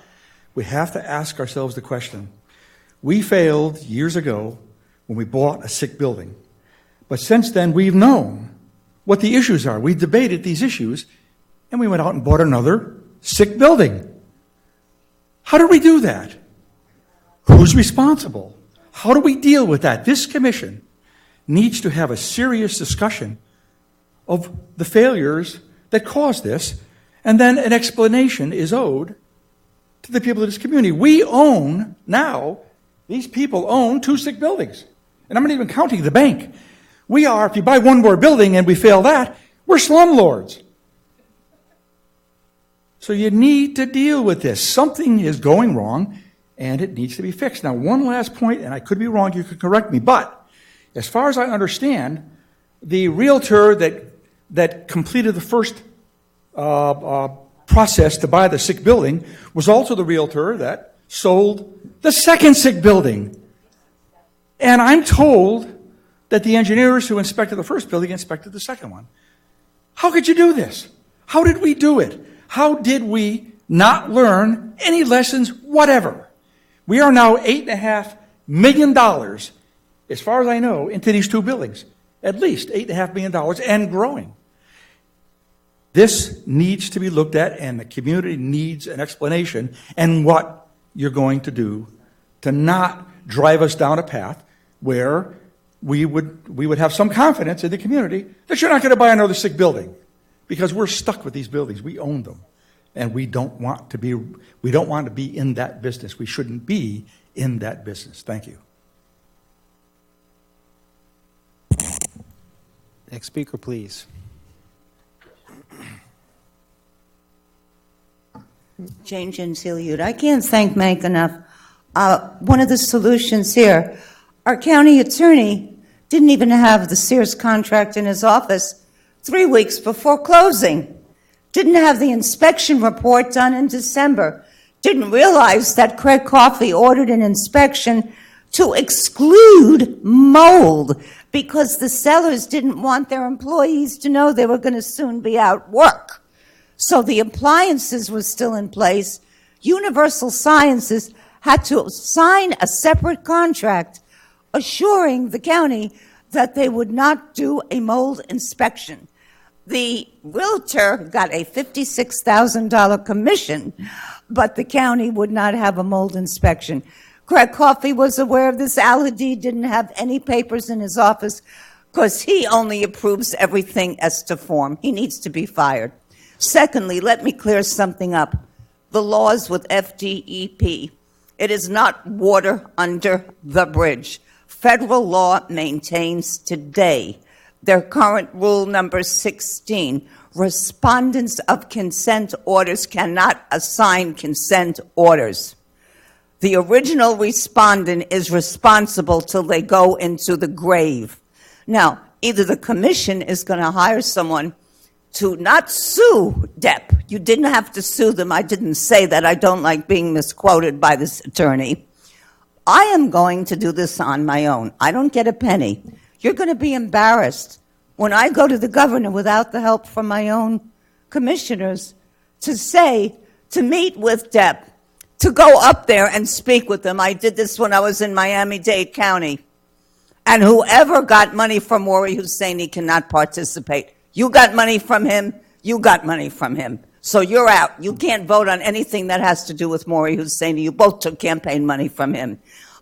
we have to ask ourselves the question. We failed years ago when we bought a sick building. But since then, we've known what the issues are. We debated these issues, and we went out and bought another sick building. How do we do that? Who's responsible? How do we deal with that? This commission needs to have a serious discussion of the failures that caused this, and then an explanation is owed to the people of this community. We own now, these people own 2 sick buildings. And I'm not even counting the bank. We are, if you buy one more building and we fail that, we're slumlords. So you need to deal with this. Something is going wrong, and it needs to be fixed. Now, one last point, and I could be wrong, you could correct me, but as far as I understand, the realtor that completed the first process to buy the sick building was also the realtor that sold the second sick building. And I'm told that the engineers who inspected the first building inspected the second one. How could you do this? How did we do it? How did we not learn any lessons whatever. We are now $8.5 million, as far as I know, into these two buildings. At least $8.5 million and growing. This needs to be looked at, and the community needs an explanation and what you're going to do to not drive us down a path where we would have some confidence in the community that you're not going to buy another sick building, because we're stuck with these buildings. We own them, and we don't want to be in that business. We shouldn't be in that business. Thank you. Next speaker, please. Jane Gentile. I can't thank Mike enough. One of the solutions here, our county attorney didn't even have the Sears contract in his office 3 weeks before closing. Didn't have the inspection report done in December. Didn't realize that Craig Coffey ordered an inspection to exclude mold because the sellers didn't want their employees to know they were going to soon be out work. So the appliances were still in place. Universal Sciences had to sign a separate contract assuring the county that they would not do a mold inspection. The realtor got a $56,000 commission, but the county would not have a mold inspection. Craig Coffey was aware of this. Al Hadid didn't have any papers in his office because he only approves everything as to form. He needs to be fired. Secondly, let me clear something up. The laws with FDEP. It is not water under the bridge. Federal law maintains today their current rule number 16. Respondents of consent orders cannot assign consent orders. The original respondent is responsible till they go into the grave. Now, either the commission is going to hire someone to not sue DEP. You didn't have to sue them. I didn't say that. I don't like being misquoted by this attorney. I am going to do this on my own. I don't get a penny. You're going to be embarrassed when I go to the governor without the help from my own commissioners to meet with DEP, to go up there and speak with them. I did this when I was in Miami-Dade County. And whoever got money from Maury Husseini cannot participate. You got money from him, you got money from him. So you're out. You can't vote on anything that has to do with Maury Husseini. You both took campaign money from him.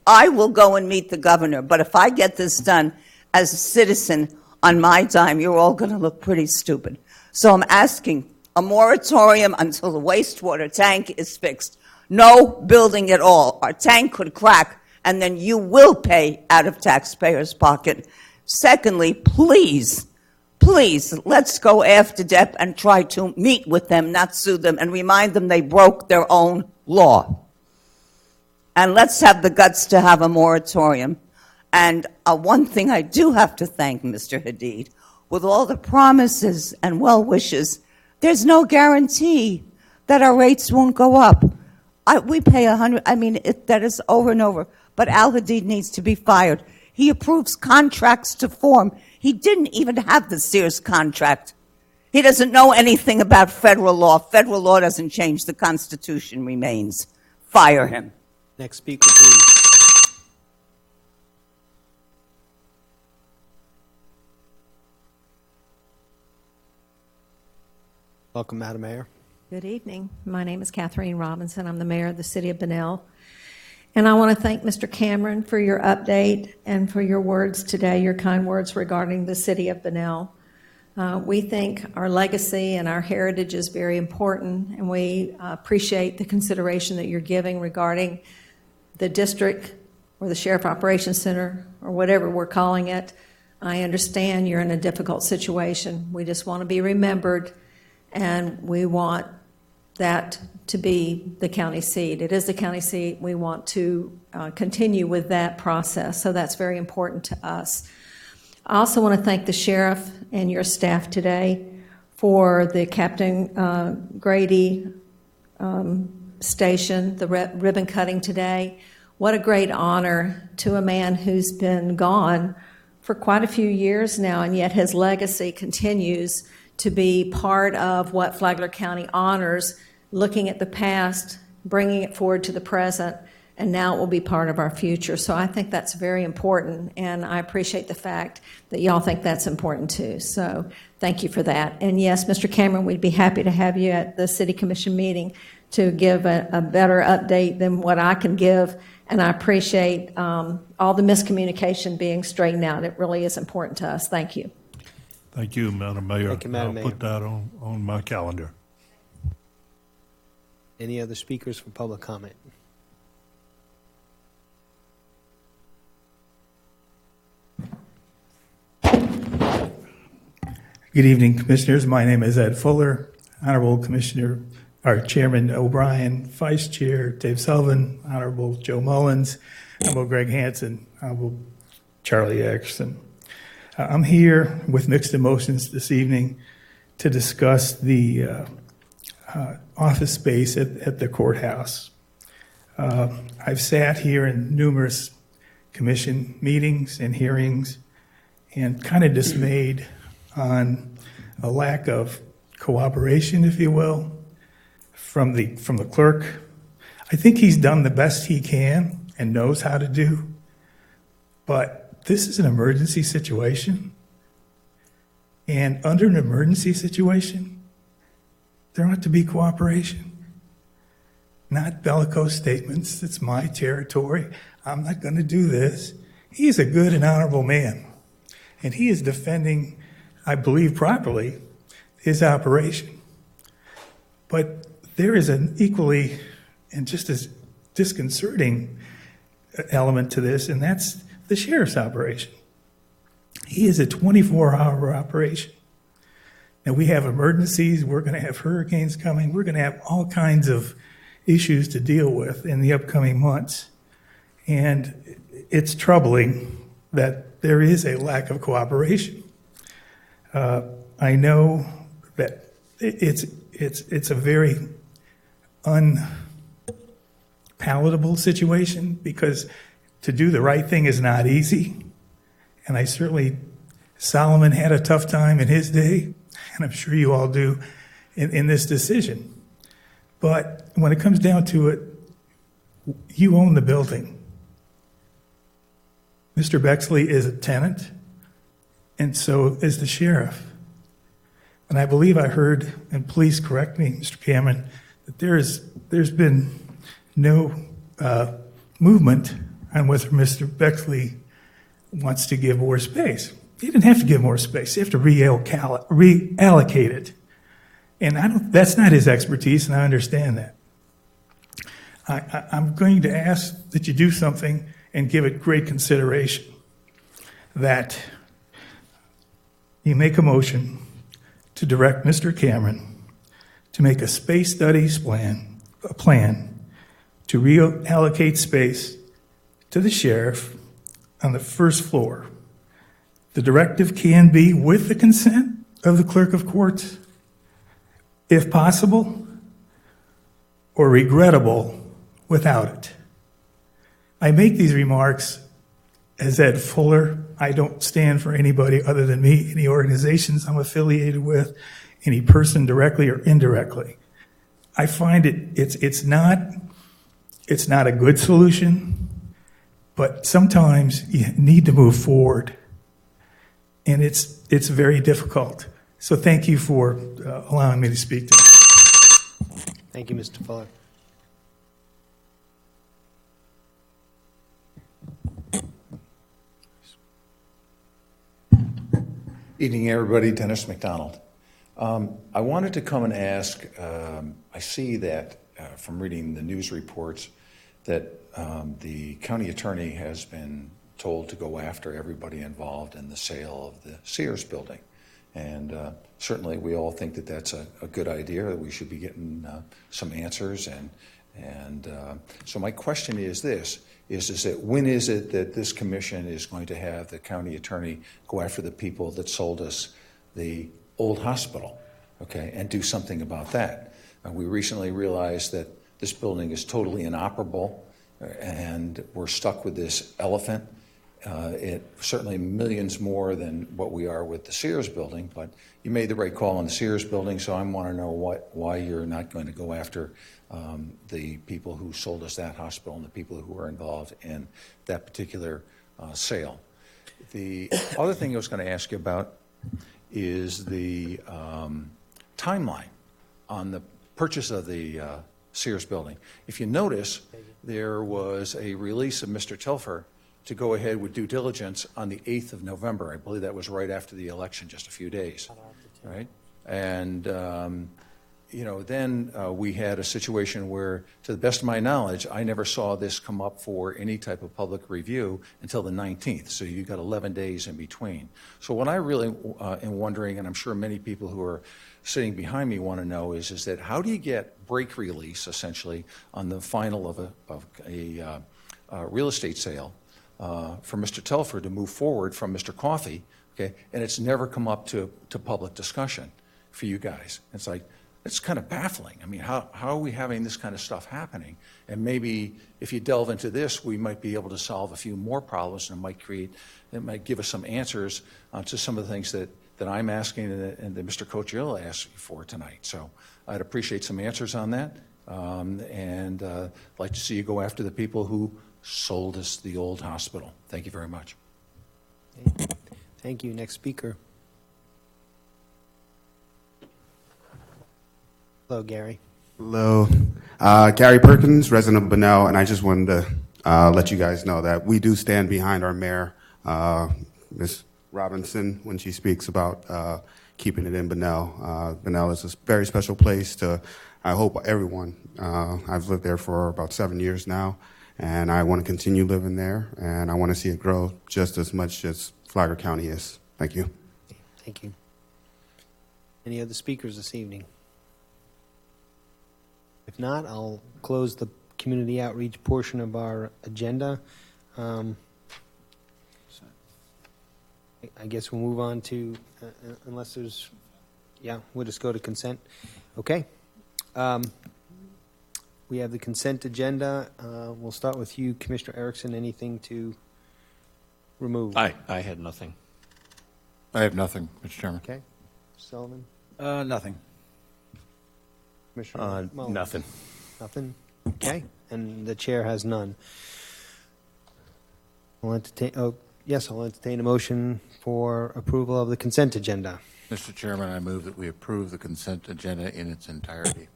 I will go and meet the governor, but if I get this done as a citizen on my dime, you're all going to look pretty stupid. So I'm asking a moratorium until the wastewater tank is fixed. No building at all. Our tank could crack, and then you will pay out of taxpayers' pocket. Secondly, please, let's go after DEP and try to meet with them, not sue them, and remind them they broke their own law. And let's have the guts to have a moratorium. And one thing I do have to thank Mr. Hadid, with all the promises and well wishes, there's no guarantee that our rates won't go up. We pay $100. That is over and over. But Al Hadid needs to be fired. He approves contracts to form. He didn't even have the Sears contract. He doesn't know anything about federal law. Federal law doesn't change. The Constitution remains. Fire him. Next speaker, please. Welcome, Madam Mayor. Good evening. My name is Kathleen Robinson. I'm the mayor of the city of Bunnell. And I want to thank Mr. Cameron for your update and for your words today, your kind words regarding the city of Bunnell. We think our legacy and our heritage is very important, and we appreciate the consideration that you're giving regarding the district or the Sheriff Operations Center or whatever we're calling it. I understand you're in a difficult situation. We just want to be remembered, and we want that to be the county seat. It is the county seat. We want to continue with that process, so that's very important to us. I also want to thank the sheriff and your staff today for the Captain Grady station, the ribbon cutting today. What a great honor to a man who's been gone for quite a few years now, and yet his legacy continues to be part of what Flagler County honors looking at the past, bringing it forward to the present, and now it will be part of our future. So I think that's very important, and I appreciate the fact that y'all think that's important too. So thank you for that. And yes, Mr. Cameron, we'd be happy to have you at the City Commission meeting to give a better update than what I can give. And I appreciate all the miscommunication being straightened out. It really is important to us. Thank you. Thank you, Madam Mayor. Thank you, Madam Mayor. I'll put that on my calendar. Any other speakers for public comment? Good evening, Commissioners. My name is Ed Fuller. Honorable Commissioner, our Chairman O'Brien, Vice Chair Dave Sullivan, Honorable Joe Mullins, Honorable Greg Hansen, Honorable Charlie Erickson. I'm here with mixed emotions this evening to discuss the office space at the courthouse. I've sat here in numerous commission meetings and hearings and kind of dismayed on a lack of cooperation, if you will, from the clerk. I think he's done the best he can and knows how to do, but this is an emergency situation. And under an emergency situation, there ought to be cooperation, not bellicose statements. It's my territory. I'm not going to do this. He's a good and honorable man, and he is defending, I believe properly, his operation. But there is an equally and just as disconcerting element to this, and that's the sheriff's operation. He is a 24-hour operation. And we have emergencies, we're going to have hurricanes coming, we're going to have all kinds of issues to deal with in the upcoming months. And it's troubling that there is a lack of cooperation. I know that it's a very unpalatable situation because to do the right thing is not easy. And I certainly, Solomon had a tough time in his day, and I'm sure you all do in this decision. But when it comes down to it, you own the building. Mr. Bexley is a tenant, and so is the sheriff. And I believe I heard, and please correct me, Mr. Cameron, that there's been no movement on whether Mr. Bexley wants to give more space. He didn't have to give more space. He have to reallocate it. And that's not his expertise, and I understand that. I'm going to ask that you do something and give it great consideration, that you make a motion to direct Mr. Cameron to make a space studies plan to reallocate space to the sheriff on the first floor. The directive can be with the consent of the clerk of courts, if possible, or regrettable without it. I make these remarks as Ed Fuller. I don't stand for anybody other than me, any organizations I'm affiliated with, any person directly or indirectly. I find it's not a good solution, but sometimes you need to move forward, and it's very difficult. So thank you for allowing me to speak to you. Thank you, Mr. Fuller. Evening, everybody. Dennis McDonald. I wanted to come and ask, I see that from reading the news reports that the county attorney has been told to go after everybody involved in the sale of the Sears building. And certainly we all think that that's a good idea, that we should be getting some answers. And so my question is this, is that when is it that this commission is going to have the county attorney go after the people that sold us the old hospital, okay, and do something about that? We recently realized that this building is totally inoperable, and we're stuck with this elephant It certainly millions more than what we are with the Sears building, but you made the right call on the Sears building, so I want to know why you're not going to go after the people who sold us that hospital and the people who were involved in that particular sale. The other thing I was going to ask you about is the timeline on the purchase of the Sears building. If you notice, there was a release of Mr. Telfer to go ahead with due diligence on the 8th of November. I believe that was right after the election, just a few days, right? And, then we had a situation where, to the best of my knowledge, I never saw this come up for any type of public review until the 19th. So you got 11 days in between. So what I really am wondering, and I'm sure many people who are sitting behind me want to know, is that how do you get break release, essentially, on the final of a real estate sale for Mr. Telfer to move forward from Mr. Coffey, okay, and it's never come up to public discussion for you guys. It's like, it's kind of baffling. I mean, how are we having this kind of stuff happening? And maybe if you delve into this, we might be able to solve a few more problems, and it might give us some answers to some of the things that I'm asking and that Mr. Cochiolo asked for tonight. So I'd appreciate some answers on that, and I'd like to see you go after the people who sold us the old hospital. Thank you very much. Thank you. Next speaker. Hello, Gary. Hello. Gary Perkins, resident of Bunnell, and I just wanted to let you guys know that we do stand behind our mayor, Ms. Robinson, when she speaks about keeping it in Bunnell. Bunnell is a very special place to, I hope, everyone. I've lived there for about 7 years now, and I want to continue living there, and I want to see it grow just as much as Flagler County is. Thank you. Thank you. Any other speakers this evening? If not, I'll close the community outreach portion of our agenda. I guess we'll move on to, unless there's, we'll just go to consent. Okay. We have the consent agenda. We'll start with you, Commissioner Erickson. Anything to remove? I had nothing. I have nothing, Mr. Chairman. Okay. Sullivan? Nothing. Commissioner Mullins? Nothing. Nothing? Okay. And the chair has none. I'll entertain a motion for approval of the consent agenda. Mr. Chairman, I move that we approve the consent agenda in its entirety.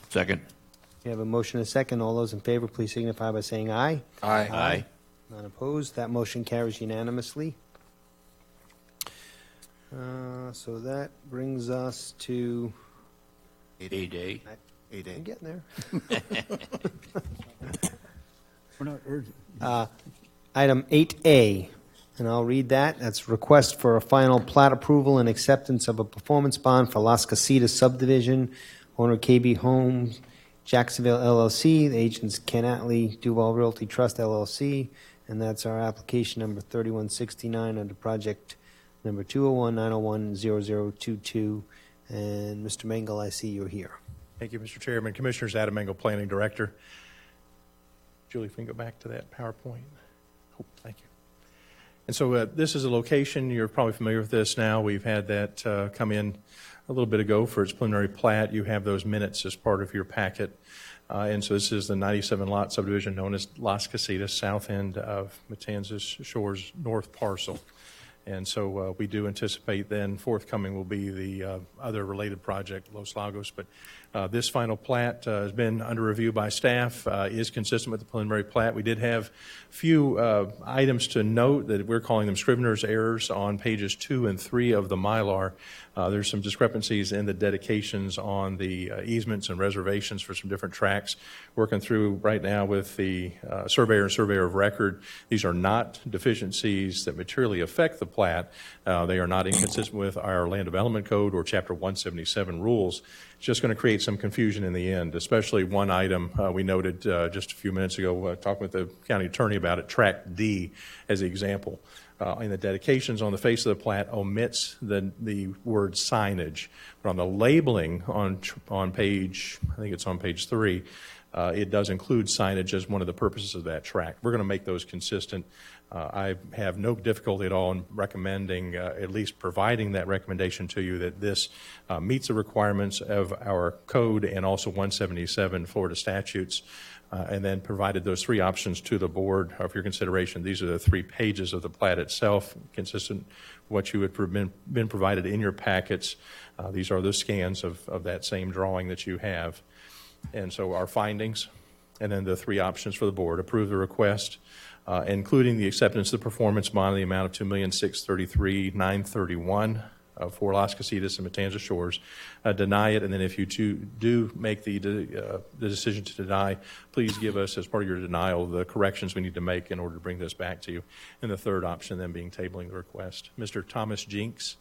Second. We have a motion and a second. All those in favor, please signify by saying aye. Aye. Aye. None opposed. That motion carries unanimously. So that brings us to 8A. I'm getting there. We're not urgent. Item 8A, and I'll read that. That's request for a final plat approval and acceptance of a performance bond for Las Casitas subdivision. Owner KB Homes, Jacksonville LLC. The agents Ken Attlee, Duval Realty Trust LLC. And that's our application number 3169 under project number 201-901-0022. And Mr. Mengel, I see you're here. Thank you, Mr. Chairman. Commissioners, Adam Mengel, Planning Director. Julie, if we can go back to that PowerPoint. Oh, thank you. And so this is a location, you're probably familiar with this now. We've had that come in a little bit ago for its preliminary plat. You have those minutes as part of your packet. And so this is the 97-lot subdivision known as Las Casitas, south end of Matanzas Shores North Parcel. And so we do anticipate then forthcoming will be the other related project, Los Lagos. But this final plat has been under review by staff, is consistent with the preliminary plat. We did have a few items to note that we're calling them Scrivener's errors on pages 2 and 3 of the Mylar. There's some discrepancies in the dedications on the easements and reservations for some different tracks. Working through right now with the surveyor and surveyor of record. These are not deficiencies that materially affect the plat. They are not inconsistent with our land development code or Chapter 177 rules. It's just going to create some confusion in the end, especially one item we noted just a few minutes ago, talking with the county attorney about it, Track D as the example. In the dedications on the face of the plat omits the word signage. But on the labeling on page, I think it's on page 3, it does include signage as one of the purposes of that track. We're going to make those consistent. I have no difficulty at all in recommending, at least providing that recommendation to you, that this meets the requirements of our code and also 177 Florida statutes, and then provided those three options to the board for your consideration. These are the 3 pages of the plat itself, consistent with what you had been provided in your packets. These are the scans of that same drawing that you have. And so our findings, and then the 3 options for the board: approve the request, including the acceptance of the performance bond in the amount of $2,633,931 for Las Casitas and Matanzas Shores. Deny it, and then if you do make the decision to deny, please give us, as part of your denial, the corrections we need to make in order to bring this back to you. And the third option then being tabling the request. Mr. Thomas Jinks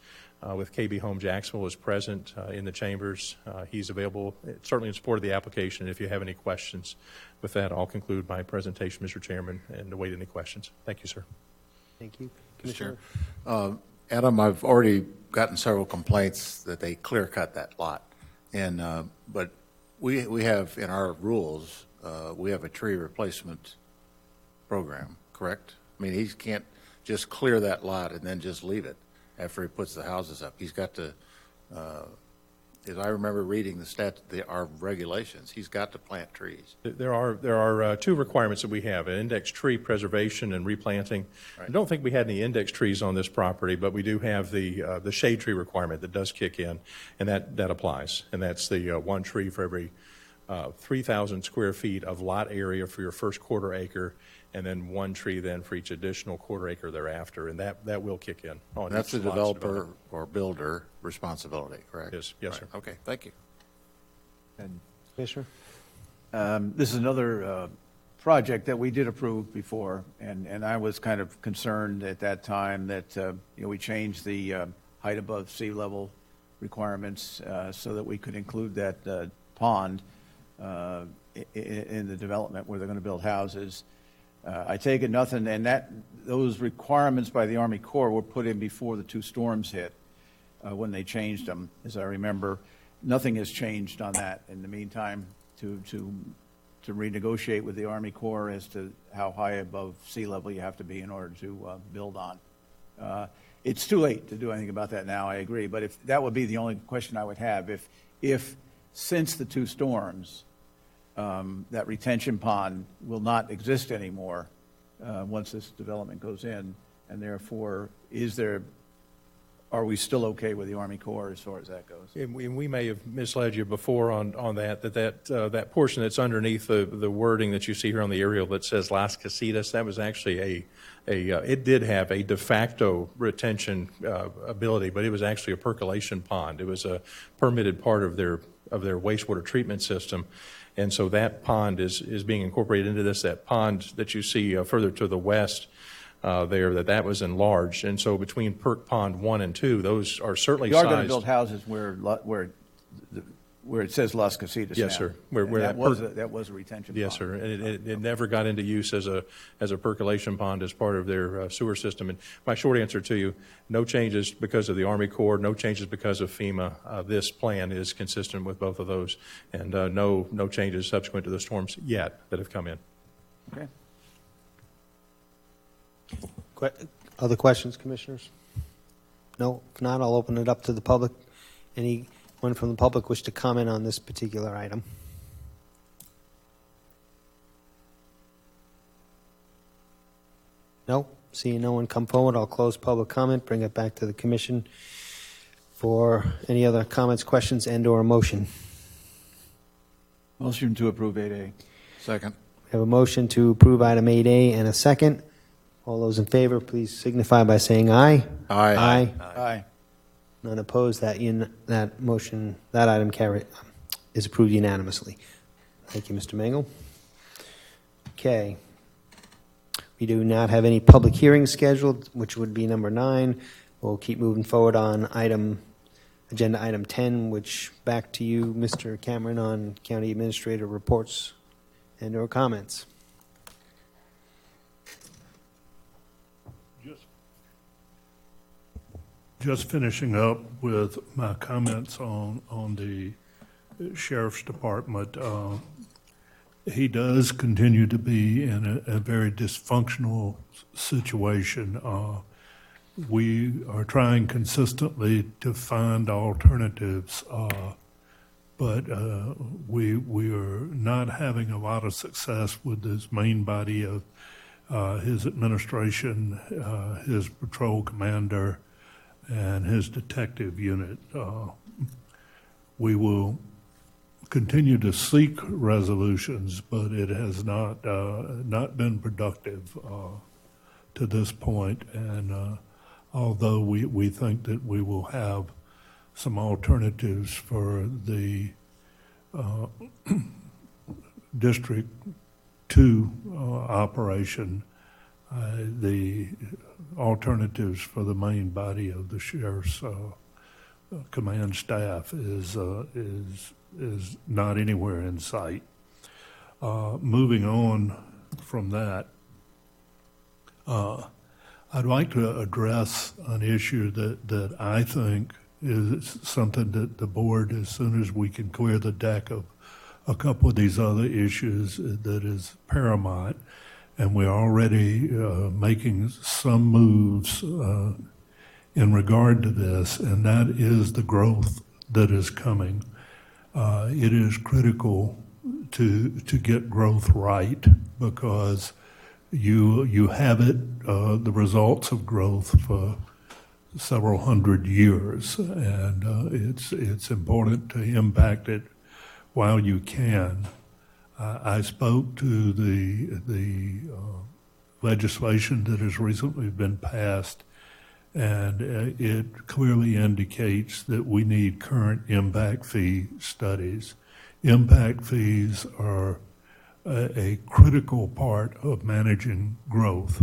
with KB Home Jacksonville is present in the chambers. He's available, certainly in support of the application. If you have any questions, with that, I'll conclude my presentation, Mr. Chairman, and await any questions. Thank you, sir. Thank you. Commissioner. Adam, I've already gotten several complaints that they clear-cut that lot. And, but we have, in our rules, we have a tree replacement program, correct? I mean, he can't just clear that lot and then just leave it after he puts the houses up. He's got to, as I remember reading our regulations, he's got to plant trees. There are 2 requirements that we have: an index tree preservation and replanting. Right. I don't think we had any index trees on this property, but we do have the shade tree requirement that does kick in, and that applies. And that's the 1 tree for every 3,000 square feet of lot area for your first quarter acre, and then 1 tree then for each additional quarter acre thereafter, and that will kick in. That's the developer or builder responsibility, correct? Yes, sir. Okay, thank you. And Commissioner? This is another project that we did approve before, and I was kind of concerned at that time that we changed the height above sea level requirements so that we could include that pond in the development where they're going to build houses. I take it nothing, and those requirements by the Army Corps were put in before the 2 storms hit when they changed them, as I remember. Nothing has changed on that in the meantime to renegotiate with the Army Corps as to how high above sea level you have to be in order to build on. It's too late to do anything about that now, I agree, but if that would be the only question I would have. If since the 2 storms, that retention pond will not exist anymore once this development goes in, and therefore, are we still okay with the Army Corps as far as that goes? And we may have misled you before on that portion that's underneath the wording that you see here on the aerial that says Las Casitas. That was actually it did have a de facto retention ability, but it was actually a percolation pond. It was a permitted part of their wastewater treatment system. And so that pond is being incorporated into this. That pond that you see further to the west that was enlarged. And so between Perk Pond 1 and 2, those are certainly sized. You are going to build houses where it says Las Casitas Yes, now. sir. Where that was a retention pond. Yes, sir. And it never got into use as a percolation pond as part of their sewer system. And my short answer to you, no changes because of the Army Corps, no changes because of FEMA. This plan is consistent with both of those, and no changes subsequent to the storms yet that have come in. Okay. Other questions, Commissioners? No? If not, I'll open it up to the public. Anyone from the public wish to comment on this particular item? No? Seeing no one come forward, I'll close public comment, bring it back to the Commission for any other comments, questions, and/or a motion. Motion to approve 8A. Second. We have a motion to approve item 8A and a second. All those in favor, please signify by saying aye. Aye. Aye. Aye. None opposed. That item is approved unanimously. Thank you, Mr. Mangle. Okay. We do not have any public hearings scheduled, which would be number 9. We'll keep moving forward on agenda item 10, which back to you, Mr. Cameron, on County Administrator reports and/or comments. Just finishing up with my comments on the Sheriff's Department. he does continue to be in a very dysfunctional situation. We are trying consistently to find alternatives, but we are not having a lot of success with his main body of his administration, his patrol commander, and his detective unit. We will continue to seek resolutions, but it has not been productive to this point. And although we think that we will have some alternatives for the District 2 operation, the alternatives for the main body of the sheriff's command staff is not anywhere in sight. Moving on from that, I'd like to address an issue that I think is something that the board, as soon as we can clear the deck of a couple of these other issues, that is paramount. And we're already making some moves in regard to this, and that is the growth that is coming. It is critical to get growth right, because you have it, the results of growth for several hundred years, and it's important to impact it while you can. I spoke to the legislation that has recently been passed, and it clearly indicates that we need current impact fee studies. Impact fees are a critical part of managing growth.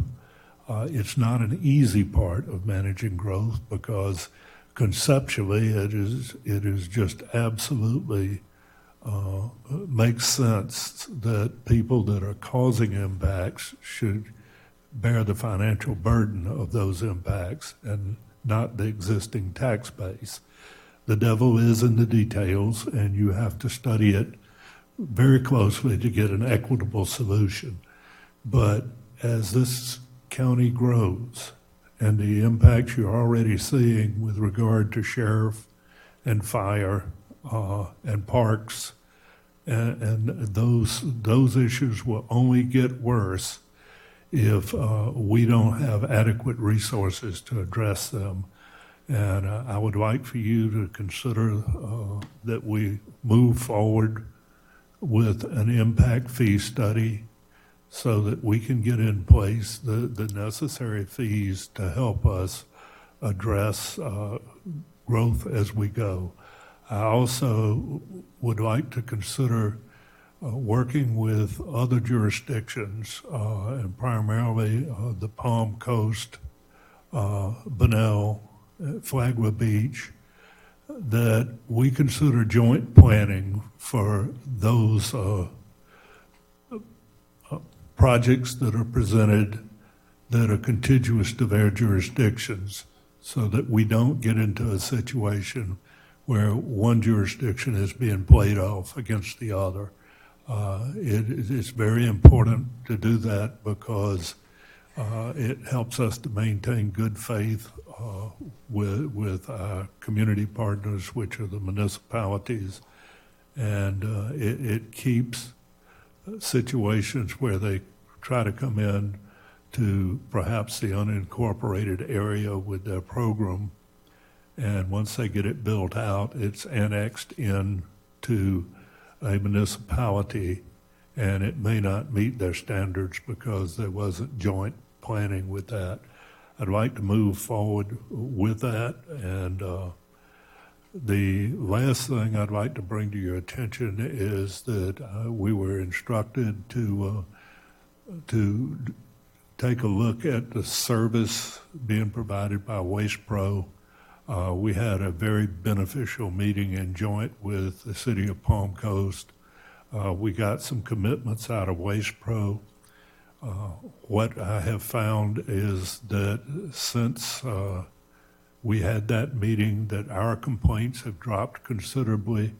It's not an easy part of managing growth, because conceptually it is just absolutely makes sense that people that are causing impacts should bear the financial burden of those impacts and not the existing tax base. The devil is in the details, and you have to study it very closely to get an equitable solution. But as this county grows, and the impacts you're already seeing with regard to sheriff and fire and parks, and those issues will only get worse if we don't have adequate resources to address them. And I would like for you to consider that we move forward with an impact fee study so that we can get in place the necessary fees to help us address growth as we go. I also would like to consider working with other jurisdictions, and primarily the Palm Coast, Bunnell, Flagler Beach, that we consider joint planning for those projects that are presented that are contiguous to their jurisdictions, so that we don't get into a situation where one jurisdiction is being played off against the other. It's very important to do that, because it helps us to maintain good faith with our community partners, which are the municipalities, and it keeps situations where they try to come in to perhaps the unincorporated area with their program, and once they get it built out, it's annexed in to a municipality, and it may not meet their standards because there wasn't joint planning with that. I'd like to move forward with that, and the last thing I'd like to bring to your attention is that we were instructed to take a look at the service being provided by Waste Pro. We had a very beneficial meeting in joint with the city of Palm Coast. We got some commitments out of Waste Pro. What I have found is that since we had that meeting, that our complaints have dropped considerably,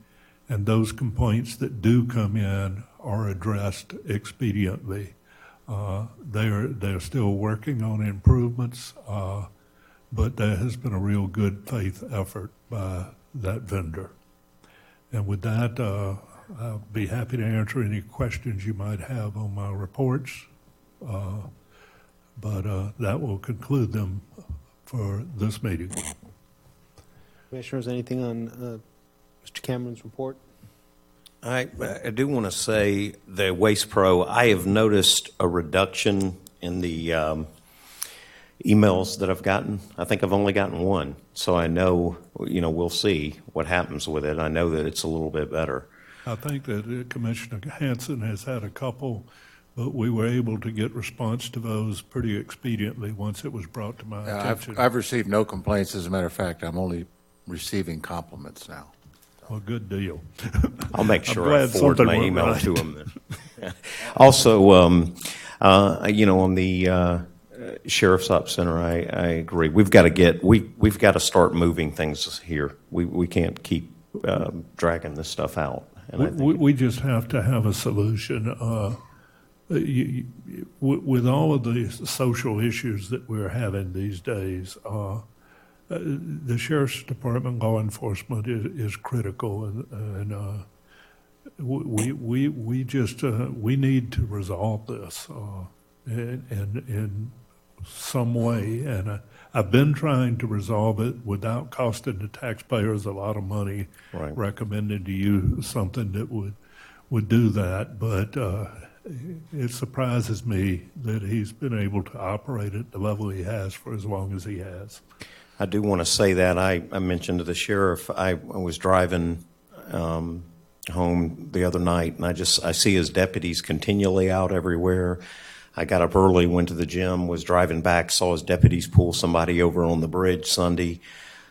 and those complaints that do come in are addressed expediently. They're still working on improvements, but there has been a real good faith effort by that vendor. And with that, I'll be happy to answer any questions you might have on my reports, but that will conclude them for this meeting. Commissioners, anything on Mr. Cameron's report? I do want to say the Waste Pro, I have noticed a reduction in the emails that I've gotten. I think I've only gotten one. So I know, we'll see what happens with it. I know that it's a little bit better. I think that Commissioner Hanson has had a couple, but we were able to get response to those pretty expediently once it was brought to my attention. I've received no complaints. As a matter of fact, I'm only receiving compliments now. Well, good deal. I'll make sure I forward my email right. to him. Also, on the Sheriff's Op Center, I agree. We've got to start moving things here. We can't keep dragging this stuff out. And We just have to have a solution. With all of the social issues that we're having these days, the Sheriff's Department law enforcement is critical, and we just we need to resolve this in some way. And I've been trying to resolve it without costing the taxpayers a lot of money. Right. Recommending to you something that would do that, but it surprises me that he's been able to operate at the level he has for as long as he has. I do want to say that I mentioned to the sheriff, I was driving home the other night, and I see his deputies continually out everywhere. I got up early, went to the gym, was driving back, saw his deputies pull somebody over on the bridge Sunday.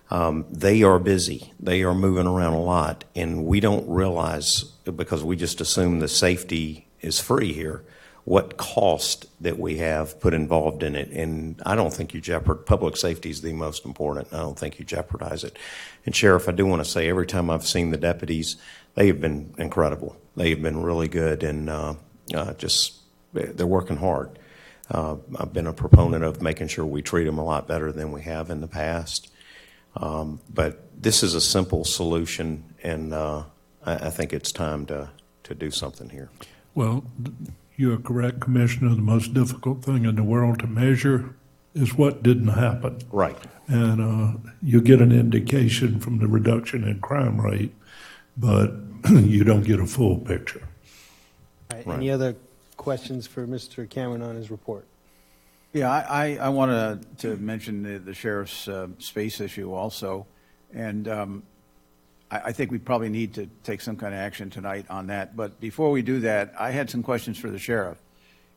They are busy. They are moving around a lot, and we don't realize, because we just assume the safety is free here, what cost that we have put involved in it. And I don't think public safety is the most important. I don't think you jeopardize it. And Sheriff, I do want to say, every time I've seen the deputies, they have been incredible. They have been really good, and they're working hard. I've been a proponent of making sure we treat them a lot better than we have in the past. But this is a simple solution, and I think it's time to do something here. Well, you're correct, Commissioner. The most difficult thing in the world to measure is what didn't happen. Right. And you get an indication from the reduction in crime rate, but you don't get a full picture. All right. Any other questions for Mr. Cameron on his report? Yeah, I wanted to mention the sheriff's space issue also, and I think we probably need to take some kind of action tonight on that. But before we do that, I had some questions for the sheriff.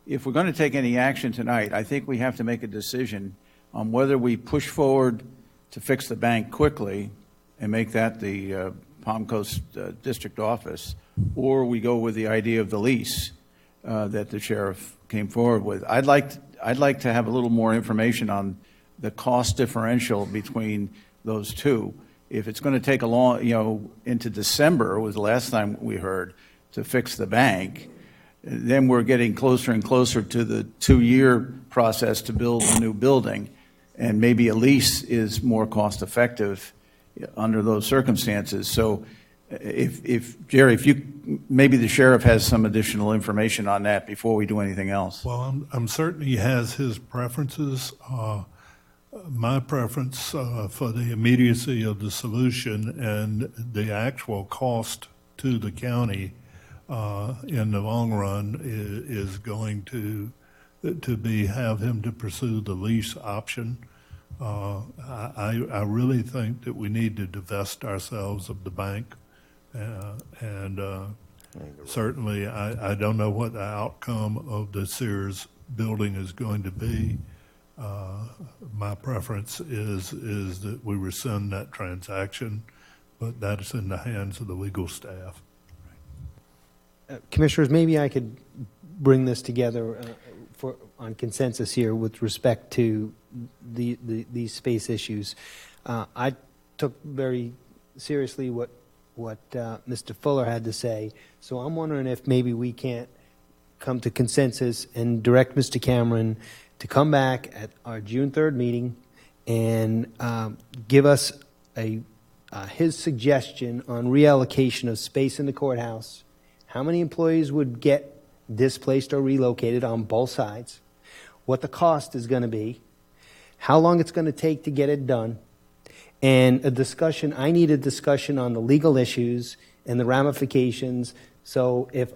If we're going to take any action tonight, I think we have to make a decision on whether we push forward to fix the bank quickly and make that the Palm Coast District Office, or we go with the idea of the lease that the sheriff came forward with. I'd like to have a little more information on the cost differential between those two. If it's going to take a long, into December was the last time we heard, to fix the bank, then we're getting closer and closer to the 2-year process to build a new building, and maybe a lease is more cost effective under those circumstances. So if Jerry, maybe the sheriff has some additional information on that before we do anything else. Well, I'm certain he has his preferences. My preference for the immediacy of the solution and the actual cost to the county in the long run is going to have him to pursue the lease option. I really think that we need to divest ourselves of the bank, and certainly I don't know what the outcome of the Sears building is going to be. My preference is that we rescind that transaction, but that is in the hands of the legal staff. Commissioners, maybe I could bring this together on consensus here with respect to these space issues. I took very seriously what Mr. Fuller had to say. So I'm wondering if maybe we can't come to consensus and direct Mr. Cameron to come back at our June 3rd meeting and give us his suggestion on reallocation of space in the courthouse. How many employees would get displaced or relocated on both sides? What the cost is going to be? How long it's going to take to get it done? And I need a discussion on the legal issues and the ramifications. So if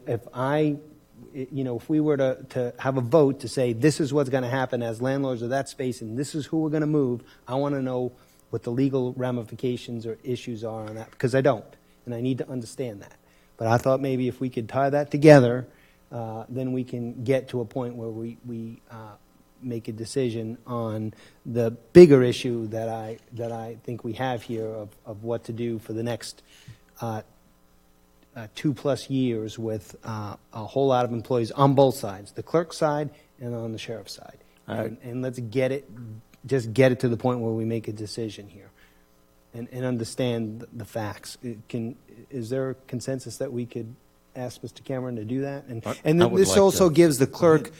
we were to have a vote to say this is what's going to happen as landlords of that space and this is who we're going to move, I want to know what the legal ramifications or issues are on that, because I don't, and I need to understand that. But I thought maybe if we could tie that together, then we can get to a point where we make a decision on the bigger issue that I think we have here of what to do for the next 2+ years with a whole lot of employees on both sides, the clerk side and on the sheriff's side. And let's get it to the point where we make a decision here and understand the facts. Is there a consensus that we could ask Mr. Cameron to do that? And this also gives the clerk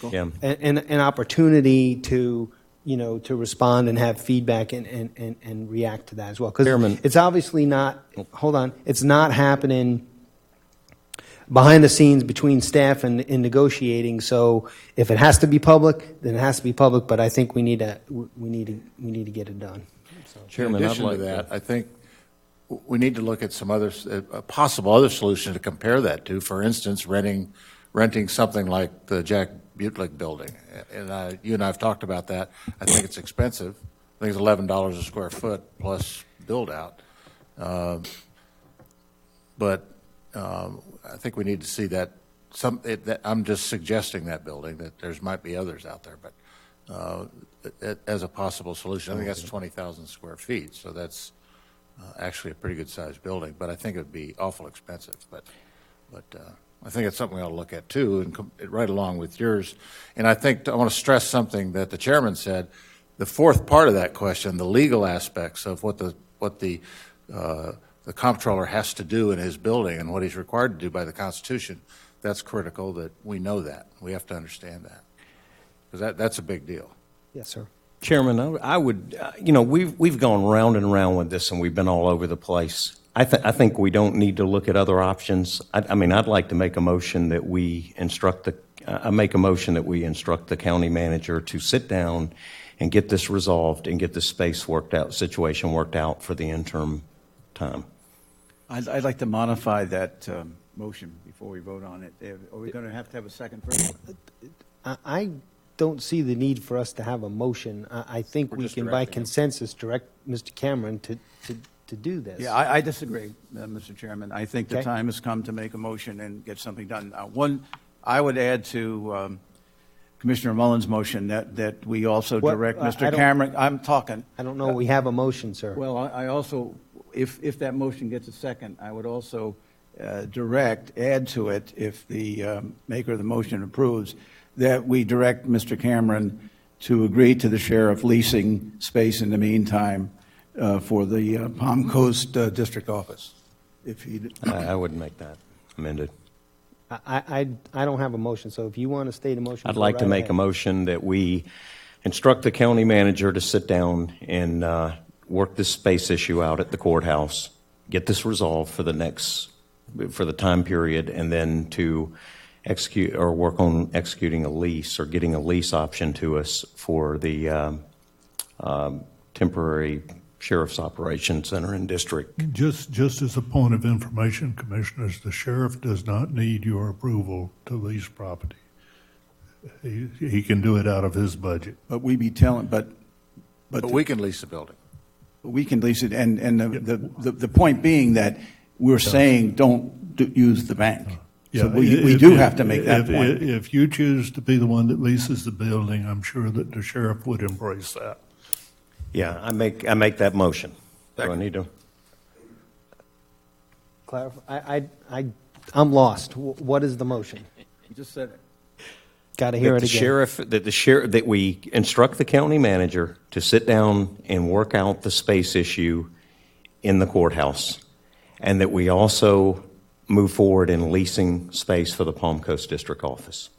an opportunity to respond and have feedback and react to that as well. Because it's obviously not, it's not happening behind the scenes between staff and in negotiating. So if it has to be public, then it has to be public. But I think we need to get it done. So. Chairman, in addition to that, I think we need to look at some other possible other solutions to compare that to. For instance, renting something like the Jack Butlick building. And you and I have talked about that. I think it's expensive. I think it's $11 a square foot plus build out. But I think we need to see that. I'm just suggesting that building, that there's might be others out there, but as a possible solution. I think that's 20,000 square feet, so that's actually a pretty good sized building. But I think it would be awful expensive. But I think it's something we ought to look at too, and right along with yours. And I think I want to stress something that the chairman said. The fourth part of that question, the legal aspects of what the comptroller has to do in his building and what he's required to do by the Constitution, that's critical that we know that. We have to understand that. Because that's a big deal. Yes, sir. Chairman, I would, we've gone round and round with this and we've been all over the place. I think we don't need to look at other options. I'd like to make a motion that we instruct the county manager to sit down and get this resolved and get this situation worked out for the interim time. I'd like to modify that motion before we vote on it. Are we going to have a second first? I don't see the need for us to have a motion. I think we can, by consensus, direct Mr. Cameron to do this. Yeah, I disagree, Mr. Chairman. I think the time has come to make a motion and get something done. I would add to Commissioner Mullins' motion that we also direct Mr. Cameron. I'm talking. I don't know. We have a motion, sir. Well, I also, if that motion gets a second, I would also add to it, if the maker of the motion approves, that we direct Mr. Cameron to agree to the sheriff leasing space in the meantime for the Palm Coast District Office. I wouldn't make that amended. I don't have a motion, so if you want to state a motion. I'd like to make a motion that we instruct the county manager to sit down and work this space issue out at the courthouse, get this resolved for the time period, and then to execute or work on executing a lease or getting a lease option to us for the temporary Sheriff's Operations Center and District. Just as a point of information, Commissioners, the sheriff does not need your approval to lease property. He can do it out of his budget. But we be telling, but we can lease the building. We can lease it, and the point being that we're saying don't use the bank. Yeah, so we do have to make that point. If you choose to be the one that leases the building, I'm sure that the sheriff would embrace that. Yeah, I make that motion. Do I need to clarify? I'm lost. What is the motion? You just said it. Got to hear it again. That we instruct the county manager to sit down and work out the space issue in the courthouse, and that we also move forward in leasing space for the Palm Coast District Office.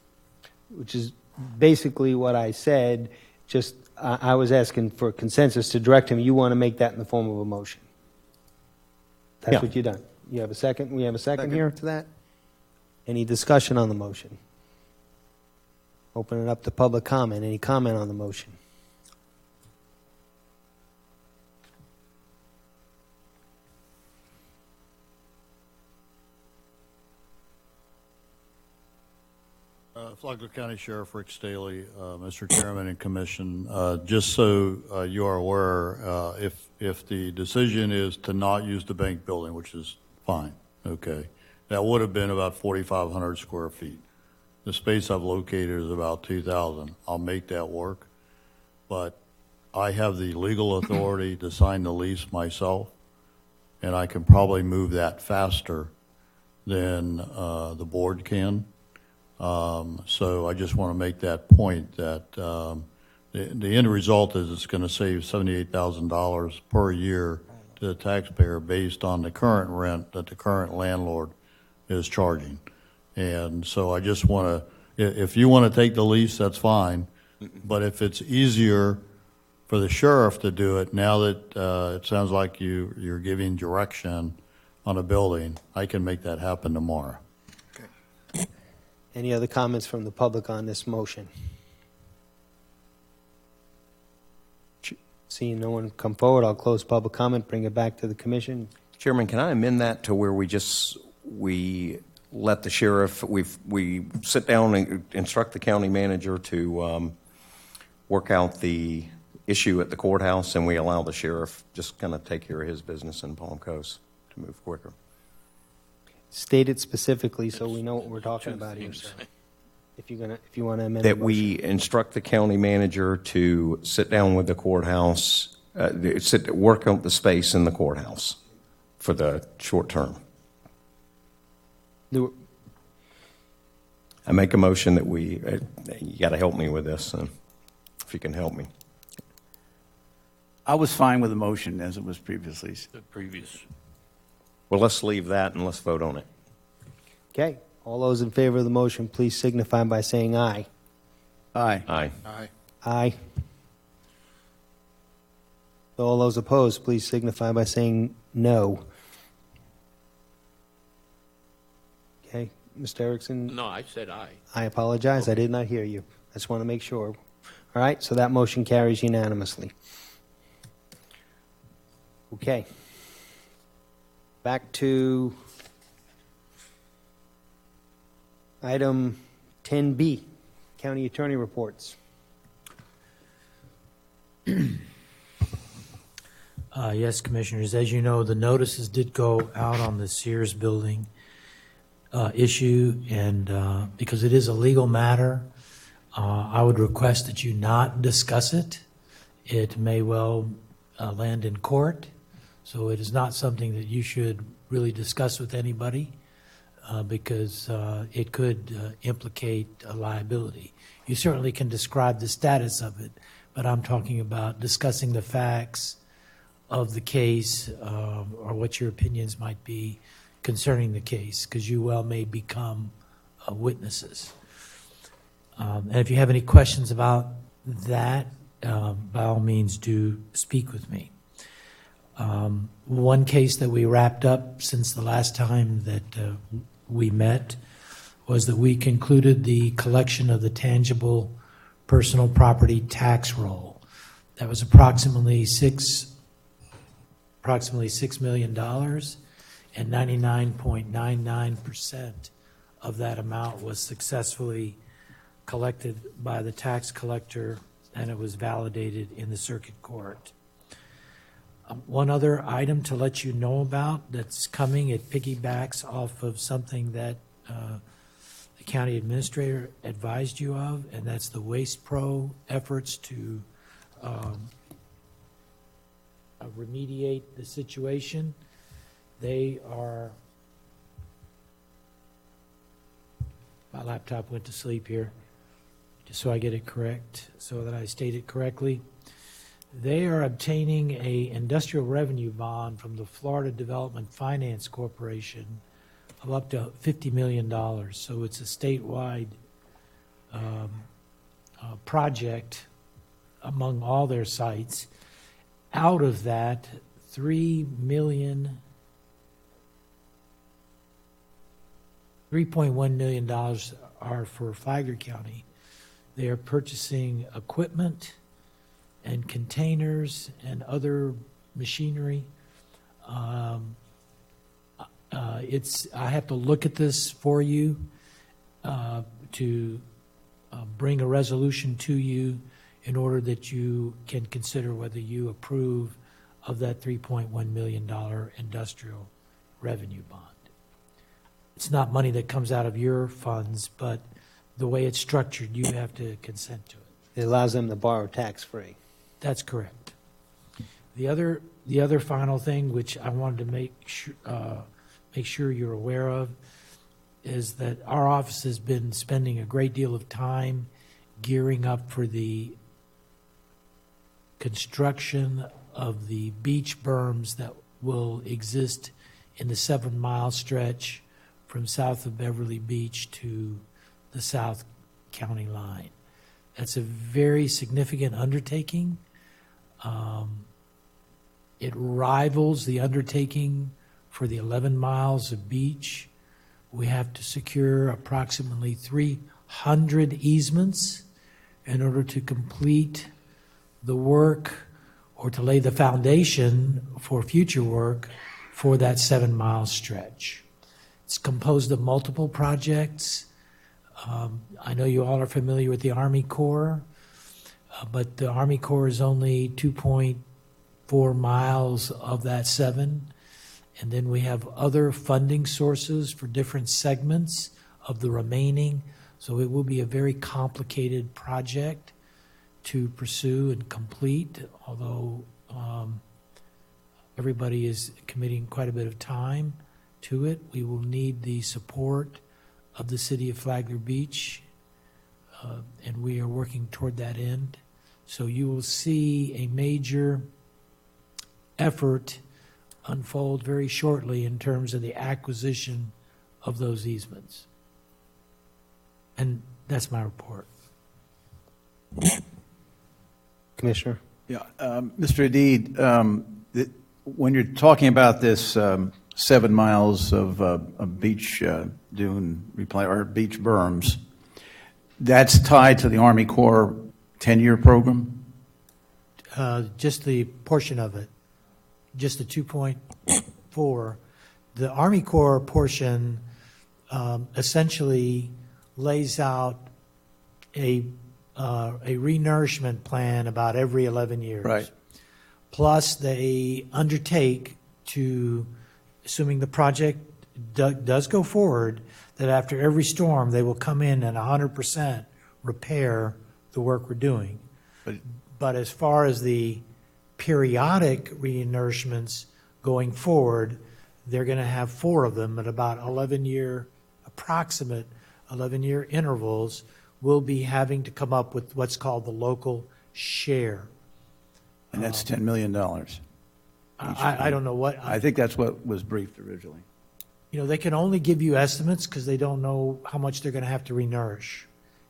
Which is basically what I said, just I was asking for consensus to direct him. You want to make that in the form of a motion? That's Yeah. what you've done. You have a second? We have a second here to that? Any discussion on the motion? Open it up to public comment. Any comment on the motion? Flagler County Sheriff Rick Staley, Mr. Chairman and Commission, just so you are aware, if the decision is to not use the bank building, which is fine, okay, that would have been about 4,500 square feet. The space I've located is about 2,000. I'll make that work, but I have the legal authority to sign the lease myself, and I can probably move that faster than the board can. So I just want to make that point that the end result is it's going to save $78,000 per year to the taxpayer based on the current rent that the current landlord is charging. And so I just want to, if you want to take the lease, that's fine. But if it's easier for the sheriff to do it, now that it sounds like you're giving direction on a building, I can make that happen tomorrow. Any other comments from the public on this motion? Seeing no one come forward, I'll close public comment, bring it back to the commission. Chairman, can I amend that to where we let the sheriff, we sit down and instruct the county manager to work out the issue at the courthouse, and we allow the sheriff just kind of take care of his business in Palm Coast to move quicker? State it specifically so we know what we're talking about here, sir. If you want to amend the That we instruct the county manager to sit down with the courthouse, work out the space in the courthouse for the short term. motion. I make a motion that you got to help me with this, if you can help me. I was fine with the motion as it was previously. The previous. Well, let's leave that and let's vote on it. Okay, all those in favor of the motion, please signify by saying aye. Aye. Aye. Aye. Aye. All those opposed, please signify by saying no. Okay, Mr. Erickson, No, I said aye. I apologize, I did not hear you. I just want to make sure. All right, so that motion carries unanimously. Okay. Back to item 10B, County Attorney Reports. Yes, Commissioners, as you know, the notices did go out on the Sears building issue, and because it is a legal matter, I would request that you not discuss it. It may well land in court, so it is not something that you should really discuss with anybody because it could implicate a liability. You certainly can describe the status of it, but I'm talking about discussing the facts of the case or what your opinions might be concerning the case, because you well may become witnesses. And if you have any questions about that, by all means do speak with me. One case that we wrapped up since the last time that we met was that we concluded the collection of the tangible personal property tax roll. That was approximately $6 million, and 99.99% of that amount was successfully collected by the tax collector, and it was validated in the circuit court. One other item to let you know about that's coming, it piggybacks off of something that the county administrator advised you of, and that's the Waste Pro efforts to remediate the situation. They are, my laptop went to sleep here, just so I get it correct, so that I state it correctly. They are obtaining a industrial revenue bond from the Florida Development Finance Corporation of up to $50 million. So it's a statewide project among all their sites. Out of that, $3.1 million are for Flagler County. They are purchasing equipment and containers and other machinery. I have to look at this for you to bring a resolution to you in order that you can consider whether you approve of that $3.1 million industrial revenue bond. It's not money that comes out of your funds, but the way it's structured, you have to consent to it. It allows them to borrow tax-free. That's correct. The other final thing, which I wanted to make sure you're aware of, is that our office has been spending a great deal of time gearing up for the construction of the beach berms that will exist in the 7-mile stretch from south of Beverly Beach to the South County line. That's a very significant undertaking. It rivals the undertaking for the 11 miles of beach. We have to secure approximately 300 easements in order to complete the work or to lay the foundation for future work for that 7-mile stretch. It's composed of multiple projects. I know you all are familiar with the Army Corps, but the Army Corps is only 2.4 miles of that 7. And then we have other funding sources for different segments of the remaining. So it will be a very complicated project to pursue and complete, although everybody is committing quite a bit of time to it. We will need the support of the city of Flagler Beach, and we are working toward that end. So you will see a major effort unfold very shortly in terms of the acquisition of those easements. And that's my report. Commissioner? Yeah, Mr. Adid, when you're talking about this 7 miles of beach dune replay or beach berms, that's tied to the Army Corps 10-year program? Just the portion of it, just the 2.4. The Army Corps portion essentially lays out a renourishment plan about every 11 years. Right. Plus, they undertake to, assuming the project does go forward, that after every storm, they will come in and 100% repair the work we're doing. But as far as the periodic renourishments going forward, they're going to have 4 of them at about approximate 11-year intervals. We'll be having to come up with what's called the local share. And that's $10 million. I don't know what. I think that's what was briefed originally. You know, they can only give you estimates because they don't know how much they're going to have to renourish,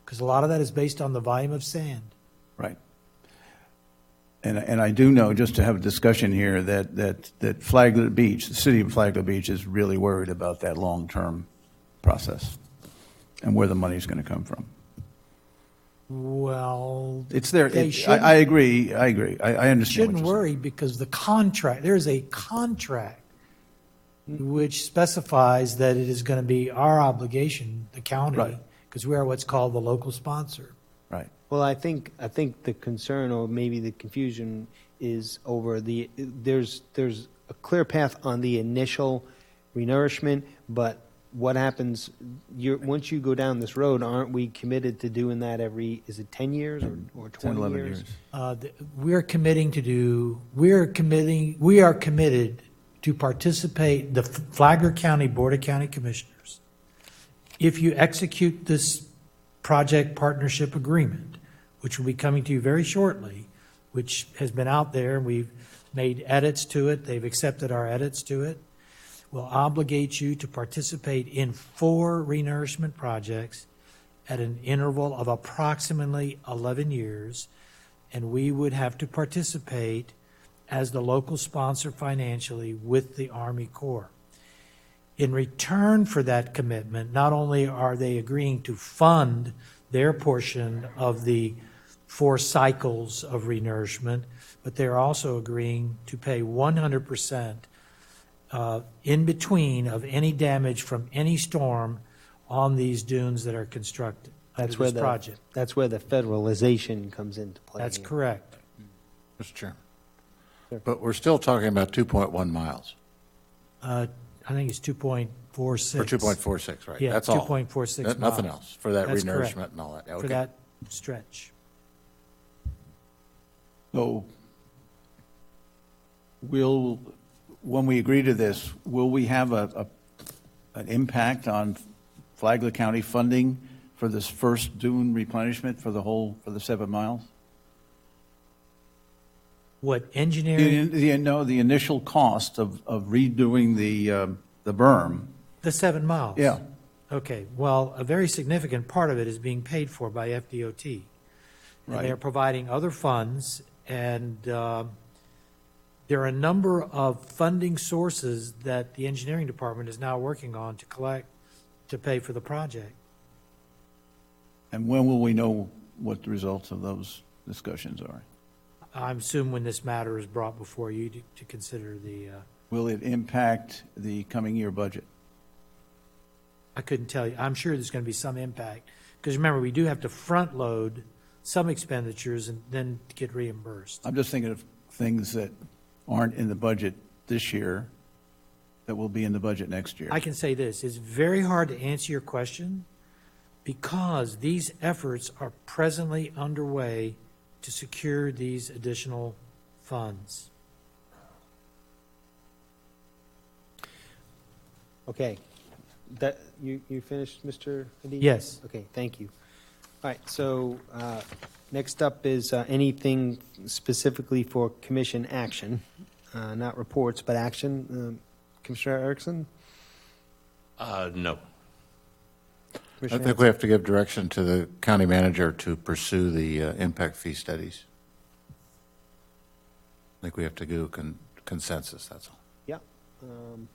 because a lot of that is based on the volume of sand. Right. And I do know, just to have a discussion here, that Flagler Beach, the city of Flagler Beach, is really worried about that long-term process and where the money's going to come from. Well, it's there. They I agree. I understand. Shouldn't worry because the contract, there is a contract which specifies that it is going to be our obligation, the county, because we are what's called the local sponsor. Right. Well, I think the concern or maybe the confusion is over there's a clear path on the initial renourishment, but what happens once you go down this road? Aren't we committed to doing that is it 10 years or 20 years? We are committed to participate, the Flagler County Board of County Commissioners. If you execute this project partnership agreement, which will be coming to you very shortly, which has been out there, and we've made edits to it. They've accepted our edits to it. Will obligate you to participate in 4 renourishment projects at an interval of approximately 11 years, and we would have to participate as the local sponsor financially with the Army Corps. In return for that commitment, not only are they agreeing to fund their portion of the 4 cycles of renourishment, but they're also agreeing to pay 100% in between of any damage from any storm on these dunes that are constructed under That's where this project. That's where the federalization comes into play. That's here. correct. Mr. Chairman. But we're still talking about 2.1 miles, I think it's 2.46. or 2.46, right? Yeah, That's all. 2.46 miles. Nothing else for that That's renourishment correct. and all that. For Okay. that stretch. So when we agree to this, will we have an impact on Flagler County funding for this first dune replenishment for the 7 miles? What engineering? The initial cost of redoing the berm. The 7 miles? Yeah. Okay, well, a very significant part of it is being paid for by FDOT. And Right. they're providing other funds, and there are a number of funding sources that the engineering department is now working on to collect, to pay for the project. And when will we know what the results of those discussions are? I assume when this matter is brought before you to consider the, Will it impact the coming year budget? I couldn't tell you. I'm sure there's going to be some impact. Because remember, we do have to front load some expenditures and then get reimbursed. I'm just thinking of things that aren't in the budget this year that will be in the budget next year. I can say this, it's very hard to answer your question because these efforts are presently underway to secure these additional funds. Okay. That, you finished, Mr. Hadid? Yes. Okay, thank you. All right, so next up is anything specifically for commission action, not reports, but action. Commissioner Erickson? No. I think we have to give direction to the county manager to pursue the impact fee studies. I think we have to do consensus, that's all. Yeah.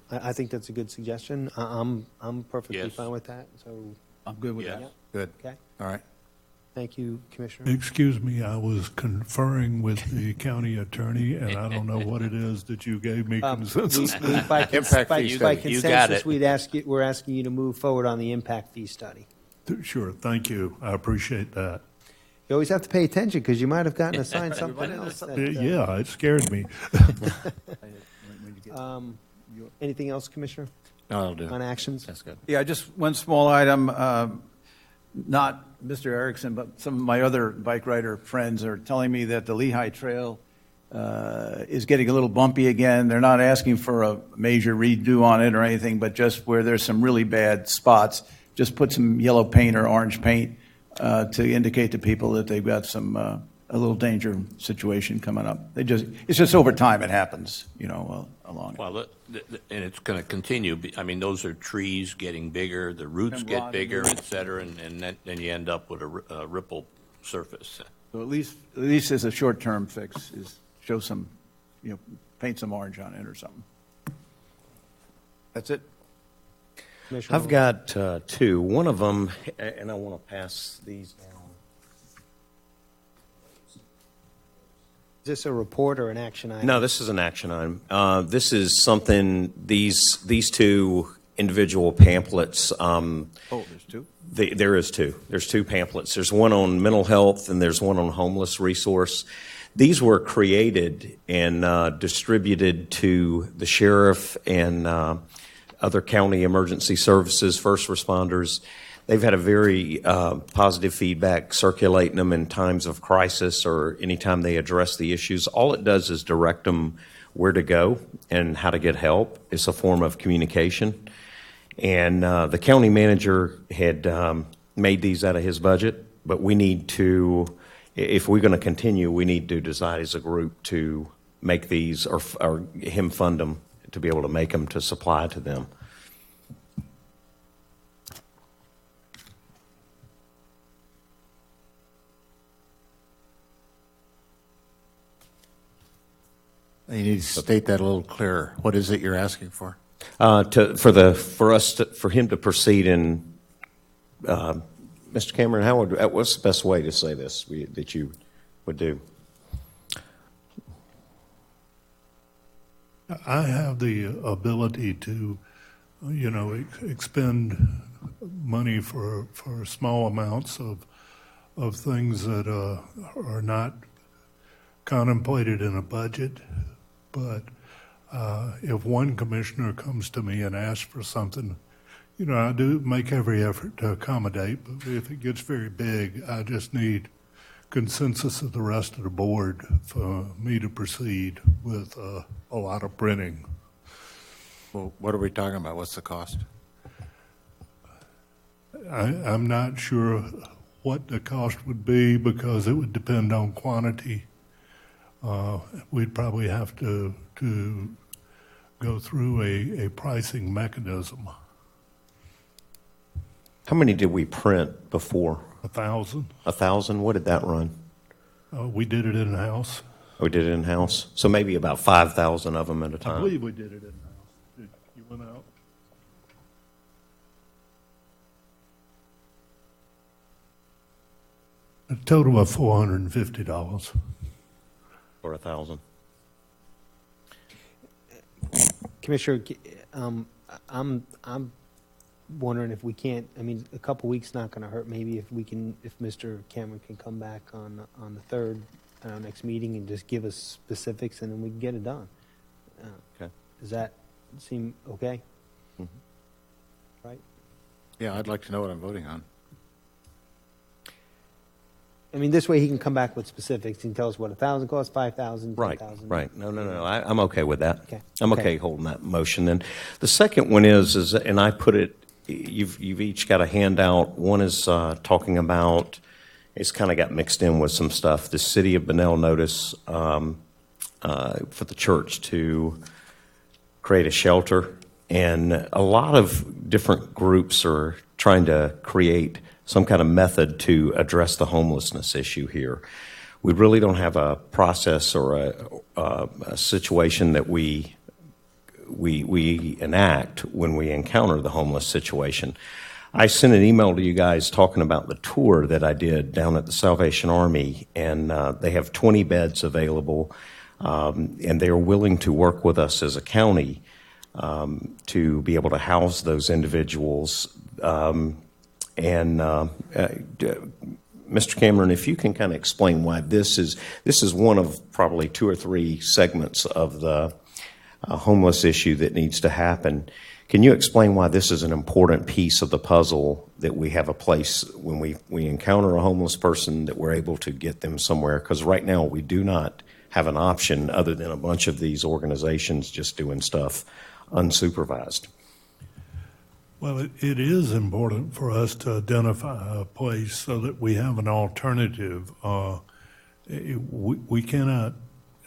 I think that's a good suggestion. I'm perfectly Yes. fine with that, so. I'm good with Yes. that. Good. Okay. All right. Thank you, Commissioner. Excuse me, I was conferring with the county attorney, and I don't know what it is that you gave me consensus. By Impact fee study. You got consensus, it. we're asking you to move forward on the impact fee study. Sure, thank you. I appreciate that. You always have to pay attention because you might have gotten assigned something else. Yeah, it scared me. Anything else, Commissioner, No, I'll do. on actions? That's good. Yeah, just one small item, not Mr. Erickson, but some of my other bike rider friends are telling me that the Lehigh Trail is getting a little bumpy again. They're not asking for a major redo on it or anything, but just where there's some really bad spots, just put some yellow paint or orange paint to indicate to people that they've got some, a little danger situation coming up. It's just over time it happens, along. Well, and it's going to continue. I mean, those are trees getting bigger, the roots And get rotting. bigger, et cetera, and then you end up with a ripple surface. So at least as a short-term fix is show some, paint some orange on it or something. That's it. Commissioner I've got 2. One of them, and I want to pass these down. Is this a report or an action item? No, this is an action item. This is something, these 2 individual pamphlets. There's 2? There is 2. There's 2 pamphlets. There's one on mental health and there's one on homeless resource. These were created and distributed to the sheriff and other county emergency services, first responders. They've had a very positive feedback circulating them in times of crisis or anytime they address the issues. All it does is direct them where to go and how to get help. It's a form of communication. And the county manager had made these out of his budget, but we need to if we're going to continue, we need to decide as a group to make these, or him fund them, to be able to make them to supply to them. You need to state that a little clearer. What is it you're asking for? For him to proceed in, Mr. Cameron, what's the best way to say this that you would do? I have the ability to, expend money for small amounts of things that are not contemplated in a budget. But if one commissioner comes to me and asks for something, I do make every effort to accommodate. But if it gets very big, I just need consensus of the rest of the board for me to proceed with a lot of printing. Well, what are we talking about? What's the cost? I'm not sure what the cost would be because it would depend on quantity. We'd probably have to go through a pricing mechanism. How many did we print before? 1,000. 1,000? What did that run? We did it in-house. We did it in-house? So maybe about 5,000 of them at a time? I believe we did it in-house. You went out? A total of $450. For 1,000. Commissioner, I'm wondering if we can't, a couple weeks not going to hurt. Maybe if Mr. Cameron can come back on the 3rd at our next meeting and just give us specifics, and then we can get it done. Okay. Does that seem okay? Mm-hmm. Right? Yeah, I'd like to know what I'm voting on. This way he can come back with specifics. He can tell us what 1,000 costs, 5,000, Right, 10,000. right. No. I'm okay with that. Okay. I'm okay holding that motion. Then the second one is, and I put it, you've each got a handout. One is talking about, it's kind of got mixed in with some stuff. The City of Bunnell notice for the church to create a shelter, and a lot of different groups are trying to create some kind of method to address the homelessness issue here. We really don't have a process or a situation that we enact when we encounter the homeless situation. I sent an email to you guys talking about the tour that I did down at the Salvation Army, and they have 20 beds available, and they are willing to work with us as a county to be able to house those individuals. Mr. Cameron, if you can kind of explain why this is one of probably 2 or 3 segments of the homeless issue that needs to happen. Can you explain why this is an important piece of the puzzle, that we have a place when we encounter a homeless person that we're able to get them somewhere? Because right now we do not have an option other than a bunch of these organizations just doing stuff unsupervised. Well, it is important for us to identify a place so that we have an alternative. We cannot,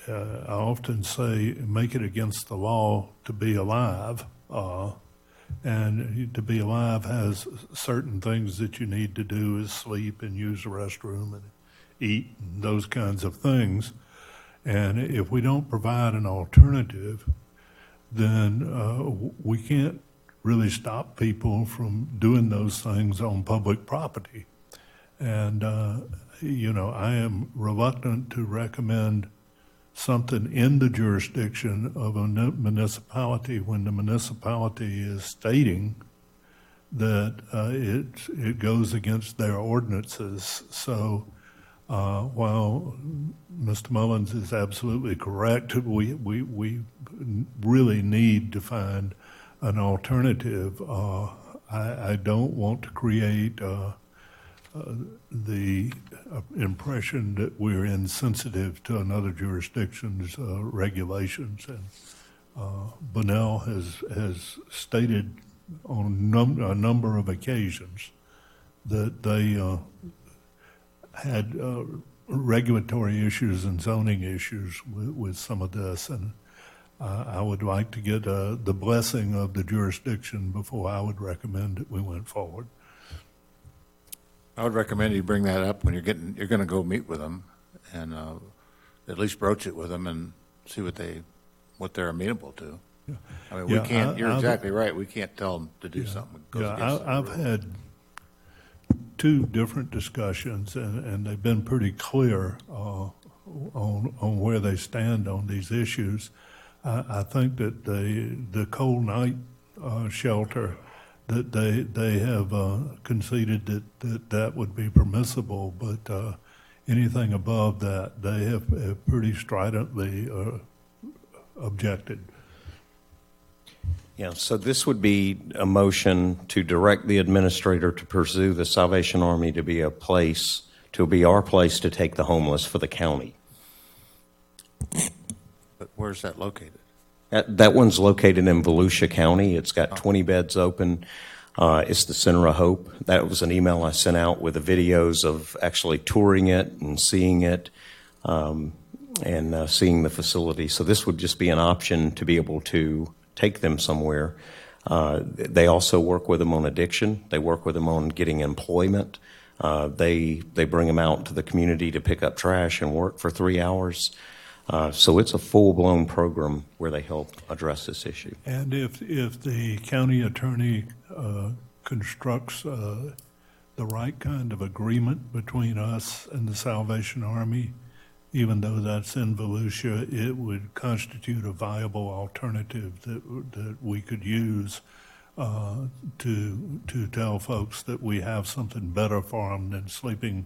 I often say, make it against the law to be alive. And to be alive has certain things that you need to do, is sleep and use the restroom and eat and those kinds of things. And if we don't provide an alternative, then we can't really stop people from doing those things on public property. And, I am reluctant to recommend something in the jurisdiction of a municipality when the municipality is stating that it goes against their ordinances. So while Mr. Mullins is absolutely correct, we really need to find an alternative. I don't want to create the impression that we're insensitive to another jurisdiction's regulations. And Bunnell has stated on a number of occasions that they had regulatory issues and zoning issues with some of this, and I would like to get the blessing of the jurisdiction before I would recommend that we went forward. I would recommend you bring that up when you're going to go meet with them, and at least broach it with them and see what they're amenable to. I mean, we can't. You're exactly right. We can't tell them to do something. I've had 2 different discussions, and they've been pretty clear on where they stand on these issues. I think that the cold night shelter, that they have conceded that would be permissible, but anything above that, they have pretty stridently objected. Yeah, so this would be a motion to direct the administrator to pursue the Salvation Army to be our place to take the homeless for the county. But where's that located? That one's located in Volusia County. It's got 20 beds open. It's the Center of Hope. That was an email I sent out with the videos of actually touring it and seeing it and seeing the facility. So this would just be an option to be able to take them somewhere. They also work with them on addiction. They work with them on getting employment. They bring them out to the community to pick up trash and work for 3 hours. So it's a full-blown program where they help address this issue. And if the county attorney constructs the right kind of agreement between us and the Salvation Army, even though that's in Volusia, it would constitute a viable alternative that we could use to tell folks that we have something better for them than sleeping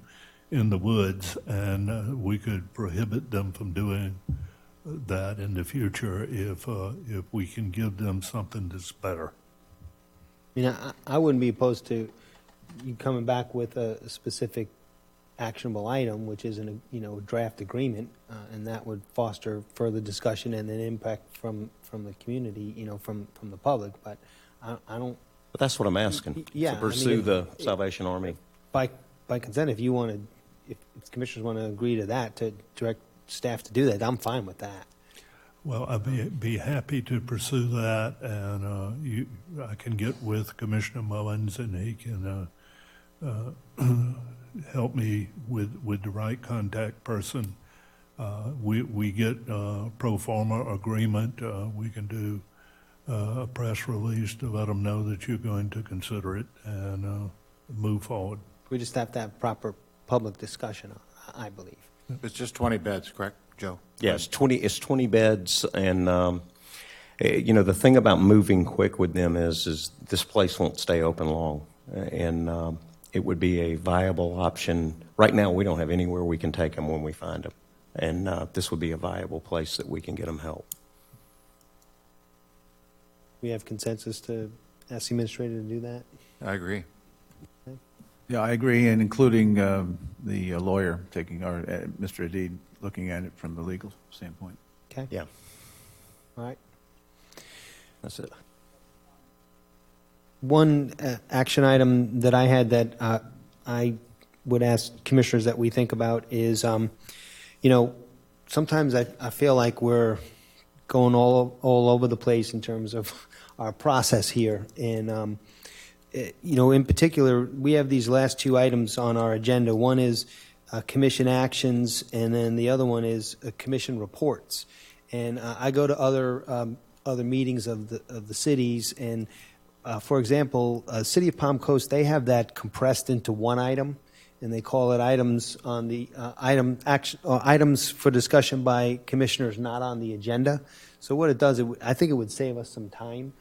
in the woods, and we could prohibit them from doing that in the future if we can give them something that's better. I mean, I wouldn't be opposed to you coming back with a specific actionable item, which is a draft agreement, and that would foster further discussion and an impact from the community, from the public. But I don't. But that's what I'm asking. Yeah, to pursue the Salvation Army by consent. If you want to, if commissioners want to agree to that, to direct staff to do that, I'm fine with that. Well, I'd be happy to pursue that, and I can get with Commissioner Mullins, and he can help me with the right contact person. We get pro forma agreement. We can do a press release to let them know that you're going to consider it and move forward. We just have to have proper public discussion, I believe. It's just 20 beds, correct, Joe? Yeah, it's 20 beds, and the thing about moving quick with them is this place won't stay open long, and it would be a viable option. Right now, we don't have anywhere we can take them when we find them, and this would be a viable place that we can get them help. We have consensus to ask the administrator to do that? I agree. Okay. Yeah, I agree, and including the lawyer taking, or Mr. Adid looking at it from the legal standpoint. Okay. Yeah. All right. That's it. One action item that I had that I would ask commissioners that we think about is, sometimes I feel like we're going all over the place in terms of our process here. And, in particular, we have these last 2 items on our agenda. One is commission actions, and then the other one is commission reports. And I go to other meetings of the cities, and for example, City of Palm Coast, they have that compressed into one item, and they call it items on the items for discussion by commissioners not on the agenda. So what it does, I think it would save us some time.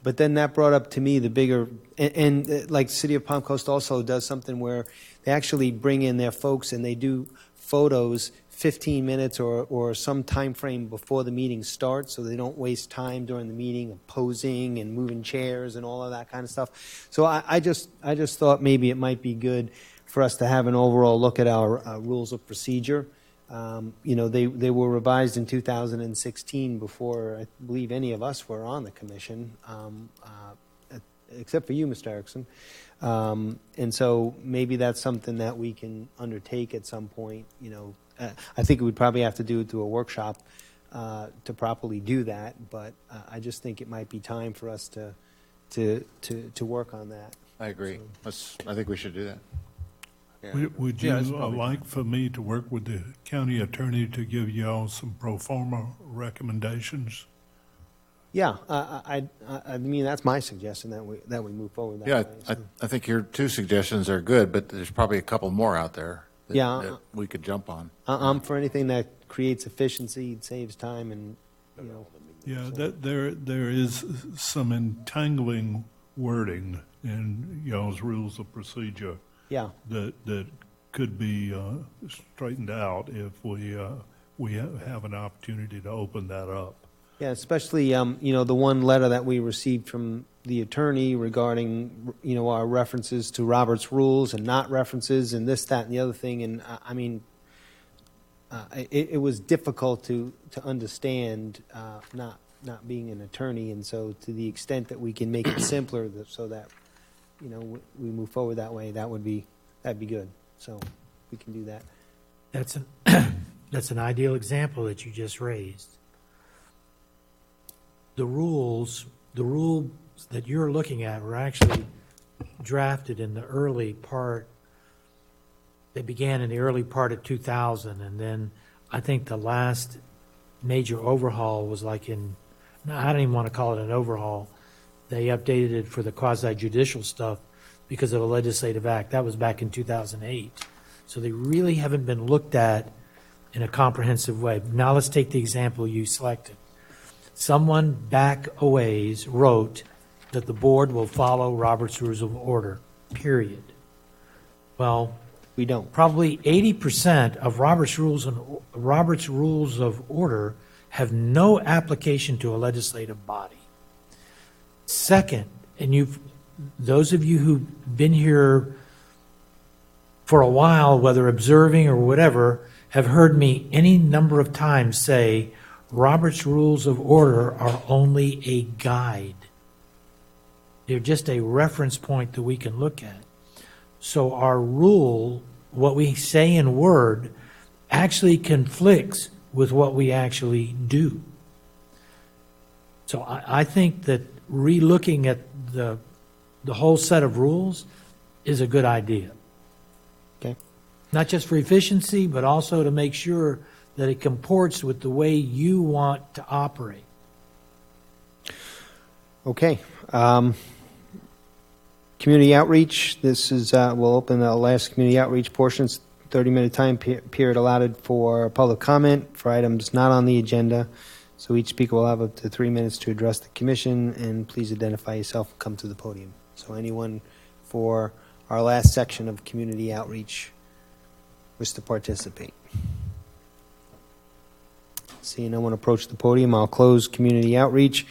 But then that brought up to me the bigger, and like City of Palm Coast also does something where they actually bring in their folks and they do photos 15 minutes or some time frame before the meeting starts, so they don't waste time during the meeting of posing and moving chairs and all of that kind of stuff. So I just thought maybe it might be good for us to have an overall look at our rules of procedure. They were revised in 2016 before I believe any of us were on the commission. except for you, Mr. Erickson. And so maybe that's something that we can undertake at some point. I think we would probably have to do it through a workshop to properly do that. But I just think it might be time for us to work on that. I agree. I think we should do that. Would you like for me to work with the county attorney to give y'all some pro forma recommendations? Yeah, I mean, that's my suggestion, that we move forward that way. I think your two suggestions are good, but there's probably a couple more out there that we could jump on. I'm for anything that creates efficiency, saves time, and, Yeah, there is some entangling wording in y'all's rules of procedure. Yeah. That could be straightened out if we have an opportunity to open that up. Yeah, especially, the one letter that we received from the attorney regarding, our references to Robert's rules and not references and this, that, and the other thing. And I mean, it was difficult to understand, not being an attorney. And so to the extent that we can make it simpler so that, we move forward that way, that'd be good. So we can do that. That's an ideal example that you just raised. The rules that you're looking at were actually drafted in the early part. They began in the early part of 2000, and then I think the last major overhaul was I don't even want to call it an overhaul. They updated it for the quasi-judicial stuff because of a legislative act. That was back in 2008. So they really haven't been looked at in a comprehensive way. Now let's take the example you selected. Someone back a ways wrote that the board will follow Robert's Rules of Order, period. Well, we don't. Probably 80% of Robert's Rules of Order have no application to a legislative body. Second, and those of you who've been here for a while, whether observing or whatever, have heard me any number of times say Robert's Rules of Order are only a guide. They're just a reference point that we can look at. So our rule, what we say in word, actually conflicts with what we actually do. So I think that re-looking at the whole set of rules is a good idea. Okay. Not just for efficiency, but also to make sure that it comports with the way you want to operate. Okay. Community outreach. This is, we'll open the last community outreach portions, 30-minute time period allotted for public comment for items not on the agenda. So each speaker will have up to 3 minutes to address the commission, and please identify yourself and come to the podium. So anyone for our last section of community outreach wish to participate? Seeing no one approach the podium, I'll close community outreach.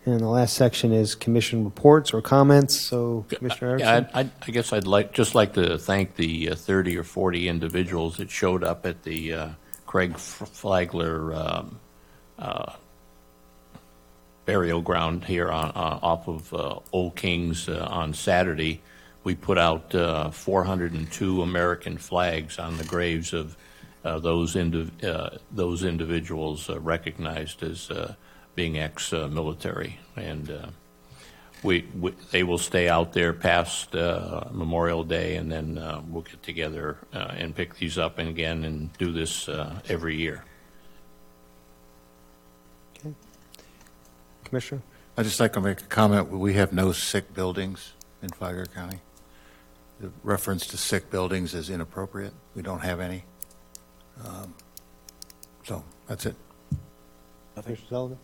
And the last section is commission reports or comments. So, Commissioner Erickson? Yeah, I guess I'd like to thank the 30 or 40 individuals that showed up at the Craig Flagler burial ground here off of Old Kings on Saturday. We put out 402 American flags on the graves of those individuals recognized as being ex-military, and they will stay out there past Memorial Day, and then we'll get together and pick these up again and do this every year. Okay. Commissioner? I'd just like to make a comment. We have no sick buildings in Flagler County. The reference to sick buildings is inappropriate. We don't have any. So that's it. Commissioner Sullivan?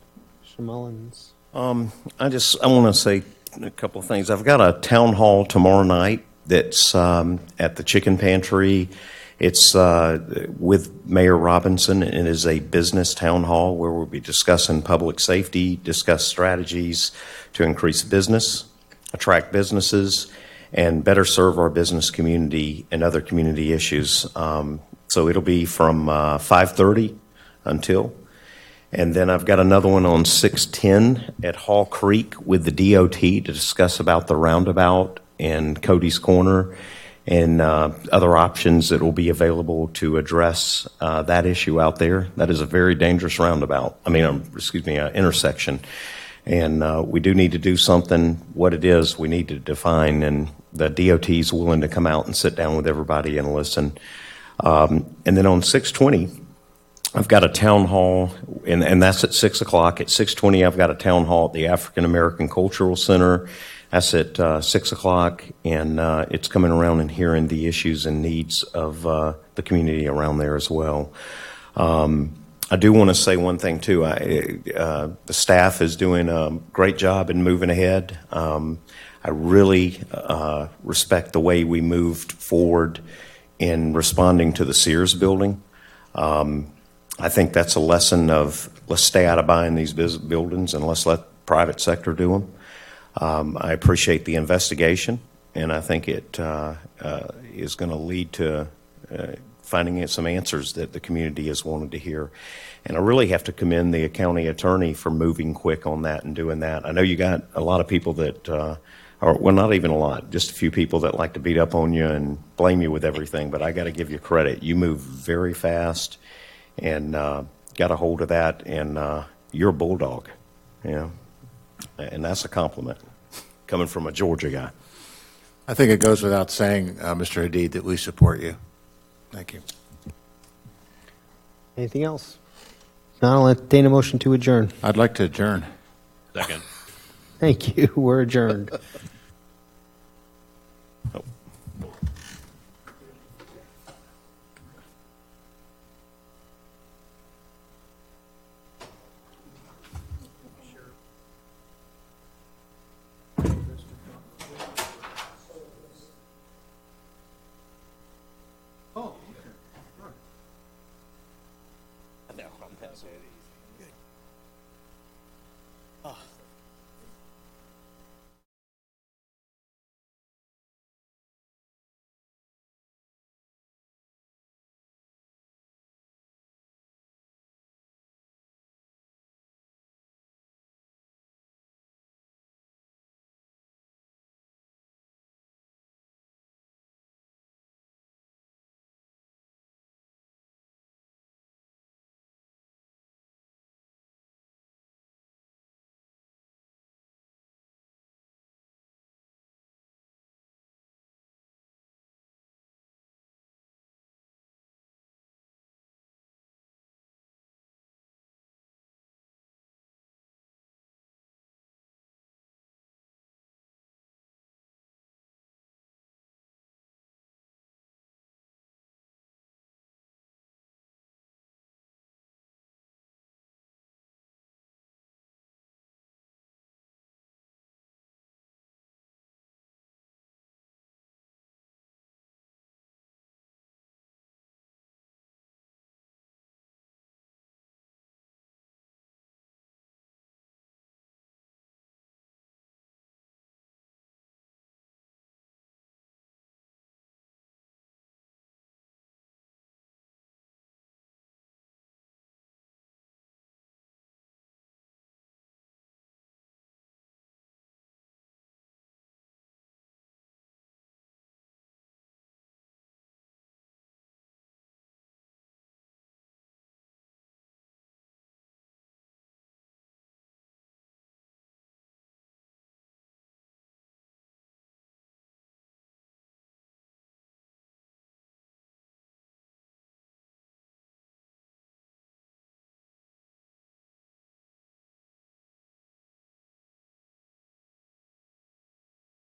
Mr. Mullins? I want to say a couple of things. I've got a town hall tomorrow night that's at the Chicken Pantry. It's with Mayor Robinson, and it is a business town hall where we'll be discussing public safety, discuss strategies to increase business, attract businesses, and better serve our business community and other community issues. So it'll be from 5:30 until. And then I've got another one on 610 at Hall Creek with the DOT to discuss about the roundabout and Cody's Corner and other options that will be available to address that issue out there. That is a very dangerous roundabout. Intersection. And we do need to do something. What it is, we need to define, and the DOT is willing to come out and sit down with everybody and listen. And then on 620, I've got a town hall, and that's at 6 o'clock. At 6:20, I've got a town hall at the African American Cultural Center. That's at 6 o'clock, and it's coming around and hearing the issues and needs of the community around there as well. I do want to say one thing, too. The staff is doing a great job in moving ahead. I really respect the way we moved forward in responding to the Sears building. I think that's a lesson of let's stay out of buying these buildings and let's let the private sector do them. I appreciate the investigation, and I think it is going to lead to finding some answers that the community has wanted to hear. And I really have to commend the county attorney for moving quick on that and doing that. I know you got a lot of people that, well, not even a lot, just a few people that like to beat up on you and blame you with everything, but I got to give you credit. You move very fast and got a hold of that, and you're a bulldog, you know, and that's a compliment coming from a Georgia guy. I think it goes without saying, Mr. Hadid, that we support you. Thank you. Anything else? Now I'll entertain a motion to adjourn. I'd like to adjourn. Second. Thank you. We're adjourned.